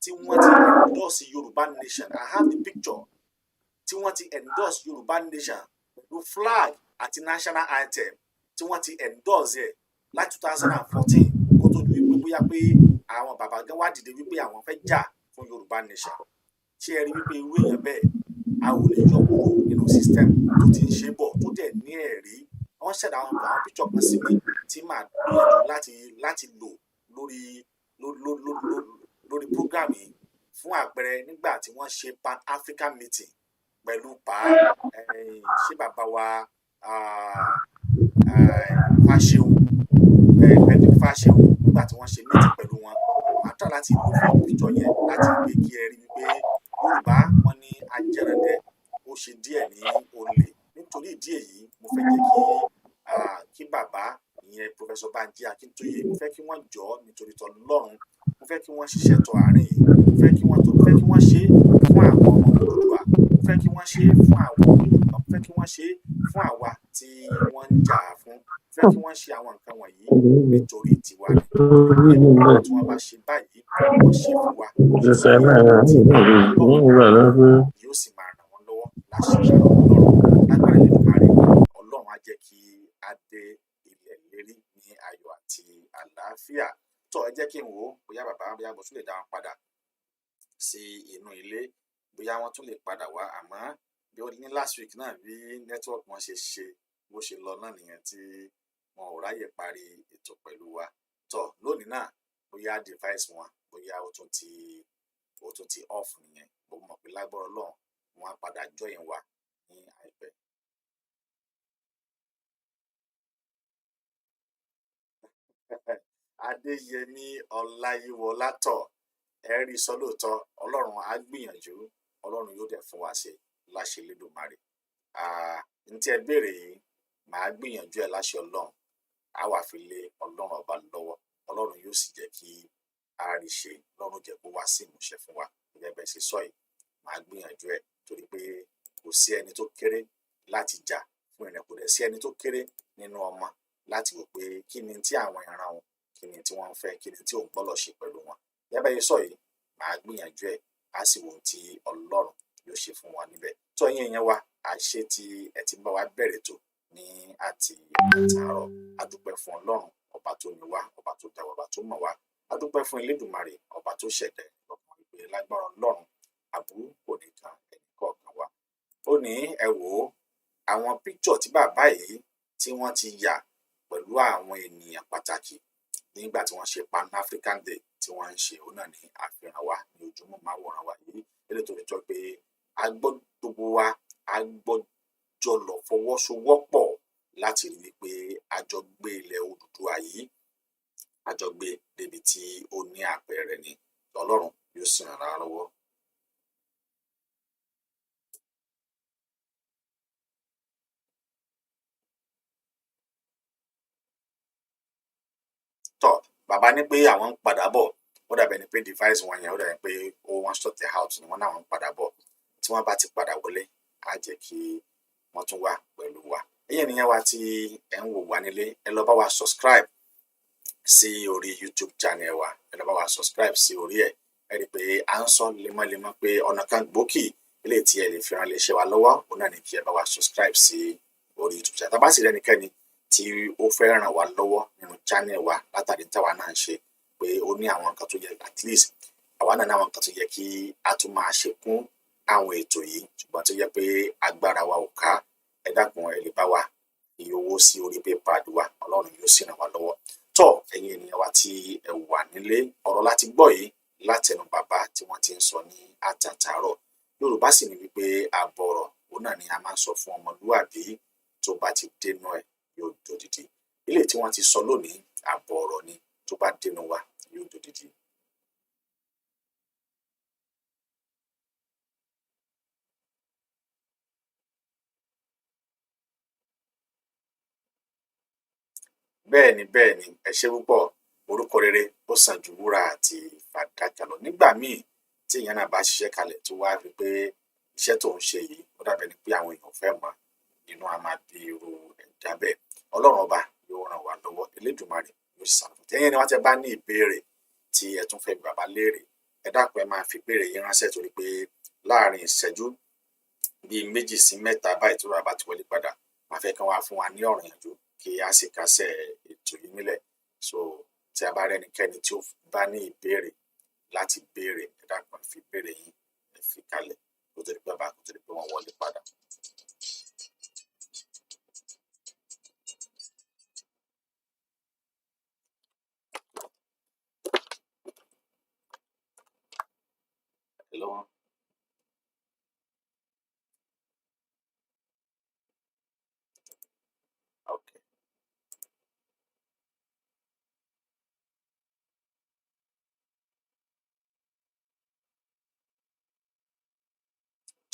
tí wọ́n ti endorse Yorùbá nation. I have the picture tí wọ́n ti endorse Yorùbá nation pẹ̀lú flag àti national anthem tí wọ́n ti endorse ẹ̀ láti 2014 kó tó di wípé bóyá pé àwọn bàbá gan wá dìde wípé àwọn fẹ́ jà fún Yorùbá nation. Ṣé ẹ rí wípé irú èèyàn bẹ́ẹ̀ a ò lè yọ kúrò nínú system tó ti ń ṣe bọ̀ tó dẹ̀ ní ẹ̀rí. Wọ́n ṣẹ̀dá àwọn picture kan sí mi tí màá gbìyànjú láti lò lórí program yìí fún àpẹẹrẹ nígbà tí wọ́n ṣe Pan African meeting pẹ̀lú ṣé bàbá wa Fáṣẹ̀hùn nígbà tí wọ́n ṣe meeting pẹ̀lú wọn. Màá tà láti lò fún picture yẹn láti gbé kí ẹ rí wípé Yorùbá wọn ní ajẹrẹdẹ ó ṣe díẹ̀ ní olè. Nítorí ìdí èyí mo fẹ́ jẹ́ kí bàbá ìyẹn Professor Banji Akintoye, mo fẹ́ kí wọ́n jọ nítorí t'Ọlọ́run, mo fẹ́ kí wọ́n ṣiṣẹ́ tọ àárín yìí, mo fẹ́ kí wọ́n ṣe fún àwọn ọmọ Odùduwà, mo fẹ́ kí wọ́n ṣe fún àwọn Yorùbá, mo fẹ́ kí wọ́n ṣe fún àwa tí wọ́n ń jà fún, mo fẹ́ kí wọ́n ṣe àwọn nǹkan wọ̀nyí nítorí tiwa ni. Tí wọ́n bá ṣe báyìí wọ́n ṣe fún wa yóò sì máa ràn wọ́n lọ́wọ́ láṣẹ Ọlọ́run. Lágbára Elédùmarè, Ọlọ́run á jẹ́ kí a dé ilẹ̀ ìlérí ní ayọ̀ àti àlàáfíà. Tó ẹ jẹ́ kí n wò ó bóyá bàbá bóyá mo tún lè dá wọn padà sí inú ilé, bóyá wọ́n tún lè padà wá. Àmọ́ bí ó ní last week náà bí network wọn ṣe bó ṣe lọ náà nìyẹn tí wọn ò ráyè parí ètò pẹ̀lú wa. Tó lónìí náà bóyá device wọn bóyá ó tún ti off nìyẹn. Mo mọ̀ pé lágbára Ọlọ́run wọn á padà join wa ní àìpẹ́. Adéyẹmí Ọláyíwọlátọ̀, ẹ rí sọ lóòótọ́, Ọlọ́run á gbìyànjú, Ọlọ́run yóò dẹ̀ fún wa ṣe láṣẹ Elédùmarè. Ní tí ẹ béèrè yìí màá gbìyànjú ẹ láṣẹ Ọlọ́run, á wà fi lé Ọlọ́run ọba lọ́wọ́, Ọlọ́run yóò sì jẹ́ kí a rí ṣe, Ọlọ́run jẹ́ kó wá sí ìmúṣẹ fún wa. Gẹ́gẹ́ bẹ́ẹ̀ ṣe sọ yìí màá gbìyànjú ẹ, torí pé kò sí ẹni tó kéré láti jà fún ẹni, kò dẹ̀ sí ẹni tó kéré nínú ọmọ láti wò pé kí ni tí àwọn ìran wọn, kí ni tí wọ́n ń fẹ́, kí ni tí òun gbọ́dọ̀ ṣe pẹ̀lú wọn. Gẹ́gẹ́ bẹ́ẹ̀ ṣe sọ yìí màá gbìyànjú ẹ, á sì wo ohun tí Ọlọ́run yóò ṣe fún wa níbẹ̀. Tó ẹ̀yin èèyàn wa, àṣẹ tí ẹ ti bá wa bẹ̀rẹ̀ tó ní àtàárọ̀, a dúpẹ́ fún Ọlọ́run ọba tó ní wá, ọba tó dá wa, ọba tó mọ̀ wá. A dúpẹ́ fún Elédùmarè ọba tó ṣẹ̀dá ọkàn ìpè. Lágbára Ọlọ́run àbúrú kò ní kan ẹnìkọ̀ọ̀kan wa. Ó ní ẹ wò ó, àwọn picture tí bàbá yìí tí wọ́n ti yà pẹ̀lú àwọn ènìyàn pàtàkì nígbà tí wọ́n ṣe Pan African Day tí wọ́n ń ṣe, òun náà ní àfihàn wa ní ojúmọ́ máwòrán wa yìí. Eléyìí tó fi jọ pé gbogbo wa a gbọ́dọ̀ lọ fọwọ́sowọ́pọ̀ láti rí i pé a jọ gbé ilẹ̀ Odùduwà yìí, a jọ gbé débi tí ó ní àpẹẹrẹ ni. Ọlọ́run yóò sì ràn án lọ́wọ́. Tọ́ bàbá ní pé àwọn ń padà bọ̀, ó dàbẹ̀ ni pé device wọn yẹn ó dàbẹ̀ pé ó wọ́n sort it out ni wọ́n náà ń padà bọ̀. Tí wọ́n bá ti padà wọlé á jẹ́ kí wọ́n tún wà pẹ̀lú wa. Ẹ̀yin ènìyàn wa tí ẹ ń wò wá nílé, ẹ lọ bá wa subscribe sí orí YouTube channel wa, ẹ lọ bá wa subscribe sí orí ẹ̀. Ẹ rí i pé à ń sọ lemọ́lemọ́ pé ọ̀nà kan gbòógì eléyìí tí ẹ lè fi ràn lè ṣe wa lọ́wọ́, òun náà ni kí ẹ bá wa subscribe sí orí YouTube channel. Tá bá sì rẹ́nikẹ́ni tí ó fẹ́ ràn wá lọ́wọ́ nínú channel wa látàrí táwa náà ń ṣe, pé ó ní àwọn nǹkan tó yẹ, at least àwa náà ní àwọn nǹkan tó yẹ kí a tún máa ṣe kún àwọn ètò yìí, ṣùgbọ́n tó yẹ pé agbára wa ò ká, ẹ dákun ẹ lè bá wa fi owó sí orí PayPal wa, Ọlọ́run yóò sì ràn wá lọ́wọ́. Tọ́ ẹ̀yin ènìyàn wa tí ẹ wà nílé, ọ̀rọ̀ láti gbọ́ yìí látẹnu bàbá tí wọ́n ti ń sọ ní àtàtàárọ̀. Yorùbá sì ní wípé àbọ̀ ọ̀rọ̀ òun náà ni a máa ń sọ fún ọmọlúwàbí, tó bá ti dénú ẹ̀ yóò dòdìdì. Ilé tí wọ́n ti sọ lónìí àbọ̀ ọ̀rọ̀ ni, tó bá dénú wa yóò dòdìdì. Bẹ́ẹ̀ ni ẹ ṣé púpọ̀. orúkọ rere ó sàn ju wúrà àti fàdákà lọ. Nígbà míì tí èèyàn náà bá ṣiṣẹ́ kalẹ̀ tó wá rí pé iṣẹ́ tó ń ṣe yìí ó dàbẹ̀ ni pé àwọn èèyàn fẹ́ mọ̀, inú a máa bí irú ẹ̀dá bẹ́ẹ̀. Ọlọ́run ọba yóò ràn wá lọ́wọ́, Elédùmarè yóò ṣàánú. Tẹ́yìn ni wọ́n ti bá ní ìbéèrè tí ẹ tún fẹ́ bàbá léèrè, ẹ dákun ẹ máa fi ìbéèrè yín ránṣẹ́, torí pé láàrin ìṣẹ́jú bíi 2 sí 3 báyìí tó bàbá ti wọlé padà, máa fẹ́ kán wá fún wa ní ọ̀rọ̀ ìyànjú kí a sì kásẹ̀ ètò yìí nílẹ̀. So tí a bá rẹ́nikẹ́ni tí ó bá ní ìbéèrè láti béèrè, ẹ dákun fi ìbéèrè yín ẹ fi kalẹ̀ kó tó di pé bàbá kó tó di pé wọ́n wọlé padà. Hello. Okay.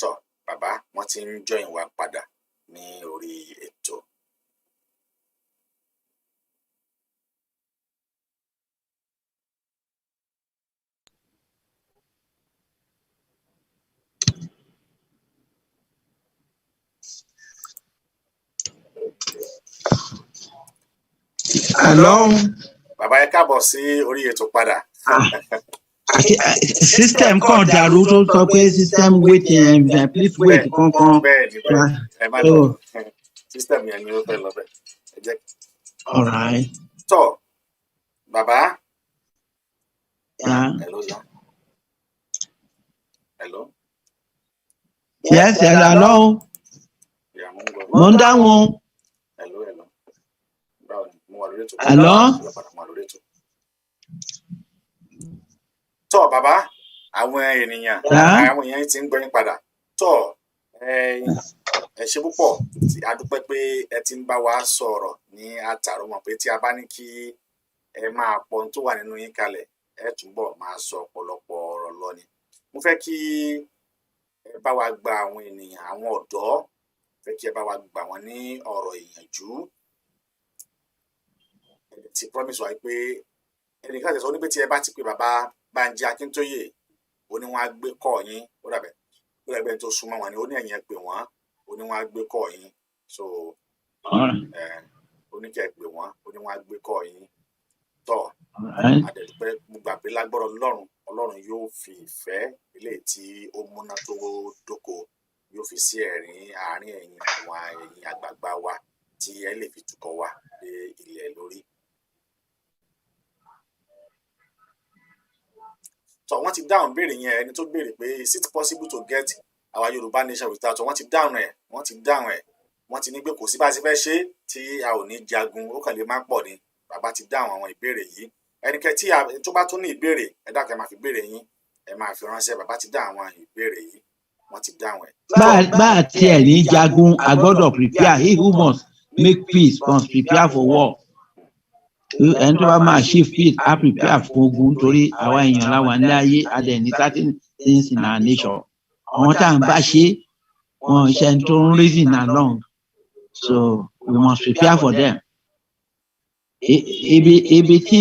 Tọ́ bàbá wọ́n ti ń join wa padà ní orí ètò. Hello. Bàbá ẹ káàbọ̀ sí orí ètò padà. System kan dàrú tó sọ pé system wait please wait kankan. Bẹ́ẹ̀ ẹ má lọ system yẹn ni ó fẹ́ lọ bẹ́ẹ̀. Ẹ jẹ́. All right. Tọ́ bàbá. Yeah. Hello sir. Hello. Yes, hello. Mo ń dáhùn. Hello. Báwo ni mo wà lórí ètò? Hello. Tọ́ bàbá àwọn ènìyàn ti ń gbọ́ yín padà. Tọ́ ẹ ṣe púpọ̀, a dúpẹ́ pé ẹ ti ń bá wa sọ̀rọ̀ ní àtàrọ̀, mọ̀ pé tí a bá ní kí ẹ máa pọ̀ ohun tó wà nínú yín kalẹ̀, ẹ túbọ̀ máa sọ ọ̀pọ̀lọpọ̀ ọ̀rọ̀ lọ ni. Mo fẹ́ kí ẹ bá wa gba àwọn ènìyàn, àwọn ọ̀dọ́, fẹ́ kí ẹ bá wa gbà wọ́n ní ọ̀rọ̀ ìyànjú. Ẹ ti promise wa pé ẹnìkan ti sọ ní pé tí ẹ bá ti pe bàbá Bánjí Akíntóyè, ó ní wọ́n á gbé kọ́ yín, ó dàbẹ̀ tó súnmọ́ wọn ni ó ní ẹ̀yin ẹ pè wọ́n, ó ní wọ́n á gbé kọ́ yín. So ó ní kẹ́ ẹ pè wọ́n, ó ní wọ́n á gbé kọ́ yín. Tọ́ àdẹ̀dúpẹ́ mo gbà pé lágbọ́rọ̀ Ọlọ́run yóò fi ìfẹ́ ilé tí ó múná tó dóko yóò fi sí àárín ẹ̀yin àwọn ẹ̀yin àgbààgbà wa tí ẹ lè fi tukọ̀ wa dé ilẹ̀ lórí. So wọ́n ti dáhùn béèrè yẹn, ẹni tó béèrè pé is it possible to get our Yoruba nation without? Wọ́n ti dáhùn ẹ̀, wọ́n ti ní pé kò sí bá a ti fẹ́ ṣe tí a ò ní jagun, ó kàn lè má pọ̀ ni. Bàbá ti dáhùn àwọn ìbéèrè yìí. Ẹnikẹ́ni tí tó bá tún ní ìbéèrè, ẹ dákẹ́ máa fi ìbéèrè yín, ẹ máa fi ránṣẹ́. Bàbá ti dáhùn àwọn ìbéèrè yìí, wọ́n ti dáhùn ẹ̀. Bá a tiẹ̀ ní jagun, a gbọ́dọ̀ prepare. He who must make peace must prepare for war. Ẹni tó bá máa ṣe peace á prepare fún ogun, torí àwa èèyàn láwa ní ayé adẹ̀ ní certain things in our nation. Àwọn tá à ń bá ṣe wọn ṣe tó ń reason along, so we must prepare for them. Ibi tí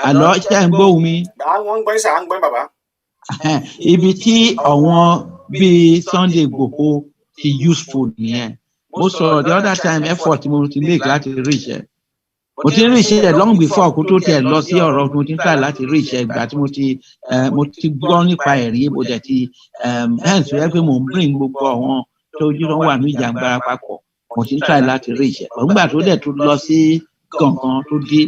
àlọ́ ṣe ń gbọ́ mi. Àwọn ń gbọ́ ìṣà ń gbọ́ bàbá. Ibi tí àwọn bíi Sunday Igboho ti useful nìyẹn. Mo sọ̀rọ̀ the other time effort mo ti make láti reach ẹ̀. Mo ti reach ẹ̀ long before kó tó tẹ̀ lọ sí ọ̀rọ̀ mo ti try láti reach ẹ̀ ìgbà tí mo ti gbọ́ nípa ẹ̀rí mo dẹ̀ ti hence wẹ́ pé mo ń bring gbogbo àwọn tó yíran wà ní ìjàngbara papọ̀. Mo ti try láti reach ẹ̀. Nígbà tó dẹ̀ tó lọ sí kankan tó dé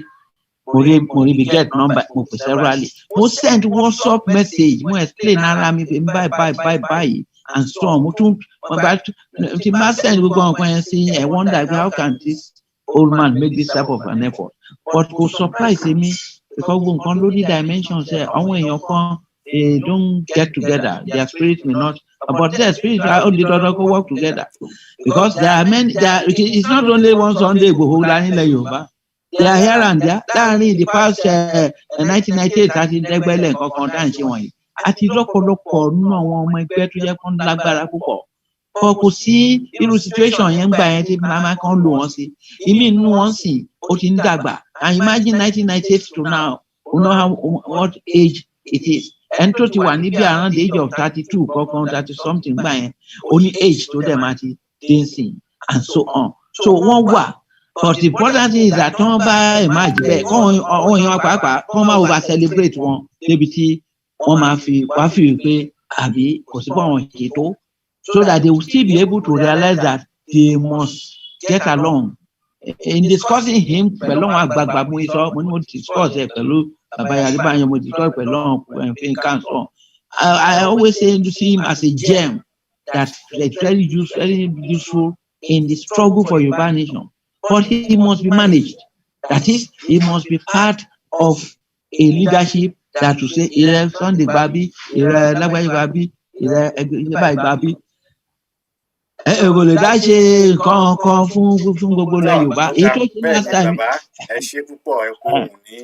mo rí bí get number mo pè severally. Mo send WhatsApp message mo explain ara mi pé bye and so on. Mo tún ti máa send gbogbo nǹkan yẹn sí ẹ̀ wonder how can this old man make this type of an effort, but kò surprise me because gbogbo nǹkan ló ní dimensions ẹ̀. Àwọn èèyàn kan they don't get together, their spirit may not, but their spirit only doesn't go work together because there are many. It's not only one Sunday Igboho nílẹ̀ Yorùbá. They are here and there. Láàrin the past 1998 àti dẹ́gbẹ́lẹ̀ nǹkan kan tá à ń ṣe wọ̀nyí. Àti lọ́pọ̀lọpọ̀ nínú àwọn ọmọ ẹgbẹ́ tó yẹ kó ń lágbára púpọ̀. Kò sí irú situation yẹn gbà yẹn tí màmá kan lò wọ́n sí. Ìmí inú wọn sì ó ti ń dàgbà. And imagine 1998 to now. You know what age it is. And to one if you are around the age of 32, 30 something by only age to them at dancing and so on. So one what? But the important thing is that don't buy imagine come over celebrate one maybe one fi pay abi so that they will still be able to realize that they must get along. In discussing him pẹ̀lú àwọn àgbààgbà mo sọ mo ní mo discuss ẹ pẹ̀lú bàbá Adébáyọ̀ mo discuss pẹ̀lú àwọn nǹkan sọ. I always say to see him as a gem that is very useful in the struggle for Yoruba nation. But he must be managed. That is, he must be part of a leadership that will say, Sunday Babi, Lagbaye Babi, Babi. Èwo lè dá ṣe nǹkan kan fún gbogbo ilẹ̀ Yorùbá. Bẹ́ẹ̀ ni bàbá ẹ ṣe púpọ̀ ẹ kú òun ní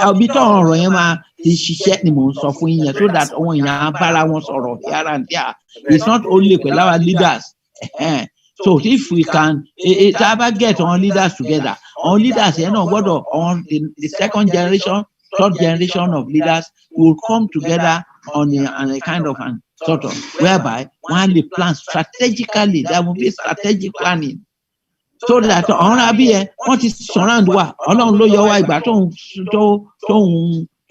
ọbí tó ọ̀rọ̀ yẹn máa ti ṣiṣẹ́ ni mò ń sọ fún yín yẹn so that àwọn èèyàn bára wọn sọ̀rọ̀ here and there. It's not only pẹ̀lú our leaders. So if we can get our leaders together, our leaders yẹn náà gbọ́dọ̀ on the second generation, third generation of leaders will come together on a kind of an sort of whereby one will plan strategically. There will be strategic planning so that ọ̀run àbí ẹ wọ́n ti surround wa Ọlọ́run ló yọ wá ìgbà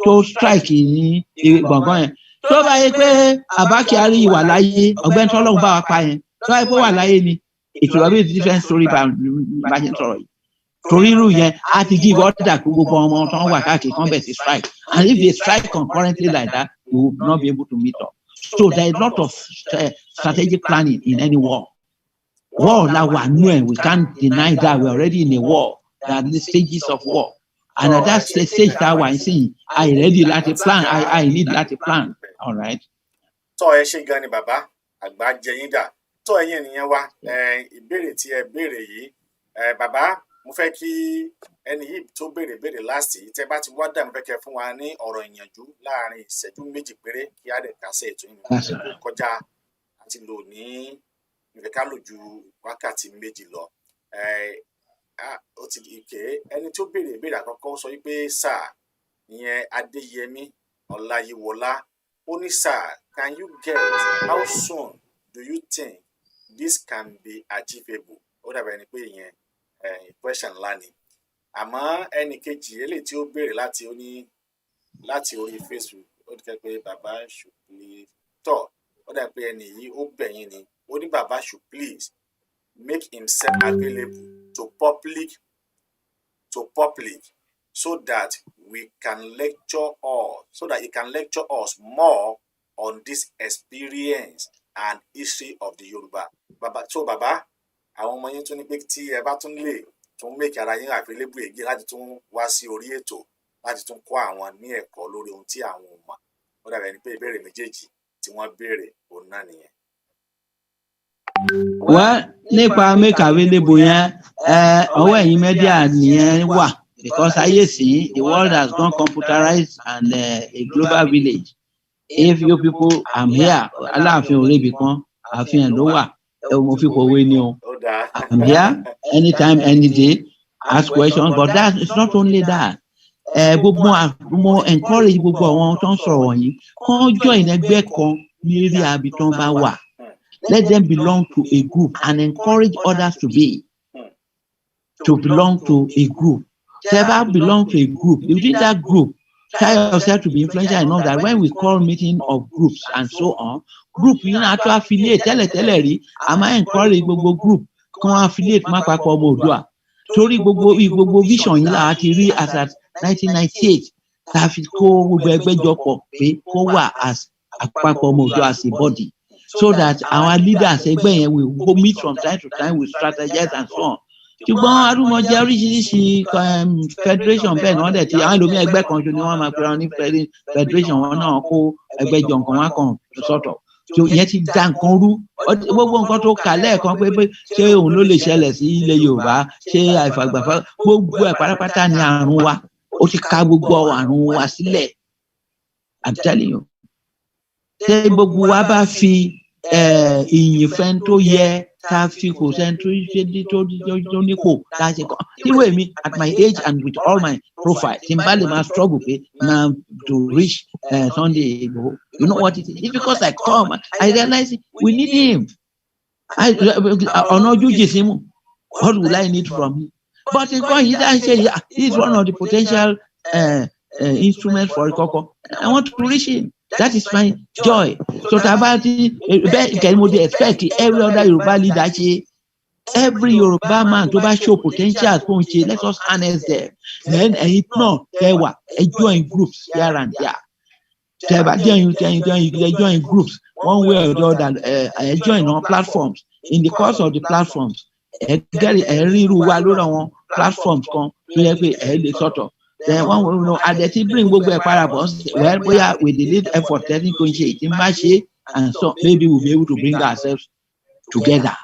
tó strike ní gbọ̀ngàn yẹn tó bá yẹ pé Abba Kyari wà láyé ọ̀gbẹ́ni tọ́lọ́run bá wa pa yẹn tó bá yẹ pé wà láyé ni it will be a different story bá ṣe ń sọ̀rọ̀ yìí torí irú yẹn a ti give order kó gbogbo ọmọ tó ń wà káàkiri kan bẹ̀ sí strike and if they strike concurrently like that we will not be able to meet up. So there is a lot of strategic planning in any war. War la wà nú ẹ̀, we can't deny that we're already in a war. There are the stages of war. And at that stage that we're seeing, I ready láti plan, I need láti plan. All right. Tọ́ ẹ ṣe gan ni bàbá àgbà jẹyìn dà. Tọ́ ẹ̀yin ènìyàn wa ìbéèrè tí ẹ béèrè yìí bàbá mo fẹ́ kí ẹni yìí tó béèrè last yìí tẹ́ bá ti wá dà mo fẹ́ kẹ́ fún wa ní ọ̀rọ̀ ìyànjú láàrin ìṣẹ́jú méjì péré kí á dẹ̀ kásẹ̀ ètò yìí kọjá àti lò ní ìfẹ́ ká lò ju wákàtí méjì lọ. Ó ti di ike ẹni tó béèrè àkọ́kọ́ sọ wípé sáà ìyẹn Adéyẹmí Ọláyíwọlá ó ní sáà can you get how soon do you think this can be achievable? Ó dàbẹ̀ ni pé ìyẹn question ńlá ni àmọ́ ẹnì kejì eléyìí tí ó béèrè láti orí Facebook ó dìkẹ́ pé bàbá should please tọ́ ó dà pé ẹnì yìí ó bẹ̀yìn ni ó ní bàbá should please make himself available to public so that he can lecture us more on this experience and history of the Yoruba. Bàbá àwọn ọmọ yín tún ní pé tí ẹ bá tún lè tún make ara yín available èyí láti tún wá sí orí ètò láti tún kọ́ àwọn ní ẹ̀kọ́ lórí ohun tí àwọn ò mọ̀. Ó dàbí ẹni pé ìbéèrè méjèèjì tí wọ́n béèrè òun náà nìyẹn. Wọ́n nípa make available yẹn ọwọ́ ẹ̀yin media nìyẹn wà because ayé sí the world has gone computerized and a global village. If you people am here Aláàfin Òrébì kan àfihàn ló wà mo fi kọ̀wé ni o. I'm here anytime any day ask questions but that is not only that. Mo encourage gbogbo àwọn tó ń sọ̀rọ̀ wọ̀nyí kàn join ẹgbẹ́ kan ní eré àbí tó ń bá wà. Let them belong to a group and encourage others to belong to a group. Never belong to a group. Within that group, try yourself to be influential enough that when we call meeting of groups and so on, group yìí náà tó affiliate tẹ́lẹ̀ rí, a máa encourage gbogbo group kan affiliate má papọ̀ ọmọ Oòduà. Torí gbogbo vision yìí là á ti rí as at 1998 tá a fi kó gbogbo ẹgbẹ́ jọ pọ̀ pé kó wà as àpapọ̀ ọmọ Oòduà as a body. So that our leaders ẹgbẹ́ yẹn will go meet from time to time with strategies and so on. Ṣùgbọ́n arúmọjẹ oríṣiríṣi federation bẹ́ẹ̀ náà dẹ̀ ti àwọn ẹlòmíì ẹgbẹ́ kan ṣo ni wọ́n máa pera ní federation wọn náà kó ẹgbẹ́ jọ nǹkan wọn kàn sọ̀tọ̀. Ìyẹn ti dá nǹkan rú gbogbo nǹkan tó kà lẹ́ẹ̀kan pé ṣé òun ló lè ṣẹlẹ̀ sí ilẹ̀ Yorùbá ṣé àìfàgbàfà gbogbo ẹ̀ pátápátá ni àrùn wa ó ti ka gbogbo àrùn wa sílẹ̀. I'm telling you. Ṣé gbogbo wa bá fi ìyìn fẹ́ tó yẹ tá a fi kò sẹ́ni tó nípò tá a ṣe kọ́ irú èmi at my age and with all my profile tí n bá lè máa struggle pé na to reach Sunday Igboho, you know what it is? It's because I come I realize we need him. Ọ̀nà ojú jì sí mu. What will I need from him? But nǹkan yìí dá ń ṣe yìí, he is one of the potential instruments for Ikoko. I want to reach him. That is my joy. So tabati bẹ́ẹ̀ kẹ́ni mo dey expect every other Yoruba leader ṣe, every Yoruba man tó bá show potential tó ń ṣe, let us harness them. Then ẹ̀yin náà kẹwàá ẹ join groups here and there. Kẹwàá join groups one way or the other. Join on platforms. In the course of the platforms, ríru wa lórí àwọn platforms kan tó yẹ pé lè sọ̀tọ̀. Then one way, àdẹ̀tí bring gbogbo ẹ̀ parapọ̀ well bóyá with the lead effort tẹ́ni kò ń ṣe ìtì má ṣe, and so maybe we'll be able to bring ourselves together.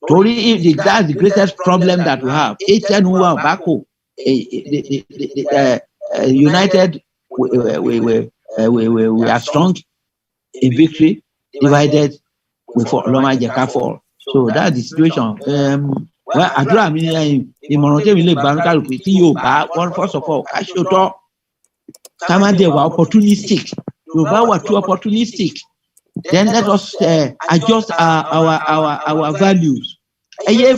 Torí that's the greatest problem that we have. HNUA Bako, united we are strong. In victory, divided we fall. Loma Jeka fall. So that's the situation. Well, àdúrà mi ìmọ̀ràn tèmi lè gbà níkàlù pé tí Yorùbá first of all ká ṣòótọ́, ká má dẹ̀ wà opportunistic. Yorùbá wà too opportunistic. Then let us adjust our values. Ẹyẹ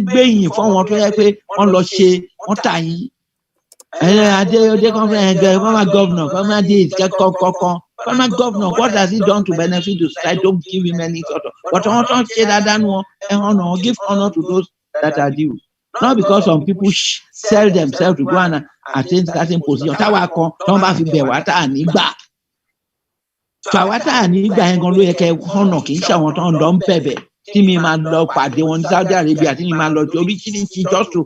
gbẹ̀yìn fún wọn tó yẹ pé wọ́n lọ ṣe wọ́n tà yín. Adé former governor, former this, former governor, what has he done to benefit the society? Don't give him any sort of. But I want to say that honor, give honor to those that are due. Not because some people sell themselves to go and attain certain position. Táwa kan tó ń bá fi bẹ̀ wá tá à ní gbà. Táwa tá à ní gbà yẹn gan ló yẹ kẹ́ honor, kì í ṣe àwọn tó ń lọ ń bẹ̀bẹ̀. Tí mi máa lọ pàdé wọn ní Saudi Arabia, tí mi máa lọ oríṣiríṣi just to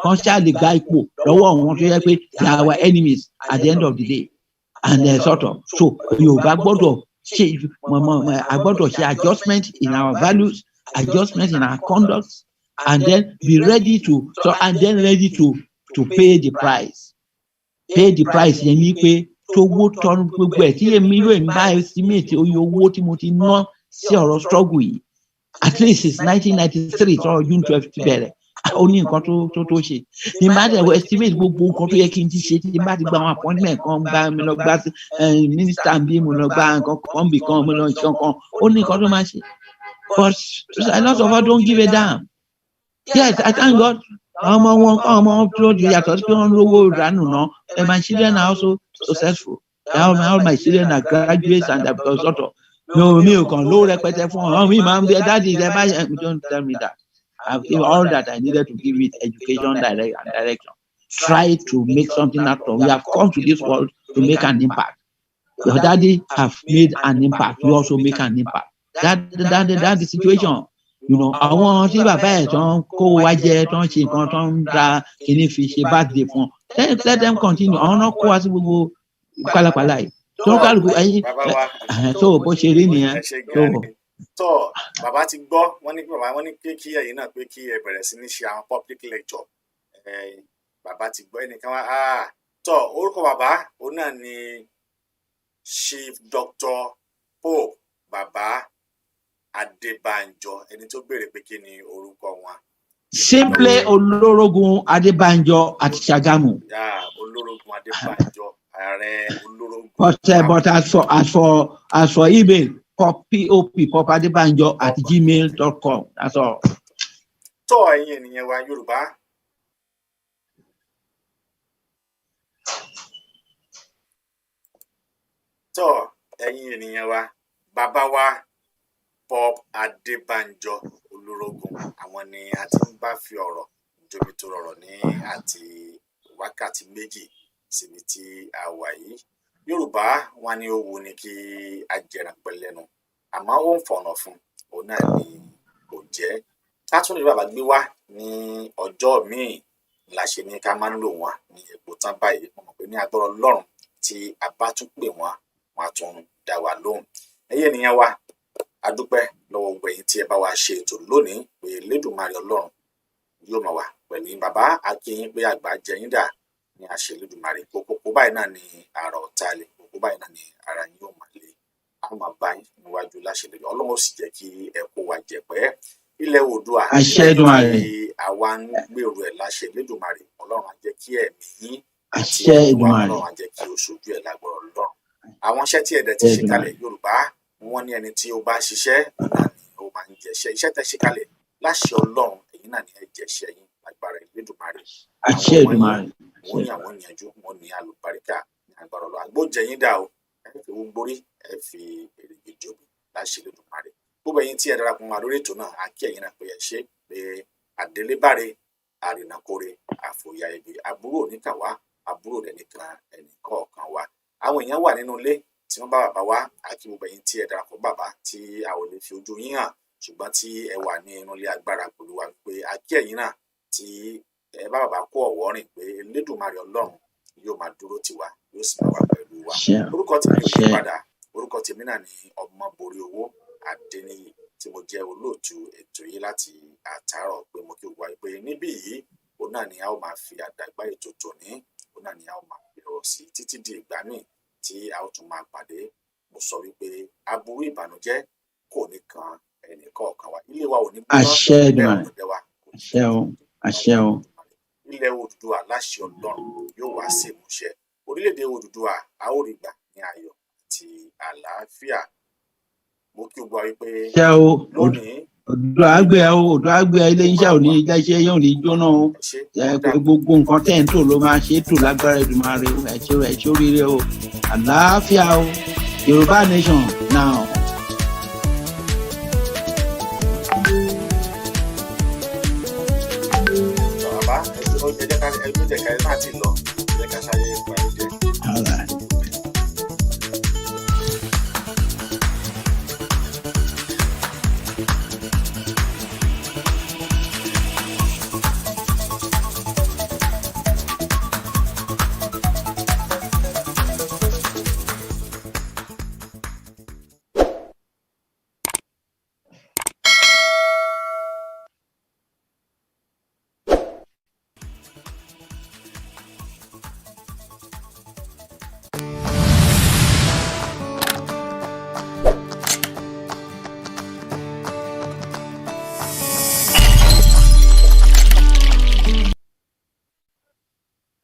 kan ṣáà lè gba ipò lọ́wọ́ wọn tó yẹ pé they are our enemies at the end of the day. And sort of so Yorùbá gbọ́dọ̀ ṣe gbọ́dọ̀ ṣe adjustment in our values, adjustment in our conduct, and then be ready to pay the price. Pay the price yẹn ni pé tó wó tọ́nu gbogbo ẹ̀ tí èmi yóò bá estimate oye owó tí mo ti ná sí ọ̀rọ̀ struggle yìí. At least since 1993 tọrọ June 12 ti bẹ̀rẹ̀ ó ní nǹkan tó ṣe. Ní bá dẹ̀ wọ estimate gbogbo nǹkan tó yẹ kí n ti ṣe tí bá ti gba àwọn appointment kan gba mi lọ gba minister bí mo lọ gba nǹkan kan bì kan mo lọ nǹkan kan ó ní nǹkan tó máa ṣe. But a lot of us don't give a damn. Yes, I thank God. ọmọ tó yàtọ̀ sí pé wọ́n lówó ìdánù náà. My children are also successful. All my children are graduates and have sort of. No, mi ò kàn ló rẹpẹtẹ fún ọ. Mi máa ń bẹ dáàdi ẹ bá don't tell me that. I've given all that I needed to give it education and direction. Try to make something out of. We have come to this world to make an impact. Your daddy have made an impact. You also make an impact. That's the situation. Àwọn tí bàbá ẹ̀ tán kó wá jẹ tán ṣe nǹkan tán ń ra kíní fi ṣe birthday fún. Let them continue. Àwọn náà kó wá sí gbogbo pálapàla yìí. Tó ń kálukú ẹyin tó bó ṣe rí nìyẹn. Tó bàbá ti gbọ́ wọ́n ní pé kí ẹ̀yin náà pé kí ẹ bẹ̀rẹ̀ sí ní ṣe àwọn public lecture. Bàbá ti gbọ́ ẹnìkan wá. Tó orúkọ bàbá òun náà ni Chief Dr. Pope Bàbá Adébánjọ, ẹni tó béèrè pé kí ni orúkọ wọn. Simply Olórogún Adébánjọ àti Ṣàgámù. Olórogún Adébánjọ, ààrẹ Olórogún. But as for email, pop Adébánjọ at gmail.com. That's all. Tó ẹ̀yin ènìyàn wa Yorùbá. Tó ẹ̀yin ènìyàn wa, bàbá wa Pop Adébánjọ Olórogún, àwọn ni a ti ń bá fi ọ̀rọ̀ jomi tó rọrọ̀ ní àti wákàtí méjì síbi tí a wà yìí. Yorùbá wọn ní ó wù ní kí a jẹran pẹ̀lẹ́nu, àmọ́ ó ń fọ̀nà fún òun náà ni kò jẹ́. Látúndì bàbá gbé wá ní ọjọ́ míì la ṣe ní ká máa ń lò wọ́n ní epo tán báyìí. Mo mọ̀ pé ní agbára Ọlọ́run tí a bá tún pè wọ́n á tún dá wa lóhùn. Ẹ̀yin ènìyàn wa, a dúpẹ́ lọ́wọ́ gbogbo ẹ̀yin tí ẹ bá wa ṣe ètò lónìí pé Elédùmarè Ọlọ́run yóò máa wà pẹ̀lú yín. Bàbá a kí yín pé àgbà jẹyín dà ní àṣẹ Elédùmarè. Kókó báyìí náà ni àrà ọ̀tá lè, kókó báyìí náà ni ara yín yóò máa le. A máa bá yín níwájú láṣẹ Elédùmarè. Ọlọ́run ó sì jẹ́ kí ẹ kó wa jẹ̀pẹ́ ilẹ̀ Oòduà àṣẹ Èdùmàrè àwa ń gbèrò ẹ̀ láṣẹ Elédùmarè Ọlọ́run á jẹ́ kí ẹ̀mí yín àti àṣẹ ìwà Èdùmàrè Ọlọ́run á jẹ́ kí ó ṣojú ẹ̀ lágbára Ọlọ́run àwọn iṣẹ́ tí ẹ̀dẹ̀ ti ṣe kalẹ̀ Yorùbá wọ́n ní ẹni tí ó bá ṣiṣẹ́ náà ni ó máa ń jẹṣẹ́ iṣẹ́ tẹ́ ṣe kalẹ̀ láṣẹ Ọlọ́run ẹ̀yin náà ni ẹ jẹṣẹ́ yín lágbára Elédùmarè àṣẹ Èdùmàrè wọ́n ní àwọn ìyànjú wọ́n ní àlùbáríkà ní agbára Ọlọ́run àgbójẹyìn dà o ẹ fi gbórí ẹ fi èrègè jòbì láṣẹ Elédùmarè gbogbo ẹ̀yin tí ẹ darapọ̀ mọ́ lórí ètò náà á kí ẹ̀yin náà pé ẹ ṣe pé àdélébáre àrìnàkóre àfòyà ibi àbúrò oníkàwá àbúrò rẹ̀ nìkan ẹnìkọ̀ọ̀kan wa àwọn èèyàn wà nínú ilé tí wọ́n bá bàbá wa àkí gbogbo ẹ̀yin tí ẹ darapọ̀ bàbá tí a ò lè fi ojú yín hàn ṣùgbọ́n tí ẹ wà ní inú ilé agbára pẹ̀lú wa pé àkí ẹ̀yin náà tí ẹ bá bàbá kó ọ̀wọ́ rìn pé Elédùmarè Ọlọ́run yóò máa dúró tì wá yóò sì máa wà pẹ̀lú wa orúkọ tèmi ò yí padà orúkọ tèmi náà ni Ọmọboriowo Adéníyì tí mo jẹ́ olóòtú ètò yìí láti àtàárọ̀ pé mo kí o wá pé níbí yìí òun náà ni a ó máa fi àdàgbà ètò tòní òun náà ni a ó máa fi rọ̀ sí títí di ìgbà míì tí a ó tún máa pàdé mo sọ wípé aburú ìbànújẹ́ kò ní kan ẹnìkọ̀ọ̀kan wa ilé wa ò ní gbóná bẹ́ẹ̀ ọ̀dọ̀ wa kò ní àṣẹ o ilẹ̀ Oòduà láṣẹ Ọlọ́run yóò wá sí ìmúṣẹ orílẹ̀-èdè Oòduà a ó rí gbà ní ayọ̀ àti àlàáfíà mo kí o gbọ́ wípé lónìí Oòduà àgbẹ̀ ilé iṣẹ́ òní iléeṣẹ́ yóò ní jóná o gbogbo nǹkan tẹ̀ ń tò ló máa ṣe é tò lágbára Èdùmàrè ẹ̀ṣẹ̀ oríire o àlàáfíà o Yorùbá nation now.